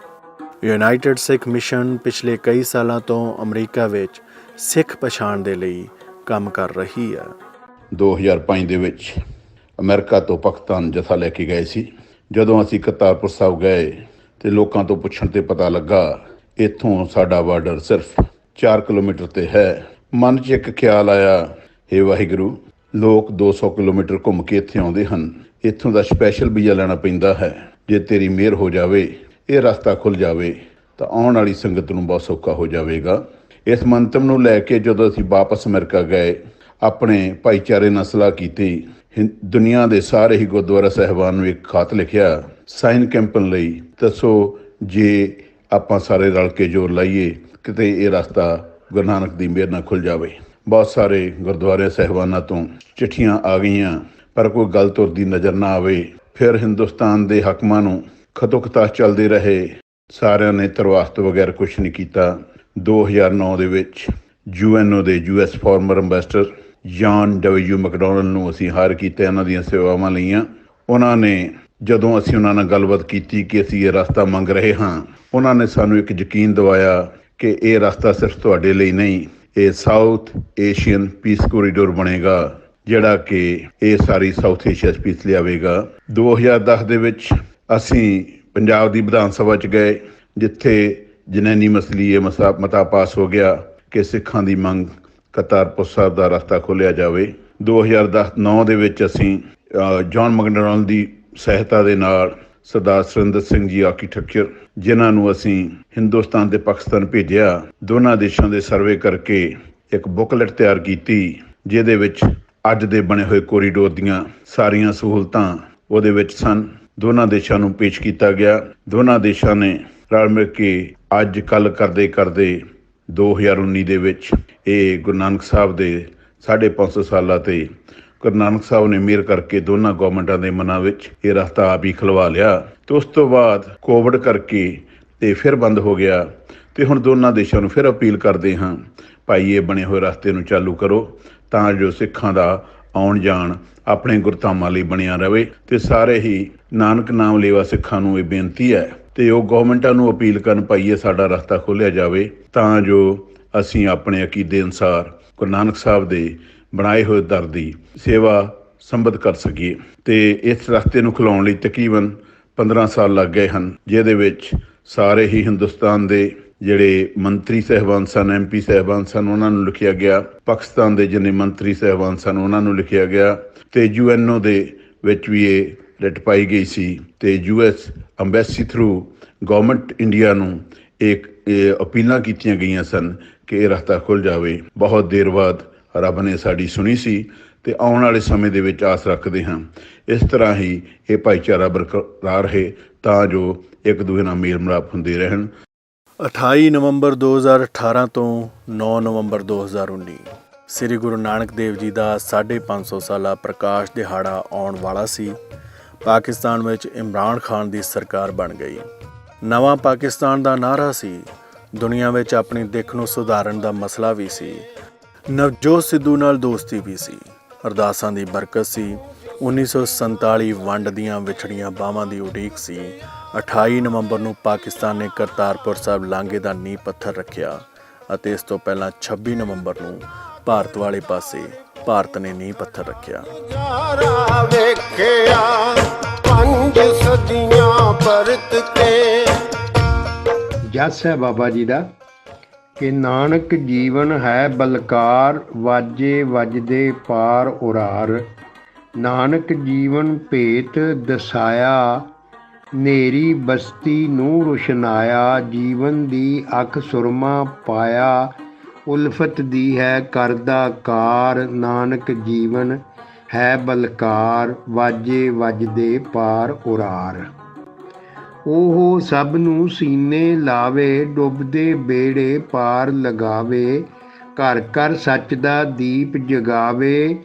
ਯੂਨਾਈਟਿਡ ਸਿੱਖ ਮਿਸ਼ਨ ਪਿਛਲੇ ਕਈ ਸਾਲਾਂ ਤੋਂ ਅਮਰੀਕਾ ਵਿੱਚ ਸਿੱਖ ਪਛਾਣ ਦੇ ਲਈ ਕੰਮ ਕਰ ਰਹੀ ਹੈ। 2005 ਦੇ ਵਿੱਚ ਅਮਰੀਕਾ ਤੋਂ ਪਾਕਿਸਤਾਨ ਜਥਾ ਲੈ ਕੇ ਗਏ ਸੀ। ਜਦੋਂ ਅਸੀਂ ਕਰਤਾਰਪੁਰ ਸਾਹਿਬ ਗਏ ਤੇ ਲੋਕਾਂ ਤੋਂ ਪੁੱਛਣ ਤੇ ਪਤਾ ਲੱਗਾ ਇੱਥੋਂ ਸਾਡਾ ਬਾਰਡਰ ਸਿਰਫ 4 ਕਿਲੋਮੀਟਰ ਤੇ ਹੈ। ਮਨ 'ਚ ਇੱਕ ਖਿਆਲ ਆਇਆ, ਹੇ ਵਾਹਿਗੁਰੂ, ਲੋਕ 200 ਕਿਲੋਮੀਟਰ ਘੁੰਮ ਕੇ ਇੱਥੇ ਆਉਂਦੇ ਹਨ, ਇੱਥੋਂ ਦਾ ਸਪੈਸ਼ਲ ਵੀਜ਼ਾ ਲੈਣਾ ਪੈਂਦਾ ਹੈ। ਜੇ ਤੇਰੀ ਮਿਹਰ ਹੋ ਜਾਵੇ, ਇਹ ਰਸਤਾ ਖੁੱਲ ਜਾਵੇ ਤਾਂ ਆਉਣ ਵਾਲੀ ਸੰਗਤ ਨੂੰ ਬਹੁਤ ਸੌਖਾ ਹੋ ਜਾਵੇਗਾ। ਇਸ ਮੰਤਵ ਨੂੰ ਲੈ ਕੇ ਜਦੋਂ ਅਸੀਂ ਵਾਪਸ ਅਮਰੀਕਾ ਗਏ, ਆਪਣੇ ਭਾਈਚਾਰੇ ਨਾਲ ਸਲਾਹ ਕੀਤੀ। ਦੁਨੀਆ ਦੇ ਸਾਰੇ ਹੀ ਗੁਰਦੁਆਰਾ ਸਾਹਿਬਾਨ ਨੂੰ ਇੱਕ ਖਤ ਲਿਖਿਆ ਸਾਈਨ ਕੈਂਪਨ ਲਈ, ਦੱਸੋ ਜੇ ਆਪਾਂ ਸਾਰੇ ਰਲ ਕੇ ਜ਼ੋਰ ਲਾਈਏ ਕਿਤੇ ਇਹ ਰਸਤਾ ਗੁਰੂ ਨਾਨਕ ਦੀ ਮਿਹਰ ਨਾਲ ਖੁੱਲ ਜਾਵੇ। ਬਹੁਤ ਸਾਰੇ ਗੁਰਦੁਆਰੇ ਸਾਹਿਬਾਨਾਂ ਤੋਂ ਚਿੱਠੀਆਂ ਆ ਗਈਆਂ, ਪਰ ਕੋਈ ਗੱਲ ਤੁਰਦੀ ਨਜ਼ਰ ਨਾ ਆਵੇ। ਫਿਰ ਹਿੰਦੁਸਤਾਨ ਦੇ ਹਾਕਮਾਂ ਨੂੰ ਖਤੋਖਤਾਸ਼ ਚੱਲਦੇ ਰਹੇ, ਸਾਰਿਆਂ ਨੇ ਤਰਵਾਸਤ ਵਗੈਰਾ ਕੁਛ ਨਹੀਂ ਕੀਤਾ। 2009 ਦੇ ਵਿੱਚ UNO ਦੇ US ਫਾਰਮਰ ਅੰਬੈਸਡਰ ਜਾਨ W ਮੈਕਡੋਨਲਡ ਨੂੰ ਅਸੀਂ ਹਾਇਰ ਕੀਤਾ, ਇਹਨਾਂ ਦੀਆਂ ਸੇਵਾਵਾਂ ਲਈਆਂ। ਉਹਨਾਂ ਨੇ ਜਦੋਂ ਅਸੀਂ ਉਹਨਾਂ ਨਾਲ ਗੱਲਬਾਤ ਕੀਤੀ ਕਿ ਅਸੀਂ ਇਹ ਰਸਤਾ ਮੰਗ ਰਹੇ ਹਾਂ, ਉਹਨਾਂ ਨੇ ਸਾਨੂੰ ਇੱਕ ਯਕੀਨ ਦਿਵਾਇਆ ਕਿ ਇਹ ਰਸਤਾ ਸਿਰਫ ਤੁਹਾਡੇ ਲਈ ਨਹੀਂ, ਇਹ ਸਾਊਥ ਏਸ਼ੀਅਨ ਪੀਸ ਕੋਰੀਡੋਰ ਬਣੇਗਾ, ਜਿਹੜਾ ਕਿ ਇਹ ਸਾਰੀ ਸਾਊਥ ਏਸ਼ੀਆ 'ਚ ਪੀਸ ਲਿਆਵੇਗਾ। 2010 ਦੇ ਵਿੱਚ ਅਸੀਂ ਪੰਜਾਬ ਦੀ ਵਿਧਾਨ ਸਭਾ 'ਚ ਗਏ, ਜਿੱਥੇ ਜਨੈਨੀ ਮਸਲੀ ਇਹ ਮਤਾ ਪਾਸ ਹੋ ਗਿਆ ਕਿ ਸਿੱਖਾਂ ਦੀ ਮੰਗ ਕਰਤਾਰਪੁਰ ਸਾਹਿਬ ਦਾ ਰਸਤਾ ਖੋਲ੍ਹਿਆ ਜਾਵੇ। 2009 ਦੇ ਵਿੱਚ ਅਸੀਂ ਜੌਨ ਮੈਕਡੋਨਾਲਡ ਦੀ ਸਹਾਇਤਾ ਦੇ ਨਾਲ ਸਰਦਾਰ ਸੁਰਿੰਦਰ ਸਿੰਘ ਜੀ ਆਰਕੀਟੈਕਚਰ, ਜਿਨ੍ਹਾਂ ਨੂੰ ਅਸੀਂ ਹਿੰਦੁਸਤਾਨ ਤੇ ਪਾਕਿਸਤਾਨ ਭੇਜਿਆ, ਦੋਨਾਂ ਦੇਸ਼ਾਂ ਦੇ ਸਰਵੇ ਕਰਕੇ ਇੱਕ ਬੁਕਲੈਟ ਤਿਆਰ ਕੀਤੀ, ਜਿਹਦੇ ਵਿੱਚ ਅੱਜ ਦੇ ਬਣੇ ਹੋਏ ਕੋਰੀਡੋਰ ਦੀਆਂ ਸਾਰੀਆਂ ਸਹੂਲਤਾਂ ਉਹਦੇ ਵਿੱਚ ਸਨ। ਦੋਨਾਂ ਦੇਸ਼ਾਂ ਨੂੰ ਪੇਸ਼ ਕੀਤਾ ਗਿਆ। ਦੋਨਾਂ ਦੇਸ਼ਾਂ ਨੇ ਰਲ ਮਿਲ ਕੇ ਅੱਜ ਕੱਲ੍ਹ ਕਰਦੇ 2019 ਦੇ ਵਿੱਚ ਇਹ ਗੁਰੂ ਨਾਨਕ ਸਾਹਿਬ ਦੇ 550 ਸਾਲਾਂ ਤੇ ਗੁਰੂ ਨਾਨਕ ਸਾਹਿਬ ਨੇ ਮਿਹਰ ਕਰਕੇ ਦੋਨਾਂ ਗੌਰਮੈਂਟਾਂ ਦੇ ਮਨਾਂ ਵਿੱਚ ਇਹ ਰਸਤਾ ਆਪ ਹੀ ਖੁਲਵਾ ਲਿਆ। ਤੇ ਉਸ ਤੋਂ ਬਾਅਦ ਕੋਵਿਡ ਕਰਕੇ ਤੇ ਫਿਰ ਬੰਦ ਹੋ ਗਿਆ। ਤੇ ਹੁਣ ਦੋਨਾਂ ਦੇਸ਼ਾਂ ਨੂੰ ਫਿਰ ਅਪੀਲ ਕਰਦੇ ਹਾਂ, ਭਾਈ ਇਹ ਬਣੇ ਹੋਏ ਰਸਤੇ ਨੂੰ ਚਾਲੂ ਕਰੋ ਤਾਂ ਜੋ ਸਿੱਖਾਂ ਦਾ ਆਉਣ ਜਾਣ ਆਪਣੇ ਗੁਰਧਾਮਾਂ ਲਈ ਬਣਿਆ ਰਹੇ। ਤੇ ਸਾਰੇ ਹੀ ਨਾਨਕ ਨਾਮ ਲੇਵਾ ਸਿੱਖਾਂ ਨੂੰ ਇਹ ਬੇਨਤੀ ਹੈ ਤੇ ਉਹ ਗੌਰਮੈਂਟਾਂ ਨੂੰ ਅਪੀਲ ਕਰਨ, ਭਾਈ ਇਹ ਸਾਡਾ ਰਸਤਾ ਖੋਲ੍ਹਿਆ ਜਾਵੇ ਤਾਂ ਜੋ ਅਸੀਂ ਆਪਣੇ ਅਕੀਦੇ ਅਨੁਸਾਰ ਗੁਰੂ ਨਾਨਕ ਸਾਹਿਬ ਦੇ ਬਣਾਏ ਹੋਏ ਦਰ ਦੀ ਸੇਵਾ ਸੰਬੰਧ ਕਰ ਸਕੀਏ। ਤੇ ਇਸ ਰਸਤੇ ਨੂੰ ਖੁਲਾਉਣ ਲਈ ਤਕਰੀਬਨ 15 ਸਾਲ ਲੱਗ ਗਏ ਹਨ, ਜਿਹਦੇ ਵਿੱਚ ਸਾਰੇ ਹੀ ਹਿੰਦੁਸਤਾਨ ਦੇ ਜਿਹੜੇ ਮੰਤਰੀ ਸਾਹਿਬਾਨ ਸਨ, MP ਸਾਹਿਬਾਨ ਸਨ, ਉਹਨਾਂ ਨੂੰ ਲਿਖਿਆ ਗਿਆ। ਪਾਕਿਸਤਾਨ ਦੇ ਜਿੰਨੇ ਮੰਤਰੀ ਸਾਹਿਬਾਨ ਸਨ ਉਹਨਾਂ ਨੂੰ ਲਿਖਿਆ ਗਿਆ ਤੇ UNO ਦੇ ਵਿੱਚ ਵੀ ਇਹ ਰਿਟ ਪਾਈ ਗਈ ਸੀ ਤੇ US embassy through government India ਨੂੰ ਇਹ ਅਪੀਲਾਂ ਕੀਤੀਆਂ ਗਈਆਂ ਸਨ ਕਿ ਇਹ ਰਸਤਾ ਖੁੱਲ੍ਹ ਜਾਵੇ। ਬਹੁਤ ਦੇਰ ਬਾਅਦ ਰੱਬ ਨੇ ਸਾਡੀ ਸੁਣੀ ਸੀ ਤੇ ਆਉਣ ਵਾਲੇ ਸਮੇਂ ਦੇ ਵਿੱਚ ਆਸ ਰੱਖਦੇ ਹਾਂ ਇਸ ਤਰ੍ਹਾਂ ਹੀ ਇਹ ਭਾਈਚਾਰਾ ਬਰਕਰਾਰ ਰਹੇ ਤਾਂ ਜੋ ਇੱਕ ਦੂਜੇ ਨਾਲ ਮੇਲ ਮਿਲਾਪ ਹੁੰਦੇ ਰਹਿਣ। 28 ਨਵੰਬਰ 2018 ਤੋਂ 9 ਨਵੰਬਰ 2019 ਸ੍ਰੀ ਗੁਰੂ ਨਾਨਕ ਦੇਵ ਜੀ ਦਾ 550 ਸਾਲਾ ਪ੍ਰਕਾਸ਼ ਦਿਹਾੜਾ ਆਉਣ ਵਾਲਾ ਸੀ। ਪਾਕਿਸਤਾਨ ਵਿੱਚ ਇਮਰਾਨ ਖਾਨ ਦੀ ਸਰਕਾਰ ਬਣ ਗਈ। ਨਵਾਂ ਪਾਕਿਸਤਾਨ ਦਾ ਨਾਅਰਾ ਸੀ। ਦੁਨੀਆ ਵਿੱਚ ਆਪਣੀ ਦਿੱਖ ਨੂੰ ਸੁਧਾਰਨ ਦਾ ਮਸਲਾ ਵੀ ਸੀ। ਨਵਜੋਤ ਸਿੱਧੂ ਨਾਲ ਦੋਸਤੀ ਵੀ ਸੀ। ਅਰਦਾਸਾਂ ਦੀ ਬਰਕਤ ਸੀ। 1947 ਵੰਡ ਦੀਆਂ ਵਿਛੜੀਆਂ ਬਾਹਾਂ ਦੀ ਉਡੀਕ ਸੀ। 28 ਨਵੰਬਰ ਨੂੰ ਪਾਕਿਸਤਾਨ ਨੇ ਕਰਤਾਰਪੁਰ ਸਾਹਿਬ ਲਾਂਘੇ ਦਾ ਨੀਂਹ ਪੱਥਰ ਰੱਖਿਆ ਅਤੇ ਇਸ ਤੋਂ ਪਹਿਲਾਂ 26 ਨਵੰਬਰ ਨੂੰ ਭਾਰਤ ਵਾਲੇ ਪਾਸੇ ਭਾਰਤ ਨੇ ਨੀਂਹ ਪੱਥਰ ਰੱਖਿਆ। ਯਾਰਾ ਵੇਖਿਆ 5 ਸਦੀਆਂ ਪਰਤ ਕੇ। ਜਸ ਹੈ ਬਾਬਾ ਜੀ ਦਾ ਕਿ ਨਾਨਕ ਜੀਵਨ ਹੈ ਬਲਕਾਰ, ਵਾਜੇ ਵੱਜਦੇ ਪਾਰ ਉਰਾਰ। ਨਾਨਕ ਜੀਵਨ ਭੇਤ ਦਸਾਇਆ, ਨੇਰੀ ਬਸਤੀ ਨੂੰ ਰੁਸ਼ਨਾਇਆ। ਜੀਵਨ ਦੀ ਅੱਖ ਸੁਰਮਾ ਪਾਇਆ, ਉਲਫਤ ਦੀ ਹੈ ਕਰਦਾ ਕਾਰ। ਨਾਨਕ ਜੀਵਨ ਹੈ ਬਲਕਾਰ, ਵਾਜੇ ਵੱਜਦੇ ਪਾਰ ਉਰਾਰ। ਉਹ ਸਭ ਨੂੰ ਸੀਨੇ ਲਾਵੇ, ਡੁੱਬਦੇ ਬੇੜੇ ਪਾਰ ਲਗਾਵੇ। ਘਰ ਘਰ ਸੱਚ ਦਾ ਦੀਪ ਜਗਾਵੇ,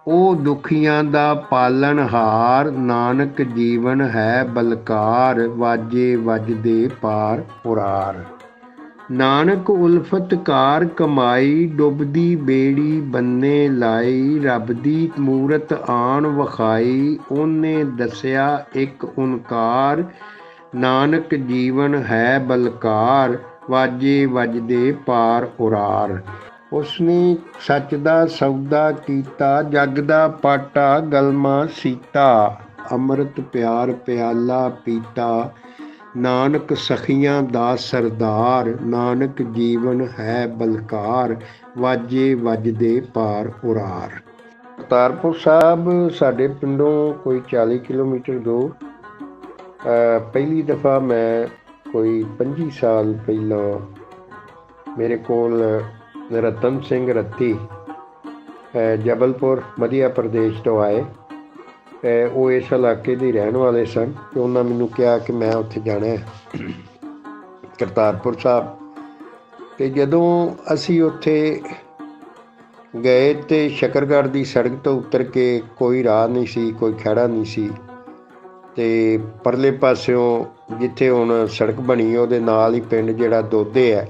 ਉਹ ਦੁਖੀਆਂ ਦਾ ਪਾਲਣਹਾਰ। ਨਾਨਕ ਜੀਵਨ ਹੈ ਬਲਕਾਰ, ਵਾਜੇ ਵੱਜਦੇ ਪਾਰ ਉਰਾਰ। ਨਾਨਕ ਉਲਫਤ ਕਾਰ ਕਮਾਈ, ਡੁੱਬਦੀ ਬੇੜੀ ਬੰਨੇ ਲਾਈ। ਰੱਬ ਦੀ ਮੂਰਤ ਆਣ ਵਿਖਾਈ, ਉਹਨੇ ਦੱਸਿਆ ਇੱਕ ਓਂਕਾਰ। ਨਾਨਕ ਜੀਵਨ ਹੈ ਬਲਕਾਰ, ਵਾਜੇ ਵੱਜਦੇ ਪਾਰ ਉਰਾਰ। ਉਸਨੇ ਸੱਚ ਦਾ ਸੌਦਾ ਕੀਤਾ, ਜਗ ਦਾ ਪਾਟਾ ਗਲਮਾ ਸੀਤਾ। ਅੰਮ੍ਰਿਤ ਪਿਆਰ ਪਿਆਲਾ ਪੀਤਾ, ਨਾਨਕ ਸਖੀਆਂ ਦਾ ਸਰਦਾਰ। ਨਾਨਕ ਜੀਵਨ ਹੈ ਬਲਕਾਰ, ਵਾਜੇ ਵੱਜਦੇ ਪਾਰ ਉਰਾਰ। ਕਰਤਾਰਪੁਰ ਸਾਹਿਬ ਸਾਡੇ ਪਿੰਡੋਂ ਕੋਈ 40 ਕਿਲੋਮੀਟਰ ਦੂਰ। ਪਹਿਲੀ ਦਫਾ ਮੈਂ ਕੋਈ 25 ਸਾਲ ਪਹਿਲਾਂ ਮੇਰੇ ਕੋਲ ਰਤਨ ਸਿੰਘ ਰੱਤੀ ਜਬਲਪੁਰ ਮੱਧਿਆ ਪ੍ਰਦੇਸ਼ ਤੋਂ ਆਏ। ਉਹ ਇਸ ਇਲਾਕੇ ਦੇ ਰਹਿਣ ਵਾਲੇ ਸਨ ਅਤੇ ਉਹਨਾਂ ਮੈਨੂੰ ਕਿਹਾ ਕਿ ਮੈਂ ਉੱਥੇ ਜਾਣਾ ਕਰਤਾਰਪੁਰ ਸਾਹਿਬ। ਅਤੇ ਜਦੋਂ ਅਸੀਂ ਉੱਥੇ ਗਏ ਅਤੇ ਸ਼ੱਕਰਗੜ੍ਹ ਦੀ ਸੜਕ ਤੋਂ ਉਤਰ ਕੇ ਕੋਈ ਰਾਹ ਨਹੀਂ ਸੀ, ਕੋਈ ਖਹਿੜਾ ਨਹੀਂ ਸੀ। ਅਤੇ ਪਰਲੇ ਪਾਸਿਓਂ ਜਿੱਥੇ ਹੁਣ ਸੜਕ ਬਣੀ ਉਹਦੇ ਨਾਲ ਹੀ ਪਿੰਡ ਜਿਹੜਾ ਦੋਦੇ ਹੈ,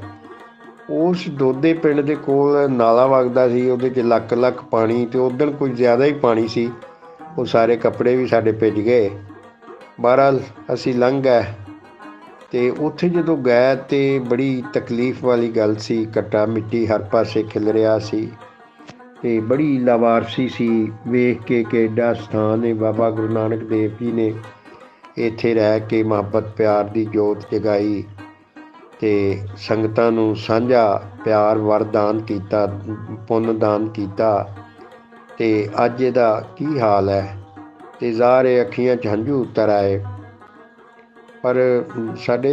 ਉਸ ਦੋਦੇ ਪਿੰਡ ਦੇ ਕੋਲ ਨਾਲਾ ਵਗਦਾ ਸੀ। ਉਹਦੇ 'ਚ ਲੱਖ ਲੱਖ ਪਾਣੀ, ਅਤੇ ਉੱਦਣ ਕੁਝ ਜ਼ਿਆਦਾ ਹੀ ਪਾਣੀ ਸੀ। ਉਹ ਸਾਰੇ ਕੱਪੜੇ ਵੀ ਸਾਡੇ ਭਿੱਜ ਗਏ। ਬਹਰਹਾਲ ਅਸੀਂ ਲੰਘ ਗਏ ਅਤੇ ਉੱਥੇ ਜਦੋਂ ਗਏ ਤਾਂ ਬੜੀ ਤਕਲੀਫ ਵਾਲੀ ਗੱਲ ਸੀ। ਘੱਟਾ ਮਿੱਟੀ ਹਰ ਪਾਸੇ ਖਿਲ ਰਿਹਾ ਸੀ ਅਤੇ ਬੜੀ ਲਾਵਾਰਸੀ ਸੀ ਵੇਖ ਕੇ ਕਿ ਐਡਾ ਸਥਾਨ ਹੈ। ਬਾਬਾ ਗੁਰੂ ਨਾਨਕ ਦੇਵ ਜੀ ਨੇ ਇੱਥੇ ਰਹਿ ਕੇ ਮੁਹੱਬਤ ਪਿਆਰ ਦੀ ਜੋਤ ਜਗਾਈ ਅਤੇ ਸੰਗਤਾਂ ਨੂੰ ਸਾਂਝਾ ਪਿਆਰ ਵਰਦਾਨ ਕੀਤਾ, ਪੁੰਨ ਦਾਨ ਕੀਤਾ। ਅਤੇ ਅੱਜ ਇਹਦਾ ਕੀ ਹਾਲ ਹੈ ਅਤੇ ਜ਼ਾਹਰ ਅੱਖੀਆਂ 'ਚ ਹੰਝੂ ਉਤਰ ਆਏ। ਪਰ ਸਾਡੇ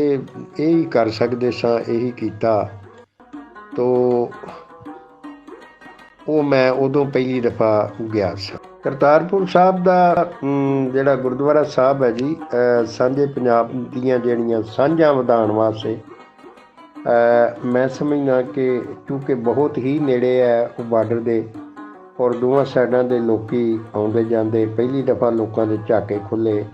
ਇਹ ਹੀ ਕਰ ਸਕਦੇ ਸਾਂ, ਇਹੀ ਕੀਤਾ। ਤੋ ਉਹ ਮੈਂ ਉਦੋਂ ਪਹਿਲੀ ਦਫਾ ਗਿਆ ਸਾਂ। ਕਰਤਾਰਪੁਰ ਸਾਹਿਬ ਦਾ ਜਿਹੜਾ ਗੁਰਦੁਆਰਾ ਸਾਹਿਬ ਹੈ ਜੀ, ਸਾਂਝੇ ਪੰਜਾਬ ਦੀਆਂ ਜਿਹੜੀਆਂ ਸਾਂਝਾਂ ਵਧਾਉਣ ਵਾਸਤੇ ਮੈਂ ਸਮਝਦਾ ਕਿ ਕਿਉਂਕਿ ਬਹੁਤ ਹੀ ਨੇੜੇ ਹੈ ਉਹ ਬਾਰਡਰ ਦੇ, ਔਰ ਦੋਵਾਂ ਸਾਈਡਾਂ ਦੇ ਲੋਕੀ ਆਉਂਦੇ ਜਾਂਦੇ, ਪਹਿਲੀ ਦਫਾ ਲੋਕਾਂ ਦੇ ਝਾਕੇ ਖੁੱਲ੍ਹੇ।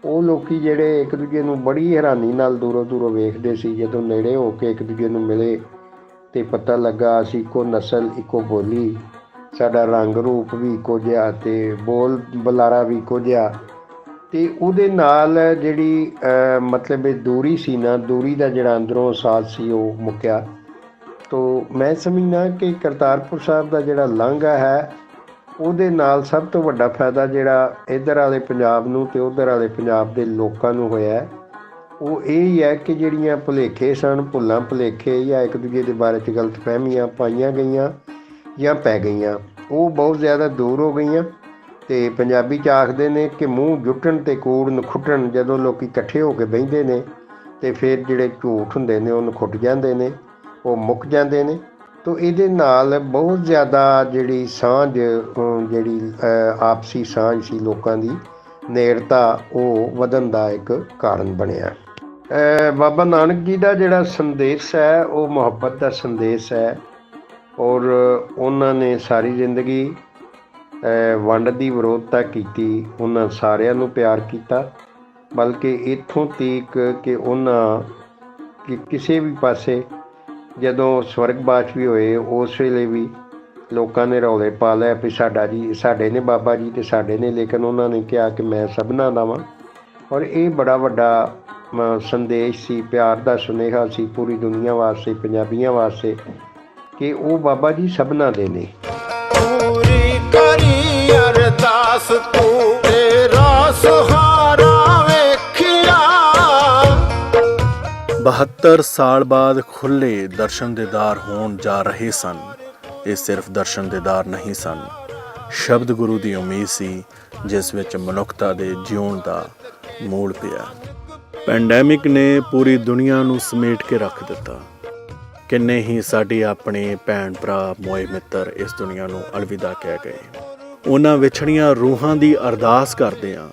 ਉਹ ਲੋਕੀ ਜਿਹੜੇ ਇੱਕ ਦੂਜੇ ਨੂੰ ਬੜੀ ਹੈਰਾਨੀ ਨਾਲ ਦੂਰੋਂ ਦੂਰੋਂ ਵੇਖਦੇ ਸੀ, ਜਦੋਂ ਨੇੜੇ ਹੋ ਕੇ ਇੱਕ ਦੂਜੇ ਨੂੰ ਮਿਲੇ ਅਤੇ ਪਤਾ ਲੱਗਾ ਅਸੀਂ ਇੱਕੋ ਨਸਲ, ਇੱਕੋ ਬੋਲੀ, ਸਾਡਾ ਰੰਗ ਰੂਪ ਵੀ ਇੱਕੋ ਜਿਹਾ ਅਤੇ ਬੋਲ ਬੁਲਾਰਾ ਵੀ ਇੱਕੋ ਜਿਹਾ। ਅਤੇ ਉਹਦੇ ਨਾਲ ਜਿਹੜੀ ਮਤਲਬ ਇਹ ਦੂਰੀ ਸੀ ਨਾ, ਦੂਰੀ ਦਾ ਜਿਹੜਾ ਅੰਦਰੋਂ ਅਹਿਸਾਸ ਸੀ ਉਹ ਮੁੱਕਿਆ। ਤੋ ਮੈਂ ਸਮਝਦਾ ਕਿ ਕਰਤਾਰਪੁਰ ਸਾਹਿਬ ਦਾ ਜਿਹੜਾ ਲਾਂਘਾ ਹੈ ਉਹਦੇ ਨਾਲ ਸਭ ਤੋਂ ਵੱਡਾ ਫਾਇਦਾ ਜਿਹੜਾ ਇੱਧਰ ਵਾਲੇ ਪੰਜਾਬ ਨੂੰ ਅਤੇ ਉੱਧਰ ਵਾਲੇ ਪੰਜਾਬ ਦੇ ਲੋਕਾਂ ਨੂੰ ਹੋਇਆ, ਉਹ ਇਹ ਹੀ ਹੈ ਕਿ ਜਿਹੜੀਆਂ ਭੁਲੇਖੇ ਸਨ, ਭੁੱਲਾਂ ਭੁਲੇਖੇ ਜਾਂ ਇੱਕ ਦੂਜੇ ਦੇ ਬਾਰੇ 'ਚ ਗਲਤਫਹਿਮੀਆਂ ਪਾਈਆਂ ਗਈਆਂ ਜਾਂ ਪੈ ਗਈਆਂ, ਉਹ ਬਹੁਤ ਜ਼ਿਆਦਾ ਦੂਰ ਹੋ ਗਈਆਂ। ਅਤੇ ਪੰਜਾਬੀ 'ਚ ਆਖਦੇ ਨੇ ਕਿ ਮੂੰਹ ਜੁੱਟਣ ਅਤੇ ਕੂੜ ਨਖੁੱਟਣ। ਜਦੋਂ ਲੋਕ ਇਕੱਠੇ ਹੋ ਕੇ ਬਹਿੰਦੇ ਨੇ ਅਤੇ ਫਿਰ ਜਿਹੜੇ ਝੂਠ ਹੁੰਦੇ ਨੇ ਉਹ ਨਖੁੱਟ ਜਾਂਦੇ ਨੇ, ਉਹ ਮੁੱਕ ਜਾਂਦੇ ਨੇ। ਤੋ ਇਹਦੇ ਨਾਲ ਬਹੁਤ ਜ਼ਿਆਦਾ ਜਿਹੜੀ ਸਾਂਝ, ਜਿਹੜੀ ਆਪਸੀ ਸਾਂਝ ਸੀ ਲੋਕਾਂ ਦੀ, ਨੇੜਤਾ, ਉਹ ਵਧਣ ਦਾ ਇੱਕ ਕਾਰਨ ਬਣਿਆ। ਬਾਬਾ ਨਾਨਕ ਜੀ ਦਾ ਜਿਹੜਾ ਸੰਦੇਸ਼ ਹੈ ਉਹ ਮੁਹੱਬਤ ਦਾ ਸੰਦੇਸ਼ ਹੈ, ਔਰ ਉਹਨਾਂ ਨੇ ਸਾਰੀ ਜ਼ਿੰਦਗੀ ਵੰਡ ਦੀ ਵਿਰੋਧਤਾ ਕੀਤੀ, ਉਹਨਾਂ ਸਾਰਿਆਂ ਨੂੰ ਪਿਆਰ ਕੀਤਾ, ਬਲਕਿ ਇੱਥੋਂ ਤੀਕ ਕਿ ਉਹਨਾਂ ਕਿਸੇ ਵੀ ਪਾਸੇ ਜਦੋਂ ਸਵਰਗਵਾਸ ਵੀ ਹੋਏ ਉਸ ਵੇਲੇ ਵੀ ਲੋਕਾਂ ਨੇ ਰੌਲੇ ਪਾ ਲਿਆ ਵੀ ਸਾਡਾ ਜੀ, ਸਾਡੇ ਨੇ ਬਾਬਾ ਜੀ ਅਤੇ ਸਾਡੇ ਨੇ, ਲੇਕਿਨ ਉਹਨਾਂ ਨੇ ਕਿਹਾ ਕਿ ਮੈਂ ਸਭਨਾਂ ਦਾ ਵਾਂ। ਔਰ ਇਹ ਬੜਾ ਵੱਡਾ ਸੰਦੇਸ਼ ਸੀ, ਪਿਆਰ ਦਾ ਸੁਨੇਹਾ ਸੀ ਪੂਰੀ ਦੁਨੀਆ ਵਾਸਤੇ, ਪੰਜਾਬੀਆਂ ਵਾਸਤੇ, ਕਿ ਉਹ ਬਾਬਾ ਜੀ ਸਭਨਾਂ ਦੇ ਨੇ। ਪੂਰੀ ਕਰੀ ਅਰਦਾਸ ਤੂੰ ਤੇਰਾ ਸਹਾਰਾ ਵੇਖਿਆ। 72 ਸਾਲ ਬਾਅਦ ਖੁੱਲ੍ਹੇ ਦਰਸ਼ਨ ਦੀਦਾਰ ਹੋਣ ਜਾ ਰਹੇ ਸਨ। ਇਹ ਸਿਰਫ ਦਰਸ਼ਨ ਦੀਦਾਰ ਨਹੀਂ ਸਨ, ਸ਼ਬਦ ਗੁਰੂ ਦੀ ਉਮੀਦ ਸੀ ਜਿਸ ਵਿੱਚ ਮਨੁੱਖਤਾ ਦੇ ਜਿਉਣ ਦਾ ਮੂਲ ਪਿਆ। ਪੈਂਡੈਮਿਕ ਨੇ ਪੂਰੀ ਦੁਨੀਆ ਨੂੰ ਸਮੇਟ ਕੇ ਰੱਖ ਦਿੱਤਾ। ਕਿੰਨੇ ਹੀ ਸਾਡੇ ਆਪਣੇ ਭੈਣ ਭਰਾ, ਮੋਏ ਮਿੱਤਰ ਇਸ ਦੁਨੀਆ ਨੂੰ ਅਲਵਿਦਾ ਕਹਿ ਗਏ। ਉਹਨਾਂ ਵਿਛੜੀਆਂ ਰੂਹਾਂ ਦੀ ਅਰਦਾਸ ਕਰਦੇ ਹਾਂ,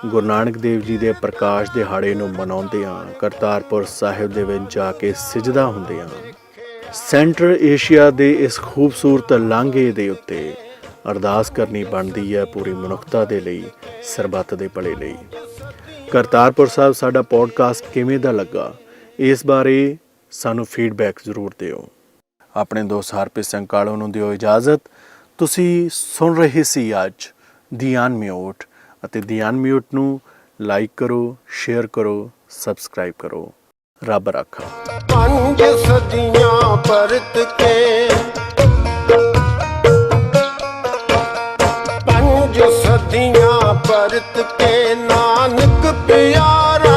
ਗੁਰੂ ਨਾਨਕ ਦੇਵ ਜੀ ਦੇ ਪ੍ਰਕਾਸ਼ ਦਿਹਾੜੇ ਨੂੰ ਮਨਾਉਂਦੇ ਹਾਂ, ਕਰਤਾਰਪੁਰ ਸਾਹਿਬ ਦੇ ਵਿੱਚ ਜਾ ਕੇ ਸਿਜਦਾ ਹੁੰਦੇ ਹਾਂ। ਸੈਂਟਰਲ ਏਸ਼ੀਆ ਦੇ ਇਸ ਖੂਬਸੂਰਤ ਲਾਂਘੇ ਦੇ ਉੱਤੇ ਅਰਦਾਸ ਕਰਨੀ ਬਣਦੀ ਹੈ ਪੂਰੀ ਮਨੁੱਖਤਾ ਦੇ ਲਈ, ਸਰਬੱਤ ਦੇ ਭਲੇ ਲਈ। ਕਰਤਾਰਪੁਰ ਸਾਹਿਬ ਸਾਡਾ ਪੋਡਕਾਸਟ ਕਿਵੇਂ ਦਾ ਲੱਗਾ, ਇਸ ਬਾਰੇ ਸਾਨੂੰ ਫੀਡਬੈਕ ਜ਼ਰੂਰ ਦਿਓ। ਆਪਣੇ ਦੋਸਤ ਹਰਪ੍ਰੀਤ ਸਿੰਘ ਕਾਲੂ ਨੂੰ ਦਿਓ ਇਜਾਜ਼ਤ। ਤੁਸੀਂ ਸੁਣ ਰਹੇ ਸੀ ਅੱਜ ਦੀ ਅਨਮਿਊਟ, ਅਤੇ ਦੀ ਅਨਮਿਊਟ ਨੂੰ ਲਾਈਕ ਕਰੋ, ਸ਼ੇਅਰ ਕਰੋ, ਸਬਸਕ੍ਰਾਈਬ ਕਰੋ। ਰੱਬ ਰਾਖਾ। 5 ਸਦੀਆਂ ਪਰਤ ਕੇ, 5 ਸਦੀਆਂ ਪਰਤ ਕੇ ਨਾਨਕ ਪਿਆਰਾ